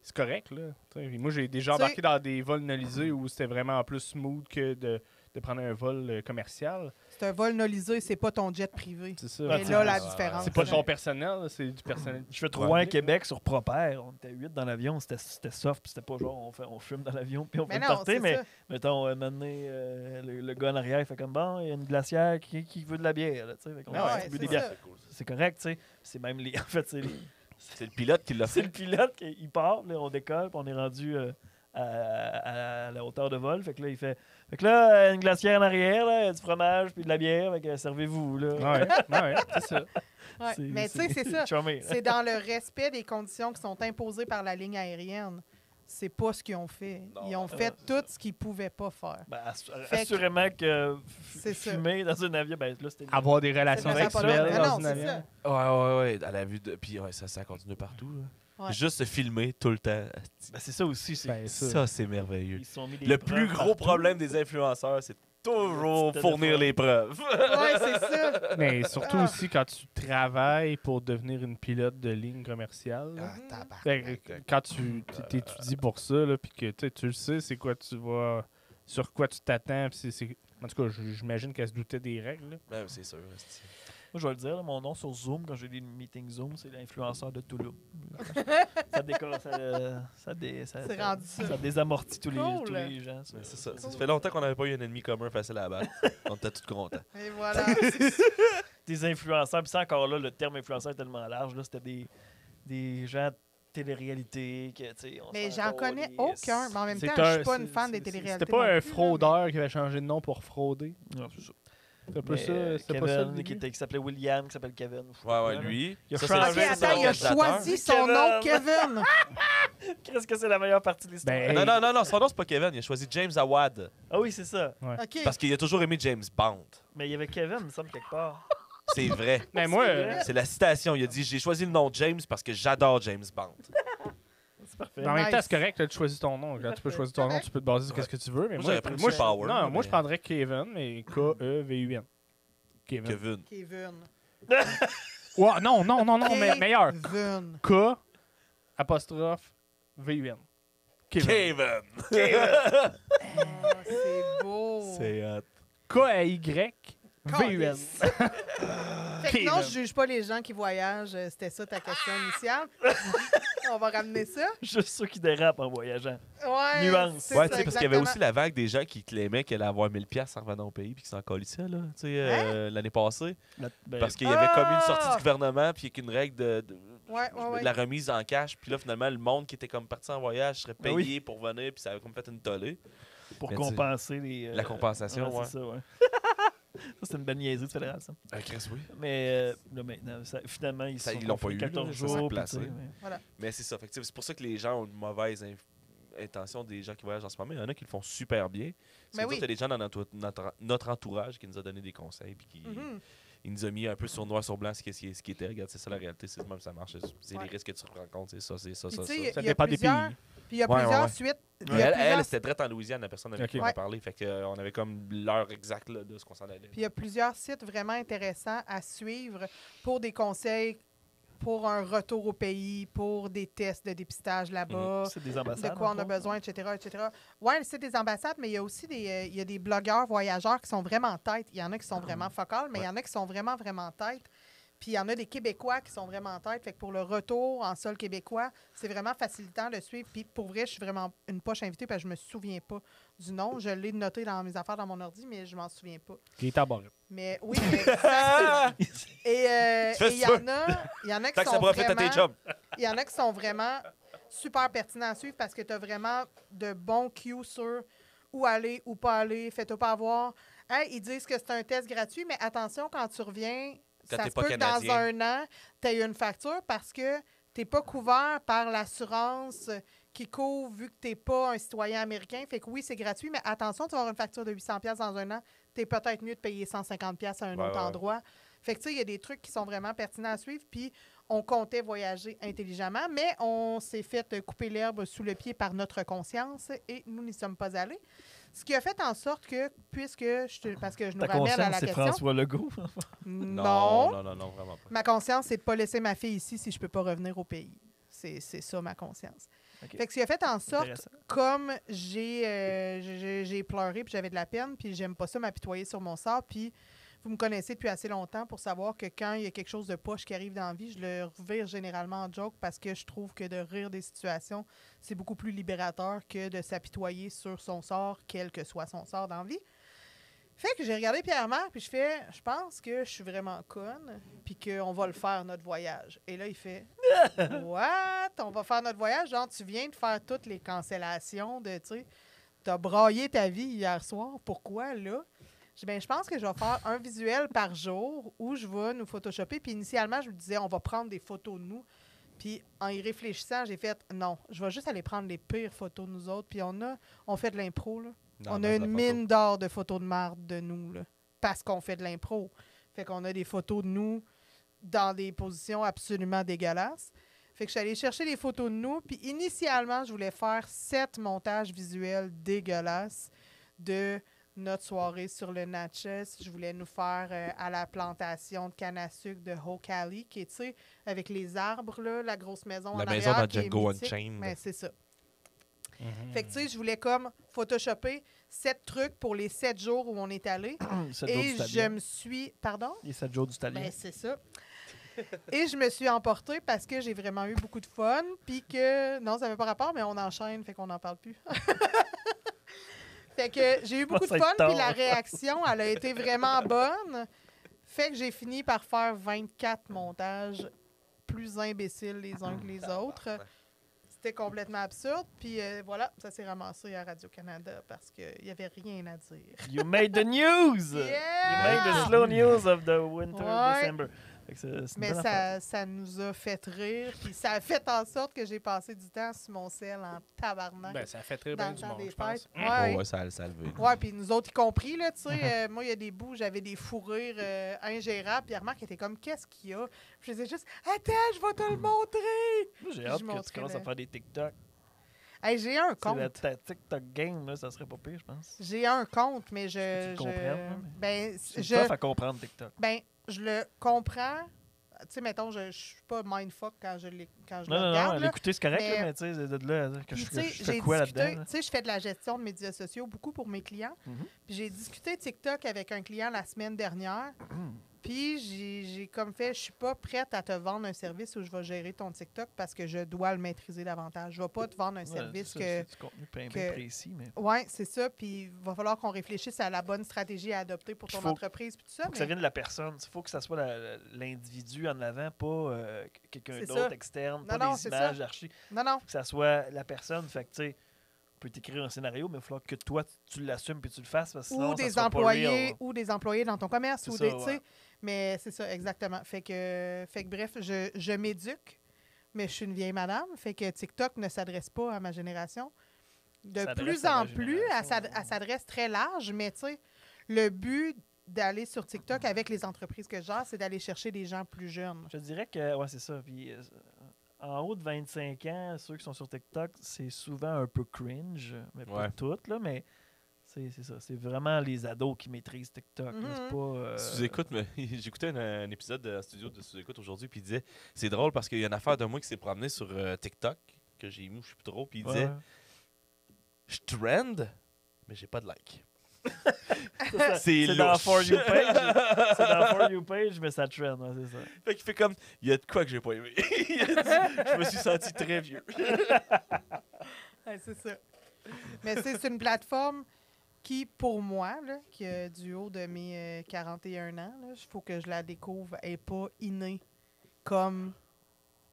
c'est correct. Là. T'sais, moi, j'ai déjà Tu sais- embarqué dans des vols nolisés où c'était vraiment plus smooth que de prendre un vol commercial. C'est un vol nolisé, c'est pas ton jet privé. C'est ça. Et c'est- là, la ouais, différence. C'est pas ton personnel, c'est du personnel. Je fais Rouen-Québec sur Proper. On était 8 dans l'avion. C'était soft. Puis c'était pas genre on fume dans l'avion puis on fait Mais le non, party. c'est Mais ça. mettons, un moment donné, le gars en arrière, il fait comme bon, il y a une glacière qui veut de la bière. Là, tu sais. Fait qu'on Ah ouais, distribue c'est des bières. ça. C'est correct, tu sais. C'est même les. En fait, C'est le pilote qui l'a c'est fait. le pilote qui part. Là, on décolle. Puis on est rendu à la hauteur de vol. Fait que là, il fait. Fait que là, une glacière en arrière, là, du fromage puis de la bière. Fait que servez-vous. Là. Ouais, c'est ça. Ouais. Mais tu sais, c'est ça. Charmé, là. C'est dans le respect des conditions qui sont imposées par la ligne aérienne. C'est pas ce qu'ils ont fait. Non, Ils ont c'est fait ça. tout ce qu'ils pouvaient pas faire. Ben, Fait que- assurément que C'est ça. fumer dans un avion, ben là, c'était. Avoir des relations Ça, ça a pas sexuelles l'air- dans Ah non, un c'est avion. ça. Ouais. À la vue de... Puis ouais, ça continue partout. Là. Ouais. Juste se filmer tout le temps. Ben, c'est ça aussi. C'est, Ben, ça. Ça, c'est merveilleux. ils se sont mis des Le preuves plus gros partout. problème des influenceurs, c'est toujours C'était fournir de les preuves. Ouais, c'est ça. Mais surtout Ah. aussi quand tu travailles pour devenir une pilote de ligne commerciale. là. Fait que quand tu t'étudies pour ça, là, puis que tu le sais, c'est quoi tu vas. Sur quoi tu t'attends. Puis en tout cas, j'imagine qu'elle se doutait des règles. Là. Ben, c'est sûr. c'est- Moi, je vais le dire, là, mon nom sur Zoom, quand j'ai des meetings Zoom, c'est l'influenceur de Toulouse. Ça décore, C'est rendu ça. ça désamortit tous Cool. les gens. ça. Ben, c'est ça. Ça fait longtemps qu'on n'avait pas eu un ennemi commun facile à battre. On était tous contents. Et voilà. Des influenceurs, puis ça encore là, le terme influenceur est tellement large, là, c'était des gens de télé-réalité. Que, tu sais, on Mais s'en j'en connais calisse. aucun. Mais en même C'est temps, je suis pas un- une fan des c'est- téléréalités. C'était pas non un plus, là, fraudeur qui avait changé de nom pour frauder. Non, c'est ça. C'était pas Mais, ça. C'était pas ça. le Kevin, début? qui s'appelait William, qui s'appelle Kevin. Ouais, lui. Il a Ça, changé. mais- c'est Ok, le attends, il a organisateur. choisi son nom, Kevin. Qu'est-ce que c'est la meilleure partie de l'histoire? Ben, Non, son nom, c'est pas Kevin. Il a choisi James Awad. Ah oui, c'est ça. OK. Parce qu'il a toujours aimé James Bond. Mais il y avait Kevin, il me semble, quelque part. C'est vrai. Mais moi, C'est vrai. C'est la citation. Il a dit « J'ai choisi le nom James parce que j'adore James Bond. C'est parfait. en même temps, Nice. c'est correct, là, tu choisis ton nom. Quand tu peux choisir ton nom, tu peux te baser sur ce que tu veux. Mais Moi, moi, j'aurais pris moi, M. Power, non, là, moi, mais- je prendrais Kevin, mais K-E-V-U-N. » Kevin. Kevin. Kevin. Ouais, non, mais meilleur. Kevin. K, apostrophe, V-U-N. Kevin. Kevin. Ah, c'est beau. C'est K-A-Y, V-U-N. Fait que non, je juge pas les gens qui voyagent. C'était ça ta question initiale. On va ramener ça. Juste ceux qui dérapent en voyageant. Ouais. Nuance. c'est Ouais, ça, tu sais, parce qu'il y avait aussi exactement. la vague des gens qui claimaient qu'elle allait avoir 1000$ en revenant au pays puis qui s'en colissaient, là, tu sais, l'année passée. Ben, Parce qu'il y avait comme une sortie Ah! du gouvernement puis qu'une règle de Ouais. la remise en cash. Puis là, finalement, le monde qui était comme parti en voyage serait Ben payé pour venir puis ça avait comme fait une tollée. pour mais compenser les. La compensation, ouais. C'est ça, ouais. Ça, c'est une bonne niaiserie du fédéral, ça. Chris, oui. Mais là, maintenant, finalement, ils Ça, sont ils l'ont pas confinés eu, là, 14 ça s'est jours. puis placé. tu sais, mais- Mais c'est ça. Fait que, tu sais, c'est pour ça que les gens ont une mauvaise intentions des gens qui voyagent en ce moment. Il y en a qui le font super bien. Ben oui. Il y a des gens dans notre entourage qui nous a donné des conseils puis qui il nous a mis un peu sur noir sur blanc ce qui était. Regarde, c'est ça la réalité, c'est même ça marche. C'est les risques que tu rencontres, c'est ça, c'est ça, Puis ça, tu sais, ça. il y a dépend des plusieurs- pays. Puis il y a Ouais, plusieurs ouais. suites. il y a Elle, plusieurs- c'était direct en Louisiane, la personne avec qui on Ok. a parlé. Fait qu'on avait comme l'heure exacte là, de ce qu'on s'en allait. Puis il y a plusieurs sites vraiment intéressants à suivre pour des conseils, pour un retour au pays, pour des tests de dépistage là-bas, C'est des ambassades. de quoi on a entre autres. besoin, etc., etc. Oui, le site des ambassades, mais il y a aussi il y a des blogueurs, voyageurs qui sont vraiment tête. Il y en a qui sont vraiment focales, mais il y en a qui sont vraiment, vraiment tête. Puis il y en a des Québécois qui sont vraiment en tête. Fait que pour le retour en sol québécois, c'est vraiment facilitant de suivre. Puis pour vrai, je suis vraiment une poche invitée parce que je me souviens pas du nom. Je l'ai noté dans mes affaires dans mon ordi, mais je m'en souviens pas. Gaëtan Barrette. Mais oui, exactement. Et Tu fais il y ça. en a qui Fait que ça sont pourrait faire tes vraiment... jobs. Il y en a qui sont vraiment super pertinents à suivre parce que tu as vraiment de bons cues sur où aller, où pas aller, fais-toi pas avoir. Hey, ils disent que c'est un test gratuit, mais attention, quand tu reviens, Quand ça t'es se pas peut que dans Canadien. un an, tu aies une facture parce que tu n'es pas couvert par l'assurance qui couvre vu que tu n'es pas un citoyen américain. Fait que oui, c'est gratuit, mais attention, tu vas avoir une facture de 800$ dans un an. Tu es peut-être mieux de payer 150$ à un Ouais, autre ouais. endroit. Fait que tu sais, il y a des trucs qui sont vraiment pertinents à suivre. Puis on comptait voyager intelligemment, mais on s'est fait couper l'herbe sous le pied par notre conscience et nous n'y sommes pas allés. Ce qui a fait en sorte que, parce que je nous Ta ramène à conscience, la c'est question. François Legault. Non, Non, vraiment pas. ma conscience, c'est de ne pas laisser ma fille ici si je ne peux pas revenir au pays. C'est ça, ma conscience. Ok. Fait que ce qui a fait en sorte, Intéressant. comme j'ai pleuré puis j'avais de la peine, puis j'aime pas ça m'apitoyer sur mon sort, puis vous me connaissez depuis assez longtemps pour savoir que quand il y a quelque chose de poche qui arrive dans la vie, je le revire généralement en joke parce que je trouve que de rire des situations, c'est beaucoup plus libérateur que de s'apitoyer sur son sort, quel que soit son sort dans la vie. Fait que j'ai regardé Pierre-Marc, puis je pense que je suis vraiment conne, puis qu'on va le faire, notre voyage. Et là, il fait « What? On va faire notre voyage? Genre, tu viens de faire toutes les cancellations de, tu sais, t'as braillé ta vie hier soir. Pourquoi, là? » Je dis, ben, je pense que je vais faire un visuel par jour où je vais nous photoshopper. Puis initialement, je me disais, on va prendre des photos de nous. Puis en y réfléchissant, j'ai fait, non, je vais juste aller prendre les pires photos de nous autres. Puis on fait de l'impro, là. On a une mine d'or de photos de marde de nous, là, parce qu'on fait de l'impro. Fait qu'on a des photos de nous dans des positions absolument dégueulasses. Fait que je suis allée chercher des photos de nous. Puis initialement, je voulais faire 7 montages visuels dégueulasses de notre soirée sur le Natchez. Je voulais nous faire à la plantation de canne à sucre de Hocali, qui est, tu sais, avec les arbres, là, la grosse maison La en maison arrière. dans qui est Django mythique. Unchained. Ben, c'est ça. Fait que, tu sais, je voulais comme photoshopper 7 trucs pour les 7 jours où on est allé. Et je me suis... Pardon? Les 7 jours du Talien. Ben, c'est ça. Et je me suis emportée parce que j'ai vraiment eu beaucoup de fun. Puis que... Non, ça n'avait pas rapport, mais on enchaîne, fait qu'on n'en parle plus. Fait que j'ai eu beaucoup de Ça va fun, être puis la tard. réaction, elle a été vraiment bonne. Fait que j'ai fini par faire 24 montages plus imbéciles les uns que les autres. C'était complètement absurde. Puis voilà, ça s'est ramassé à Radio-Canada parce qu'il n'y avait rien à dire. You made the news! You made the Yeah! slow news of the winter Ouais. December. Fait que c'est une Mais bonne affaire. ça nous a fait rire. Puis ça a fait en sorte que j'ai passé du temps sur mon sel en tabarnak. Ben, ça fait très dans bien le du temps monde, des je pense. fêtes. Ouais. Ouais, ça a levé. Ouais, puis nous autres y compris, là, tu sais. Moi, il y a des bouts, j'avais des fous rires ingérables. Puis Pierre-Marc était comme, qu'est-ce qu'il y a? Puis je disais juste, attends, je vais te le montrer! Moi, j'ai je hâte que tu montrais commences le- à faire des TikTok. Hey, j'ai un C'est la compte. ta TikTok game, là, ça serait pas pire, je pense. J'ai un compte, mais Tu le comprennes, là, Ben, C'est je... tough à comprendre TikTok. Ben, je le comprends. Tu sais, mettons, je suis pas mindfuck quand je le Non, non, regarde. non, là. l'écouter, c'est correct, mais- là, mais tu sais, de là, que Puis, je tu sais, fais j'ai quoi discuté, là-dedans? là? tu sais, je fais de la gestion de médias sociaux beaucoup pour mes clients. Mhm. Puis j'ai discuté TikTok avec un client la semaine dernière. Mhm. Puis j'ai comme fait, je suis pas prête à te vendre un service où je vais gérer ton TikTok parce que je dois le maîtriser davantage. Je vais pas te vendre un Ouais, service c'est ça, que... c'est du contenu bien que- précis, mais Oui, c'est ça. Puis il va falloir qu'on réfléchisse à la bonne stratégie à adopter pour ton Faut- entreprise. Puis tout ça. faut que ça mais- vienne de la personne. Il faut que ça soit l'individu en avant, pas quelqu'un C'est d'autre ça. externe, Non, pas non, des c'est images, ça. archi. Non, non. Faut que ça soit la personne. Fait que, tu sais, on peut t'écrire un scénario, mais il va falloir que toi, tu l'assumes puis tu le fasses. Parce que sinon, Ou ça des sera pas employés, real. ou des employés dans ton commerce. C'est Ou ça, des, tu sais. ouais. Mais c'est ça, exactement. Fait que bref, je m'éduque, mais je suis une vieille madame. Fait que TikTok ne s'adresse pas à ma génération. De s'adresse plus à la en plus, génération. elle s'adresse très large, mais tu sais, le but d'aller sur TikTok avec les entreprises que je gère, c'est d'aller chercher des gens plus jeunes. Je dirais que, ouais, c'est ça. Puis, en haut de 25 ans, ceux qui sont sur TikTok, c'est souvent un peu cringe, mais pas Ouais. toutes, là, mais c'est ça. C'est vraiment les ados qui maîtrisent TikTok. là. C'est pas... Sous-écoute, mais j'écoutais un épisode en studio de Sous-écoute aujourd'hui, puis il disait c'est drôle parce qu'il y a une affaire de moi qui s'est promenée sur TikTok, que j'ai mis, je sais plus trop, puis il disait ouais. je trend, mais j'ai pas de like. Ça, C'est dans la louche. For You page. C'est dans la For You page, mais ça trend, ouais, c'est ça. Fait qu'il fait comme il y a de quoi que j'ai pas aimé. Il a dit, je me suis senti très vieux. Ouais, c'est ça. Mais c'est une plateforme qui, pour moi, là, qui a du haut de mes 41 ans, il faut que je la découvre, elle n'est pas innée comme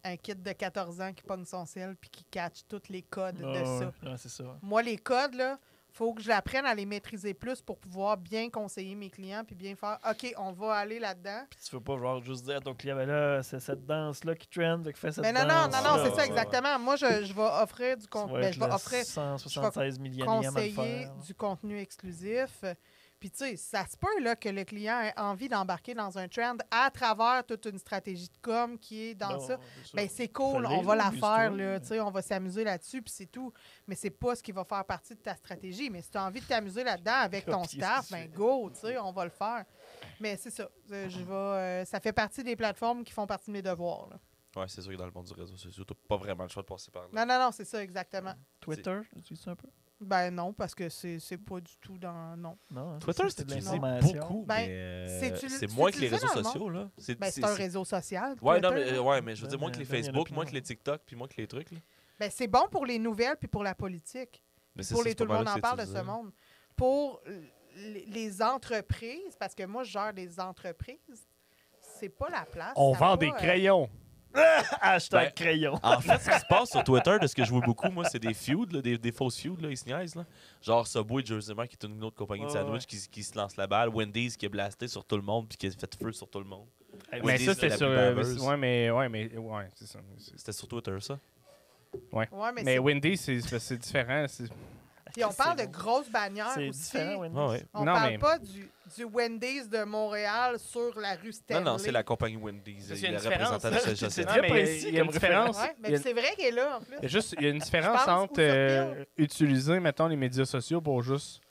un kid de 14 ans qui pogne son sel puis qui catch tous les codes de ça. Ouais, c'est ça. Moi, les codes, là, faut que je l'apprenne à les maîtriser plus pour pouvoir bien conseiller mes clients puis bien faire OK, on va aller là-dedans. Puis tu veux pas genre juste dire à ton client, ben là, c'est cette danse-là qui trend, fait que fais cette Mais non, danse. c'est ça ouais, exactement. Moi, je vais offrir du contenu. Ben, je vais offrir 176 millionième à le conseiller faire. du contenu exclusif. Puis, tu sais, ça se peut là, que le client ait envie d'embarquer dans un trend à travers toute une stratégie de com qui est dans ça. Ben, c'est cool, Fais-le, on va la amuse-toi. faire, là, tu sais, on va s'amuser là-dessus, puis c'est tout. Mais c'est pas ce qui va faire partie de ta stratégie. Mais si tu as envie de t'amuser là-dedans avec ton Copier staff, ce que tu ben fais. go, tu sais, on va le faire. Mais c'est ça. Je vais, ça fait partie des plateformes qui font partie de mes devoirs. Là. Ouais, c'est sûr que dans le monde du réseau social, t'as pas vraiment le choix de passer par là. Non, c'est ça, exactement. Twitter, utilises-tu un peu? Ben non, parce que c'est pas du tout dans... Non. Non, hein, Twitter, c'est de utilisé l'information. beaucoup, Ben, mais c'est moins que les utilisé réseaux dans le sociaux, là. Ben, c'est un réseau social. Ouais, non, Twitter, mais, là. ouais, mais je veux dire, Ben, moins que les ben, il y en a Facebook, plein, moins que ouais. les TikTok, puis moins que les trucs, là. Ben, c'est bon pour les nouvelles puis pour la politique. Mais c'est Pour ça, les, c'est tout pas le mal monde là en que parle de c'est ce utilisé. monde. Pour les entreprises, parce que moi, je gère des entreprises, c'est pas la place. On ça vend va, des crayons. Hashtag Ben, crayon. En fait, ce qui se passe sur Twitter, de ce que je vois beaucoup, moi, c'est des feuds, là, des fausses feuds, là, ils se niaisent. Là. Genre Subway, Jersey Mike, qui est une autre compagnie de Ouais, sandwich qui se lance la balle. Wendy's qui est blasté sur tout le monde puis qui a fait feu sur tout le monde. Hey, Mais Wendy's, ça, c'est c'était la sur. plus baveuse. Ouais, c'est ça. C'était sur Twitter, ça? Ouais, Mais c'est- Wendy, c'est différent. puis on parle de grosses bannières C'est aussi. différent, Wendy's. Ouais, ouais. On Non, parle mais- pas du Wendy's de Montréal sur la rue Stanley. Non, c'est la compagnie Wendy's. Parce qu'il y a Il une est représentant de différence, ce là. social. C'est Non, très mais précis il y a une comme différence. Ouais, mais Il y a- c'est vrai qu'elle est là, en plus. il y a une différence pense, entre ou sur Peel. utiliser, mettons, les médias sociaux pour juste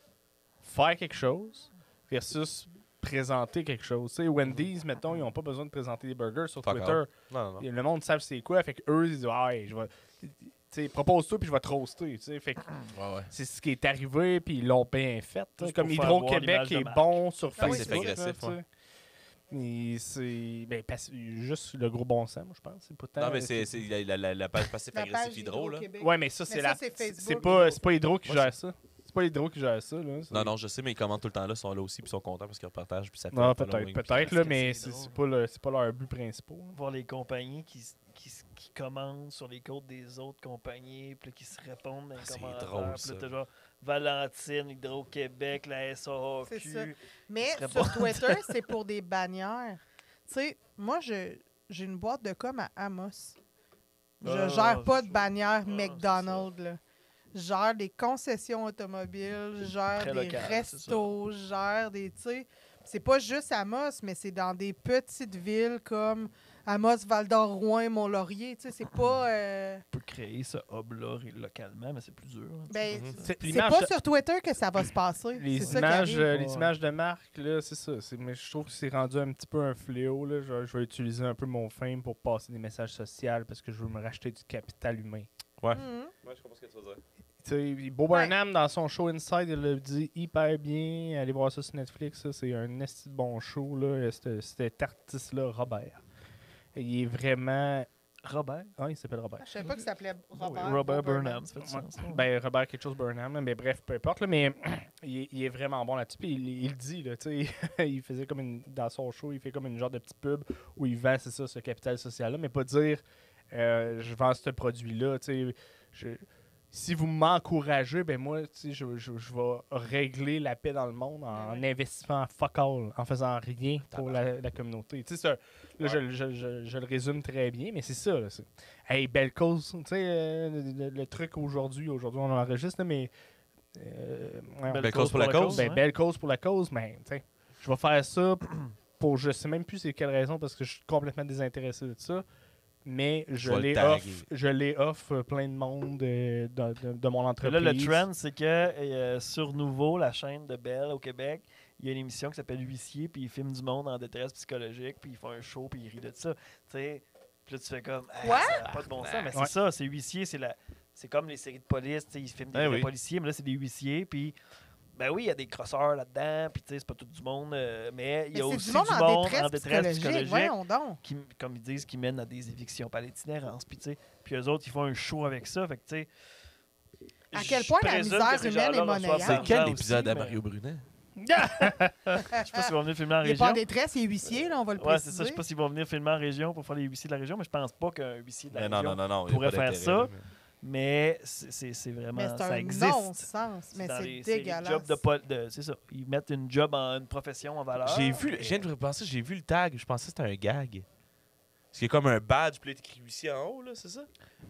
faire quelque chose versus présenter quelque chose. Tu sais, Wendy's, mettons, ils n'ont pas besoin de présenter des burgers sur Fuck Twitter. all. Non, non. Et le monde savent c'est quoi. Fait qu'eux, ils disent ah, ouais, je vais. Tu sais, propose-toi puis je vais te roaster. Tu sais, fait que Ouais, ouais. c'est ce qui est arrivé puis ils l'ont bien fait. Juste Comme pour faire voir Hydro-Québec l'image de est marque. bon sur Ah oui, Facebook. c'est là, agressif, tu sais. Et c'est ben, juste le gros bon sens, moi, je pense. C'est pas tant. Non, mais c'est la page passif-agressif Hydro, là. Hydro-Québec. Ouais, mais ça, Mais c'est ça, la. c'est C'est Facebook, c'est pas Hydro qui Moi, gère ça. C'est pas Hydro qui gère ça. Là. Non, non, je sais, mais ils commentent tout le temps là, ils sont là aussi, puis ils sont contents parce qu'ils repartagent, puis ça fait Non, un following, peut-être, puis- là, que mais c'est c'est drôle. c'est pas leur but principal. là. Voir les compagnies qui commandent sur les côtes des autres compagnies, puis là, qui se répondent dans les Ah, c'est commentaires. drôle, Puis là, ça. t'as genre Valentine, Hydro-Québec, la SAQ. C'est ça. Mais serait sur pas- Twitter, c'est pour des bannières. Tu sais, moi, j'ai une boîte de com à Amos. Je Ah, gère pas de c'est- bannière c'est McDonald's. Là. Je gère des concessions automobiles, je gère Très des local, restos, je gère des... Tu sais, c'est pas juste Amos, mais c'est dans des petites villes comme Amos, Val-d'Or, Rouen, Mont-Laurier. Tu sais, c'est pas... On peut créer ce hub-là localement, mais c'est plus dur. hein, ben, Mhm. c'est L'image- pas sur Twitter que ça va se passer. Les C'est ça qui images, arrive. les images de marque, là, c'est ça. Mais je trouve que c'est rendu un petit peu un fléau. Là. Je vais utiliser un peu mon fame pour passer des messages sociaux parce que je veux me racheter du capital humain. Mhm. Ouais, je comprends ce que tu veux dire. Tu sais, Bo Burnham, dans son show Inside, il l'a dit hyper bien. Allez voir ça sur Netflix. Ça, c'est un esti de bon show. Là. Cet artiste-là, Robert. Et il est vraiment. Robert. Ah, il s'appelle Robert. Je savais pas qu'il s'appelait Robert. Robert Bob Burnham, ça fait du Ouais. sens. Ben, Robert quelque chose Burnham, là, mais bref, peu importe. Là, mais il est vraiment bon là-dessus. Puis il dit, là, tu sais, il faisait comme dans son show, il fait comme une genre de petit pub où il vend, c'est ça, ce capital social-là, mais pas dire je vends ce produit-là, tu sais. si vous m'encouragez, ben moi, tu sais, je vais régler la paix dans le monde en investissant fuck all, en faisant rien pour la communauté. Tu sais, là, je le résume très bien, mais c'est ça. Là, hey, belle cause. Tu sais, le truc aujourd'hui, on enregistre, là, mais... Belle cause pour la cause. Ben, belle cause pour la cause, mais tu sais, je vais faire ça pour je sais même plus c'est quelle raison, parce que je suis complètement désintéressé de ça. Mais je l'ai off plein de monde de mon entreprise. Là, le trend, c'est que sur Nouveau, la chaîne de Bell au Québec, il y a une émission qui s'appelle Huissier, puis ils filment du monde en détresse psychologique, puis ils font un show, puis ils rient de ça. Tu sais, puis là, tu fais comme... Quoi? Ça n'a pas de bon sens, mais c'est ça, c'est Huissier, c'est comme les séries de police, tu sais, ils filment des vrais policiers, mais là, c'est des huissiers, puis... Ben oui, il y a des crosseurs là-dedans, puis tu sais, c'est pas tout du monde, mais il y a aussi du monde en détresse psychologique qui, comme ils disent, qui mène à des évictions par l'itinérance, puis tu sais, puis eux autres, ils font un show avec ça, fait que tu sais... À quel point la misère humaine est monnayable. C'est quel épisode à Mario Brunet? Je sais pas s'ils vont venir filmer en région. Il n'est pas en détresse, il est huissier, là, on va le préciser. Ouais, c'est ça, je sais pas s'ils vont venir filmer en région pour faire les huissiers de la région, mais je pense pas qu'un huissier de la région pourrait faire ça. Mais c'est vraiment... Mais c'est ça un existe. non-sens. Mais c'est dégueulasse. C'est ça. Ils mettent une job en une profession en valeur. Je viens de repenser, j'ai vu le tag. Je pensais que c'était un gag. Parce qu'il y a comme un badge, puis là, écrit ici en haut, là, c'est ça?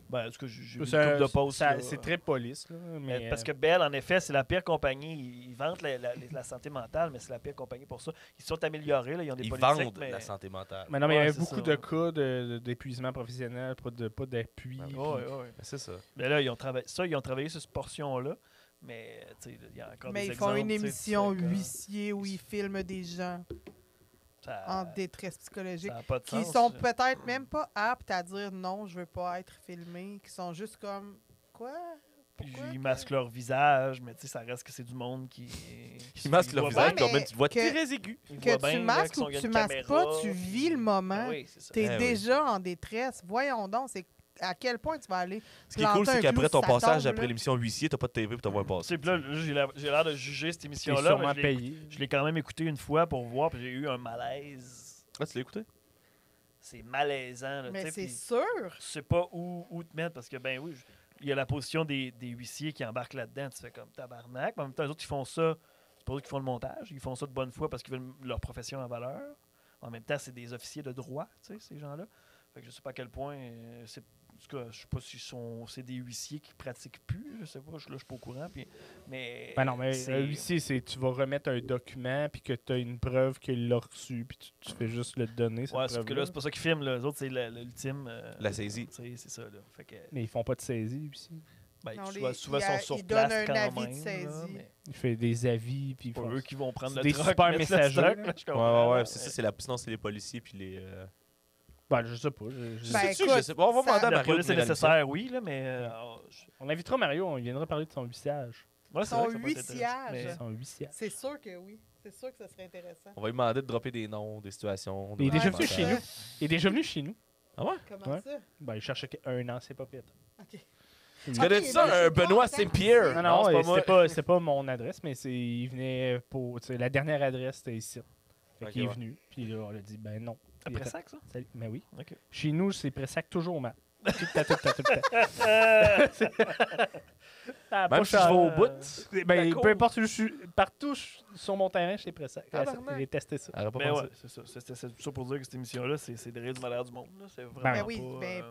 Ben, en tout cas, j'ai vu une couple de posts. C'est très police, là. Mais parce que Bell, en effet, c'est la pire compagnie. Ils vantent la santé mentale, mais c'est la pire compagnie pour ça. Ils sont améliorés, là. Ils ont des politiques. Vendent la santé mentale. Mais non, mais il y avait beaucoup de cas d'épuisement professionnel, pas d'appui. Oui. C'est ça. Mais là, ils ont travaillé sur cette portion-là. Mais, tu sais, il y a encore des exemples. Mais ils font une émission huissier où ils filment des gens en détresse psychologique, qui sont peut-être même pas aptes à dire non, je veux pas être filmé, qui sont juste comme quoi? Pourquoi? Ils masquent leur visage, mais tu sais, ça reste que c'est du monde qui ils masquent leur visage, puis on met une voix très aiguë. Que tu masques ou que tu masques pas, tu vis le moment. Oui, tu es déjà en détresse. Voyons donc, c'est à quel point tu vas aller. Ce qui est cool, c'est qu'après ton passage, après l'émission Huissier, t'as pas de TV pour te voir passer. Puis là, j'ai l'air de juger cette émission-là. Je l'ai quand même écouté une fois pour voir, puis j'ai eu un malaise. Ah, tu l'as écouté? C'est malaisant. Là, mais c'est sûr. Je sais pas où te mettre, parce que, ben oui, il y a la position des huissiers qui embarquent là-dedans. Tu fais comme tabarnak. Mais en même temps, les autres, ils font ça. C'est pas eux qui font le montage. Ils font ça de bonne foi parce qu'ils veulent leur profession en valeur. En même temps, c'est des officiers de droit, tu sais, ces gens-là. Fait que je sais pas à quel point c'est... En tout cas, je sais pas si c'est des huissiers qui pratiquent plus, je sais pas, je suis pas au courant. Mais ben non, mais un huissier, c'est tu vas remettre un document puis que tu as une preuve qu'il l'a reçu puis tu fais juste le donner. Ouais, sauf que là, c'est pas ça qu'ils filment. Les autres, c'est l'ultime. La saisie. C'est ça, là. Fait que, mais ils font pas de saisie ici. Ben, souvent, ils sont sur ils place donnent quand un avis même. de saisie. Mais... Il fait des avis puis pour eux qui vont prendre des le truck, super messagers. Ouais, c'est ça. Sinon, c'est les policiers puis les... Ben, je sais pas. Je sais pas. On va demander à Mario. La police est nécessaire, oui, là, mais... On invitera Mario, on viendra parler de son huissiage. Ouais, son huissiage. Son huissiage. C'est sûr que oui. C'est sûr que ça serait intéressant. On va lui demander de dropper des noms, des situations. Il est déjà venu chez nous. Il est déjà venu chez nous. Ah ouais? Comment ça? Ben, il cherchait un an, c'est pas pire. OK. Tu connais ça, un Benoît Saint-Pierre? Non, c'est pas mon adresse, mais il venait pour... La dernière adresse, c'était ici. Fait qu'il est venu, puis là, on a dit, ben non. C'est Pressac, ça? Mais oui. Okay. Chez nous, c'est Pressac toujours mal. Tout le temps. Même si je vais au bout. Ben, peu importe où je suis, partout sur mon terrain, c'est Pressac. J'ai testé ça. Mais ouais, c'est ça. C'est ça pour dire que cette émission-là, c'est de rire du malheur du monde. C'est vraiment oui,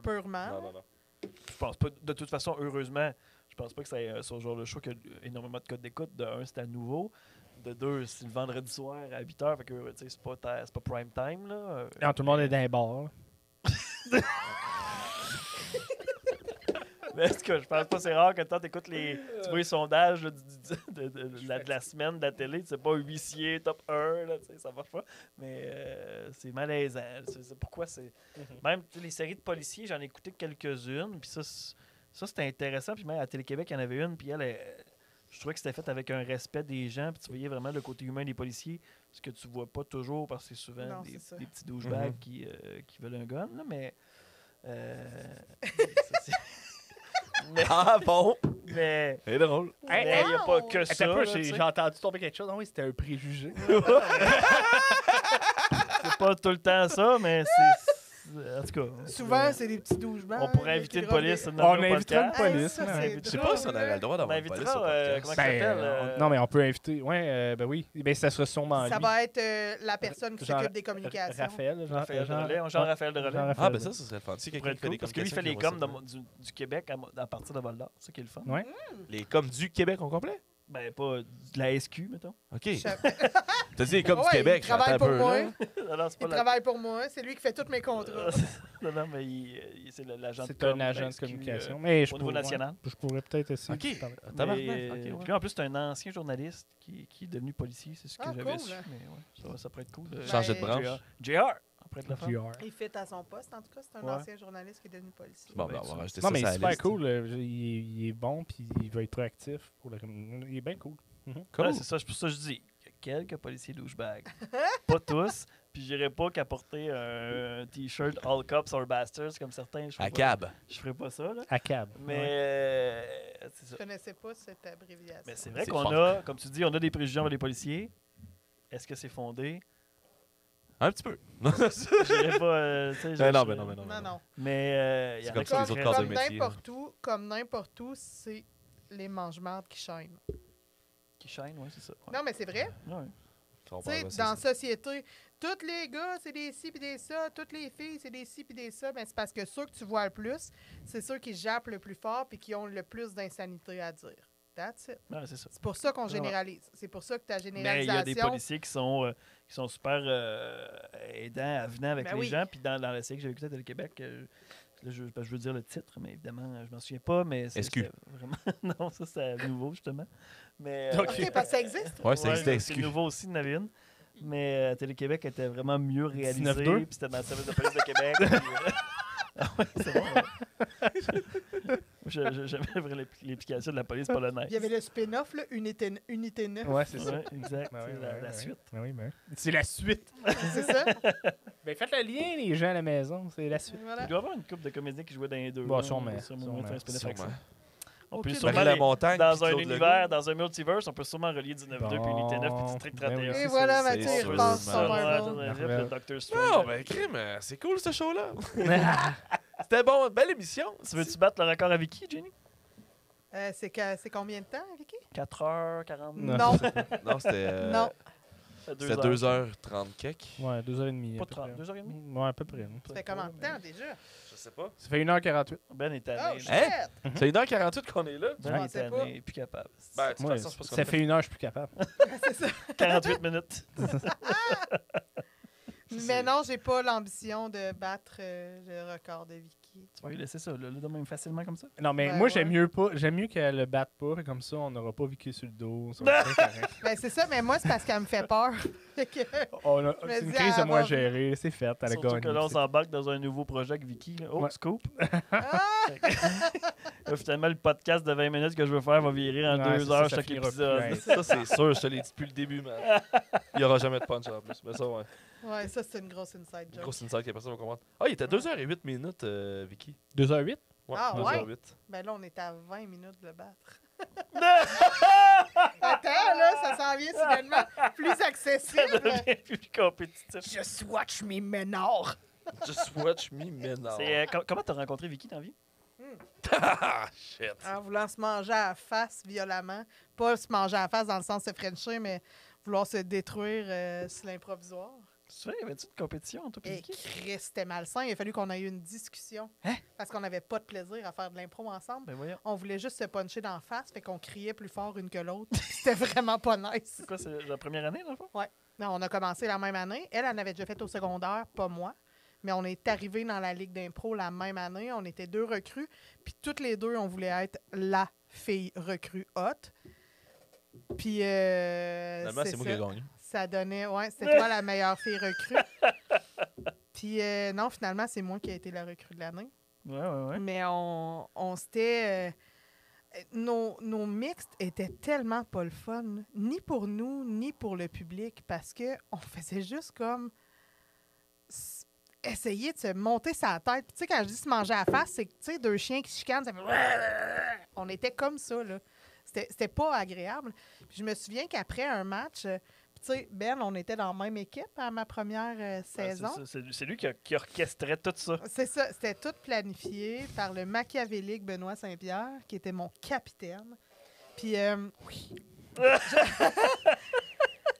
purement. Non. Je pense pas, de toute façon, heureusement, je pense pas que c'est ce genre de show qui a énormément de codes d'écoute. De un, c'est à nouveau. De deux, c'est le vendredi soir à 8h. Fait que c'est pas prime time. Là. Non, tout le monde est dans les bars. Mais est-ce que je pense pas c'est rare que quand tu écoutes tu vois les sondages là, de la semaine de la télé, c'est pas huissier, top 1, là, ça marche pas. Mais c'est malaisant. C'est pourquoi c'est. Même les séries de policiers, j'en ai écouté quelques-unes. Puis ça c'était intéressant. Puis même à Télé-Québec, il y en avait une. Puis je trouvais que c'était fait avec un respect des gens. Puis tu voyais vraiment le côté humain des policiers. Ce que tu vois pas toujours parce que c'est souvent des petits douchebags qui veulent un gun. Là, mais. Ah bon? Mais. C'est drôle. Il n'y a pas que ça. J'ai entendu tomber quelque chose. Non, oui, c'était un préjugé. C'est pas tout le temps ça, mais En tout cas, Souvent, c'est des petits douchebags. on pourrait avec inviter les une robes police de- dans On le invitera une podcast. police. ça, ouais. c'est Je sais pas si on avait le droit On d'avoir une police au invitera, podcast. comment il s'appelle? Non, mais on peut inviter. Ouais, ben oui. Ben, ça sera sûrement Ça lui. va être la personne qui Jean- s'occupe des communications. Raphaël. Raphaël de Relais. Jean-Raphaël de Relais. Ah, ben ça serait le fun. Si Ça pourrait quelqu'un être fait cool, des parce que lui, il fait les communications, coms du Québec à partir de Val-d'Or. C'est ça qui est le fun. Ouais. Les coms du Québec au complet? Ben, pas de la SQ, mettons. OK. Je- T'as dit les coms Ouais, du Québec, il travaille j'attends un pour peu, moi. là. Non, non, c'est pas Il la... travaille pour moi. C'est lui qui fait tous mes contrats. non, mais c'est l'agent de C'est com un agent de SQ, communication. Mais au niveau national. Je pourrais peut-être essayer. OK. de parler. Tabarnak. Mais, OK, ouais. puis en plus, c'est un ancien journaliste qui est devenu policier. C'est ce que Ah, j'avais cool. su. Mais ouais, ça pourrait être cool. Changer de branche. JR. Après être le fun. JR. Il fait à son poste. En tout cas, c'est un Ouais. ancien journaliste qui est devenu policier. Bon, ben, ben, on va rajouter Non, ça mais il sur est la super liste. cool. Il est bon, puis il veut être proactif pour la communauté. Il est bien cool. Cool. Ouais, c'est ça, c'est pour ça que je dis. Il y a quelques policiers douchebags. Pas tous. Puis j'irais pas qu'à porter un t-shirt All Cops or Bastards comme certains. Je ferais À pas- cab. Je ferais pas ça, là. À cab. Mais c'est ça. Je connaissais pas cette abréviation. Mais c'est vrai C'est qu'on fort. a, comme tu dis, on a des préjugés envers les policiers. Est-ce que c'est fondé? Un petit peu. J'irais pas. Tu sais, Ben non, je- ben non, ben non. Non, non. Mais il y C'est en a comme qui ça, les sont autres très- corps de Comme métier. n'importe où, c'est les mangements qui chaînent. qui chaînent, oui, c'est ça. Ouais. Non, mais c'est vrai. Ouais. On Tu va sais, voir, c'est dans la ça. société, tous les gars, c'est des ci puis des ça. Toutes les filles, c'est des ci puis des ça. Mais c'est parce que ceux que tu vois le plus, c'est ceux qui jappent le plus fort puis qui ont le plus d'insanité à dire. That's it. Ouais, c'est ça. C'est pour ça qu'on Ouais. généralise. C'est pour ça que ta Mais il y généralisation... a des policiers qui sont super aidants, avenants avec Ben les oui. gens. Puis dans la série que j'ai écoutée à Télé-Québec, là, je veux dire le titre, mais évidemment, je m'en souviens pas. Mais SQ. c'était vraiment. Non, ça, c'est nouveau, justement. Mais, OK, parce que ça existe. Ouais, ça existait, c'est SQ. nouveau aussi, il y en avait une. Mais Télé-Québec était vraiment mieux réalisé. 19-2. Puis c'était dans le service de police de Québec. puis, ah ouais, c'est bon. Ouais. J'aimais l'implication de la police polonaise. Il y avait le spin-off, là, Unité 9. Ouais, c'est ça. Ouais, exact. Ben oui, c'est ben oui, la ben suite. oui. Ben oui, ben oui. C'est la suite. C'est ça? Ben faites le lien, les gens à la maison. C'est la suite. Voilà. Il doit y avoir une couple de comédiens qui jouaient dans les deux. Bon, là. sûrement, On peut sûrement sûrement, faire un spin-off avec ça. Sûrement. On peut Aucune sûrement Marie les- Lamontagne, dans puis un Claude univers, Legault. dans un multiverse, on peut sûrement relier 19-2 puis Bon. Unité 9 puis District Ben oui. 31. Et c'est voilà, ça, Mathieu, c'est il repasse sûr. son Ouais, Marvel. ouais, le Doctor Oh, Strange. ben, crime, c'est cool ce show-là. C'était bon, belle émission. Tu veux-tu battre le record à Vicky, Jenny? C'est combien de temps, Vicky? 4h40. Non. Non. Non, c'était. Non. C'était 2h30 quelques. Ouais, 2h30. Pas à peu 30, près. 2h30. Ouais, à peu près. Ça fait combien de temps, déjà? Je sais pas. Ça fait 1h48. Ben est Oh, tanné. shit! Hein? C'est 1h48 qu'on est là. Ben Je est pensais tanné, il est plus capable. Ben, de toute Ouais, façon, c'est pas ça fait 1 heure, je suis plus capable. C'est ça. 48 minutes. Mais non, j'ai pas l'ambition de battre le record de Vicky. Tu vas lui laisser ça, là, de même facilement comme ça? Non, mais Ben, moi, ouais. j'aime mieux qu'elle le batte pas, comme ça, on n'aura pas vécu sur le dos. Ça va être bien correct. Ben, c'est ça, mais moi, c'est parce qu'elle me fait peur. Fait que- C'est me une dis, crise de elle moins va- gérée, c'est fait, elle a Surtout gagné. que là, on s'embarque dans un nouveau projet avec Vicky. Là. Oh, Ouais. scoop! Ah! Là, finalement, le podcast de 20 minutes que je veux faire va virer en Ouais, 2 c'est ça, heures ça chaque finira plus. épisode. Ouais. Ça, c'est sûr, je te l'ai dit depuis le début, man. Il n'y aura jamais de punch en plus. Mais ça, ouais. Ouais, ça, c'est une grosse inside Une joke. grosse insight que personne va comprendre. Ah, il était 2h08 minutes, Vicky. 2h08? Ouais, Ah, ouais? 2h08. Ben là, on est à 20 minutes de le battre. Attends, là, ça s'en vient soudainement plus Ça accessible. devient plus compétitif. Je swatch mes menards. Just watch me, mais non. Comment t'as rencontré Vicky dans la vie? Ah, shit. En voulant se manger à la face violemment. Pas se manger à la face dans le sens de Frencher, mais vouloir se détruire sur l'improvisoire. Tu sais, y avait-tu une compétition, toi, Et Vicky? Chris, c'était malsain. Il a fallu qu'on ait eu une discussion. Hein? Parce qu'on n'avait pas de plaisir à faire de l'impro ensemble. Ben voyons. On voulait juste se puncher d'en face, fait qu'on criait plus fort une que l'autre. C'était vraiment pas nice. C'est quoi, c'est la première année, dans le fond? Non, on a commencé la même année. Elle en avait déjà fait au secondaire, pas moi. Mais on est arrivés dans la Ligue d'impro la même année. On était 2 recrues. Puis toutes les deux, on voulait être la fille recrue hot. Puis Finalement, c'est moi qui ai ça. gagné. Ça donnait... Ouais, c'était toi la meilleure fille recrue. Puis non, finalement, c'est moi qui ai été la recrue de l'année. Ouais. Mais on s'était... nos mixtes étaient tellement pas le fun, ni pour nous, ni pour le public, parce que on faisait juste comme essayer de se monter sa tête. Puis, tu sais, quand je dis se manger à la face, c'est que, tu sais, 2 chiens qui se chicanent, ça fait... On était comme ça, là. C'était pas agréable. Puis je me souviens qu'après un match, Tu sais, Ben, on était dans la même équipe à ma première saison. C'est lui qui orchestrait tout ça. C'est ça, c'était tout planifié par le machiavélique Benoît Saint-Pierre, qui était mon capitaine. Puis, oui.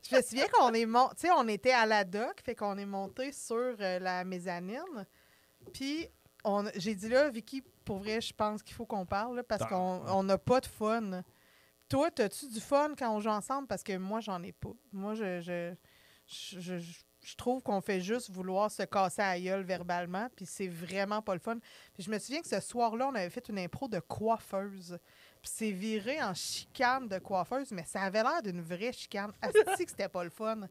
Je me souviens qu'on est monté, tu sais, on était à la dock, fait qu'on est monté sur la mezzanine. Puis, j'ai dit là, Vicky, pour vrai, je pense qu'il faut qu'on parle, là, parce qu'on n'a pas de fun. Toi, as-tu du fun quand on joue ensemble? Parce que moi, j'en ai pas. Moi, je trouve qu'on fait juste vouloir se casser à la gueule verbalement, puis c'est vraiment pas le fun. Puis je me souviens que ce soir-là, on avait fait une impro de coiffeuse. Puis c'est viré en chicane de coiffeuse, mais ça avait l'air d'une vraie chicane. Asti que c'était pas le fun.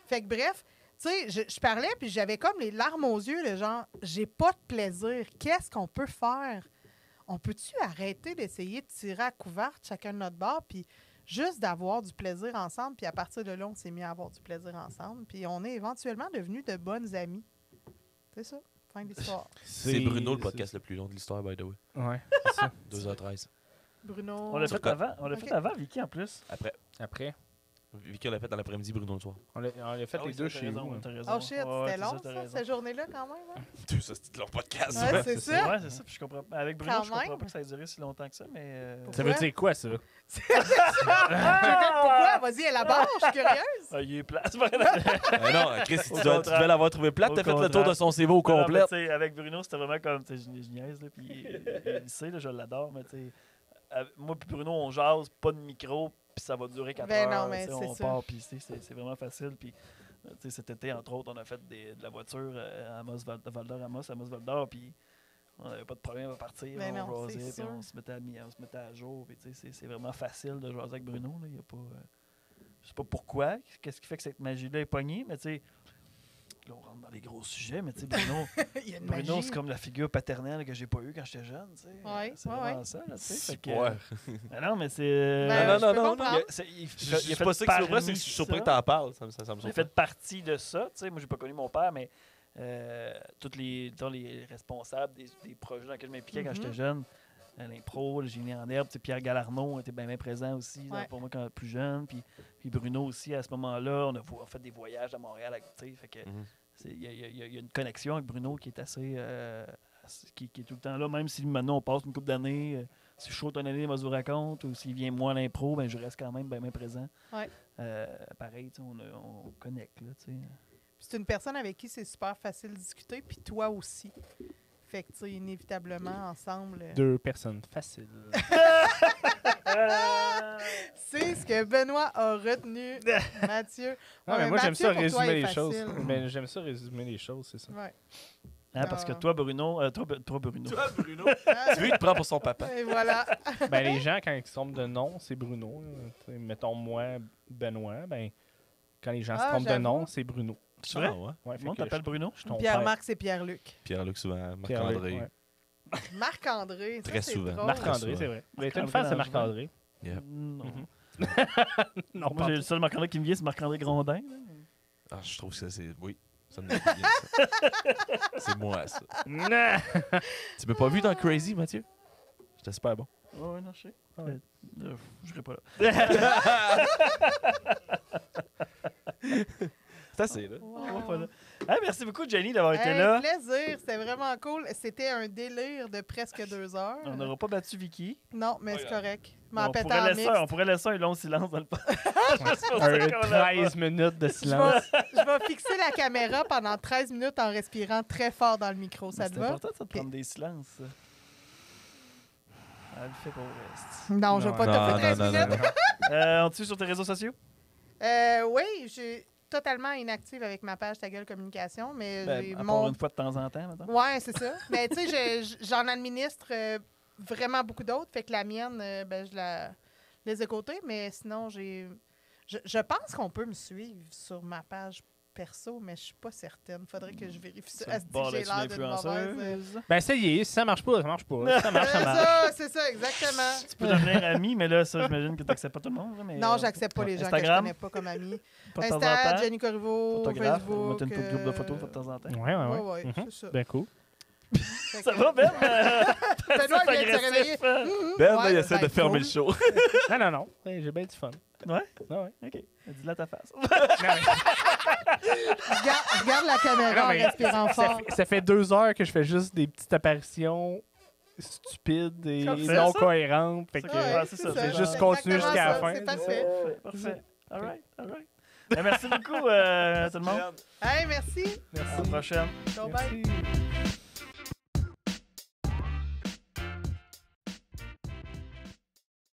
Fait que bref, tu sais, je parlais, puis j'avais comme les larmes aux yeux, le genre, j'ai pas de plaisir. Qu'est-ce qu'on peut faire? On peut-tu arrêter d'essayer de tirer à couverte chacun de notre bord, puis juste d'avoir du plaisir ensemble, puis à partir de là, on s'est mis à avoir du plaisir ensemble, puis on est éventuellement devenus de bonnes amies. C'est ça, fin de l'histoire. C'est Bruno, le podcast le plus long de l'histoire, by the way. Ouais, c'est ça. 2h13. Bruno... On l'a fait avant. On l'a fait avant, Vicky, en plus. Après, Vicky l'a fait dans l'après-midi, Bruno le soir. on a fait les deux chez vous. T'as raison. Oh shit, c'était long, ça, cette journée-là, quand même. Hein? Tout ça, c'était long podcast. Ouais, c'est ça. Ouais, c'est ça. Puis je comprends. Avec Bruno, Quand je comprends même. pas que ça ait duré si longtemps que ça, mais. Ça veut dire quoi, ça? Pourquoi? Vas-y, élabore, je suis curieuse. Ah, il est plat. Non, Chris, tu contraire. devais l'avoir trouvé plate. Au T'as fait le tour contraire. de son CV au complet. Non, mais, tu sais, avec Bruno, c'était vraiment comme. Tu sais, je niaise, là. Puis il sait, là, je l'adore, mais tu sais. Moi puis Bruno, on jase, pas de micro, puis ça va durer 4 Ben heures. non, mais tu sais, c'est on ça. part, puis c'est vraiment facile. Puis tu sais, cet été, entre autres, on a fait de la voiture à Amos-Val-d'Or, puis on n'avait pas de problème à partir. Ben on non, jasait, c'est puis sûr. on se mettait à jour. Puis tu sais, c'est vraiment facile de jaser avec Bruno. Là. Il y a pas, je sais pas pourquoi, qu'est-ce qui fait que cette magie-là est pognée, mais tu sais, là, on rentre dans les gros sujets, mais tu sais, Bruno, Il y a une Bruno, magie. c'est comme la figure paternelle que j'ai pas eue quand j'étais jeune, tu sais. Ouais, C'est ouais, vraiment ouais. ça, là, tu sais. C'est Fait que, ouais. ben non, mais c'est... Ben, non, je peux non, non, comprendre. il Je a suis fait pas ça qui est surpris, c'est que je parmi suis surpris ça. que t'en parles. Ça me Il a surprend. fait partie de ça, tu sais. Moi, j'ai pas connu mon père, mais tous les responsables des projets dans lesquels je m'impliquais quand j'étais jeune, l'impro, le génie en herbe, tu sais, Pierre Galarno était bien présent aussi là, Ouais. pour moi quand plus jeune, puis Bruno aussi à ce moment-là, on a fait des voyages à Montréal, tu sais, fait que Mhm. il y a une connexion avec Bruno qui est assez qui est tout le temps là, même si maintenant on passe une couple d'années, si je saute une année, il vous raconte, ou s'il vient moins à l'impro, ben je reste quand même bien présent. Ouais. Pareil, tu sais, on connecte là, tu sais. C'est une personne avec qui c'est super facile de discuter, puis toi aussi. Fait que, tu sais, inévitablement, ensemble... Deux personnes faciles. C'est ce que Benoît a retenu, Mathieu. Non, Ouais, mais moi, j'aime Mathieu, ça pour toi, résumer est les choses. facile. Mais j'aime ça résumer les choses, c'est ça. Ouais. Hein, parce que Ah. toi, Bruno... toi, Bruno. Toi, Bruno. Ah, Tu veux, il te prend pour son papa. et voilà. Ben, les gens, quand ils se trompent de nom, c'est Bruno. Là. Tu sais, mettons, moi, Benoît, ben, quand les gens se Ah, trompent de j'avoue. nom, c'est Bruno. C'est vrai? Ah, ouais. Ouais, Tout le monde fait que t'appelle Bruno? je suis ton Pierre-Marc, c'est Pierre-Luc. Pierre-Luc, souvent. père. Marc-André. Pierre-Luc, ouais. Marc-André, ça, Très c'est souvent. drôle. Marc-André, c'est vrai. Mais t'as une fan, c'est Marc-André. Yep. Non. Mhm. Moi, Non, pas j'ai le seul Marc-André qui me vient, c'est Marc-André Grondin. là. Ah, je trouve que ça, c'est... Oui. Ça me dit bien, ça. C'est moi, ça. Non! Tu m'as pas vu dans Crazy, Mathieu? J'étais super bon. Ouais, non, je sais. Ouais. Je serai pas là. C'est assez, là. Wow. On va pas là. Hey, merci beaucoup, Jenny, d'avoir été Hey, là. plaisir, c'était vraiment cool. C'était un délire de presque 2 heures. On n'aura pas battu Vicky. Non, mais c'est Regarde. correct. M'en On pète pourrait, en laisser, mix. on pourrait laisser un long silence dans le podcast. Juste pour ça Un qu'on l'a 13 minutes de Je silence. vais fixer la caméra pendant 13 minutes en respirant très fort dans le micro. Ça Mais te c'est va? important ça, de prendre des silences. Ça. Elle le fait pour le reste. Non, je vais pas Non, te faire 13 non, non, minutes. non. On te suit sur tes réseaux sociaux? Oui, je suis totalement inactive avec ma page Ta Gueule Communication, mais j'ai À part mon... une fois de temps en temps, maintenant. Ouais, c'est ça. Mais tu sais, j'en administre vraiment beaucoup d'autres. Fait que la mienne, ben, je les ai cotées, mais sinon, je pense qu'on peut me suivre sur ma page perso, mais je suis pas certaine. Faudrait que je vérifie ça. Est-ce que j'ai l'air d'une mauvaise... Ben, essayez. Si ça marche pas, ça marche pas. Si ça marche, ça marche. C'est ça, exactement. Tu peux devenir ami, mais là, ça, j'imagine que tu n'acceptes pas tout le monde. Là, mais, Non, j'accepte pas les gens que je Instagram, connais pas comme amis. pas de temps en Insta, temps. Jenny Corriveau, Photographe, Facebook. mettre une groupe de photos de temps en temps. Ouais, ouais, ouais. Ouais, Mhm. c'est ça. Ben, cool. Fait Ça que- va, Ben? Benoît vient de se réveiller. Ben, Ouais, là, il essaie ben, de fermer cool. le show. Non, non, non. Ouais, j'ai bien du fun. Ouais? Ah ouais. OK. Dis-le à ta face. Non, mais- Regarde la caméra Non, en mais respirant fort. ça fait 2 heures que je fais juste des petites apparitions stupides et Comme ça, non ça? cohérentes. Fait que, Ouais, c'est ça. c'est C'est juste c'est continuer exactement jusqu'à la ça, fin. C'est parfait. Parfait. All right. Ben, merci beaucoup, tout le monde. Hey, merci. À la prochaine. Ciao, bye. Merci.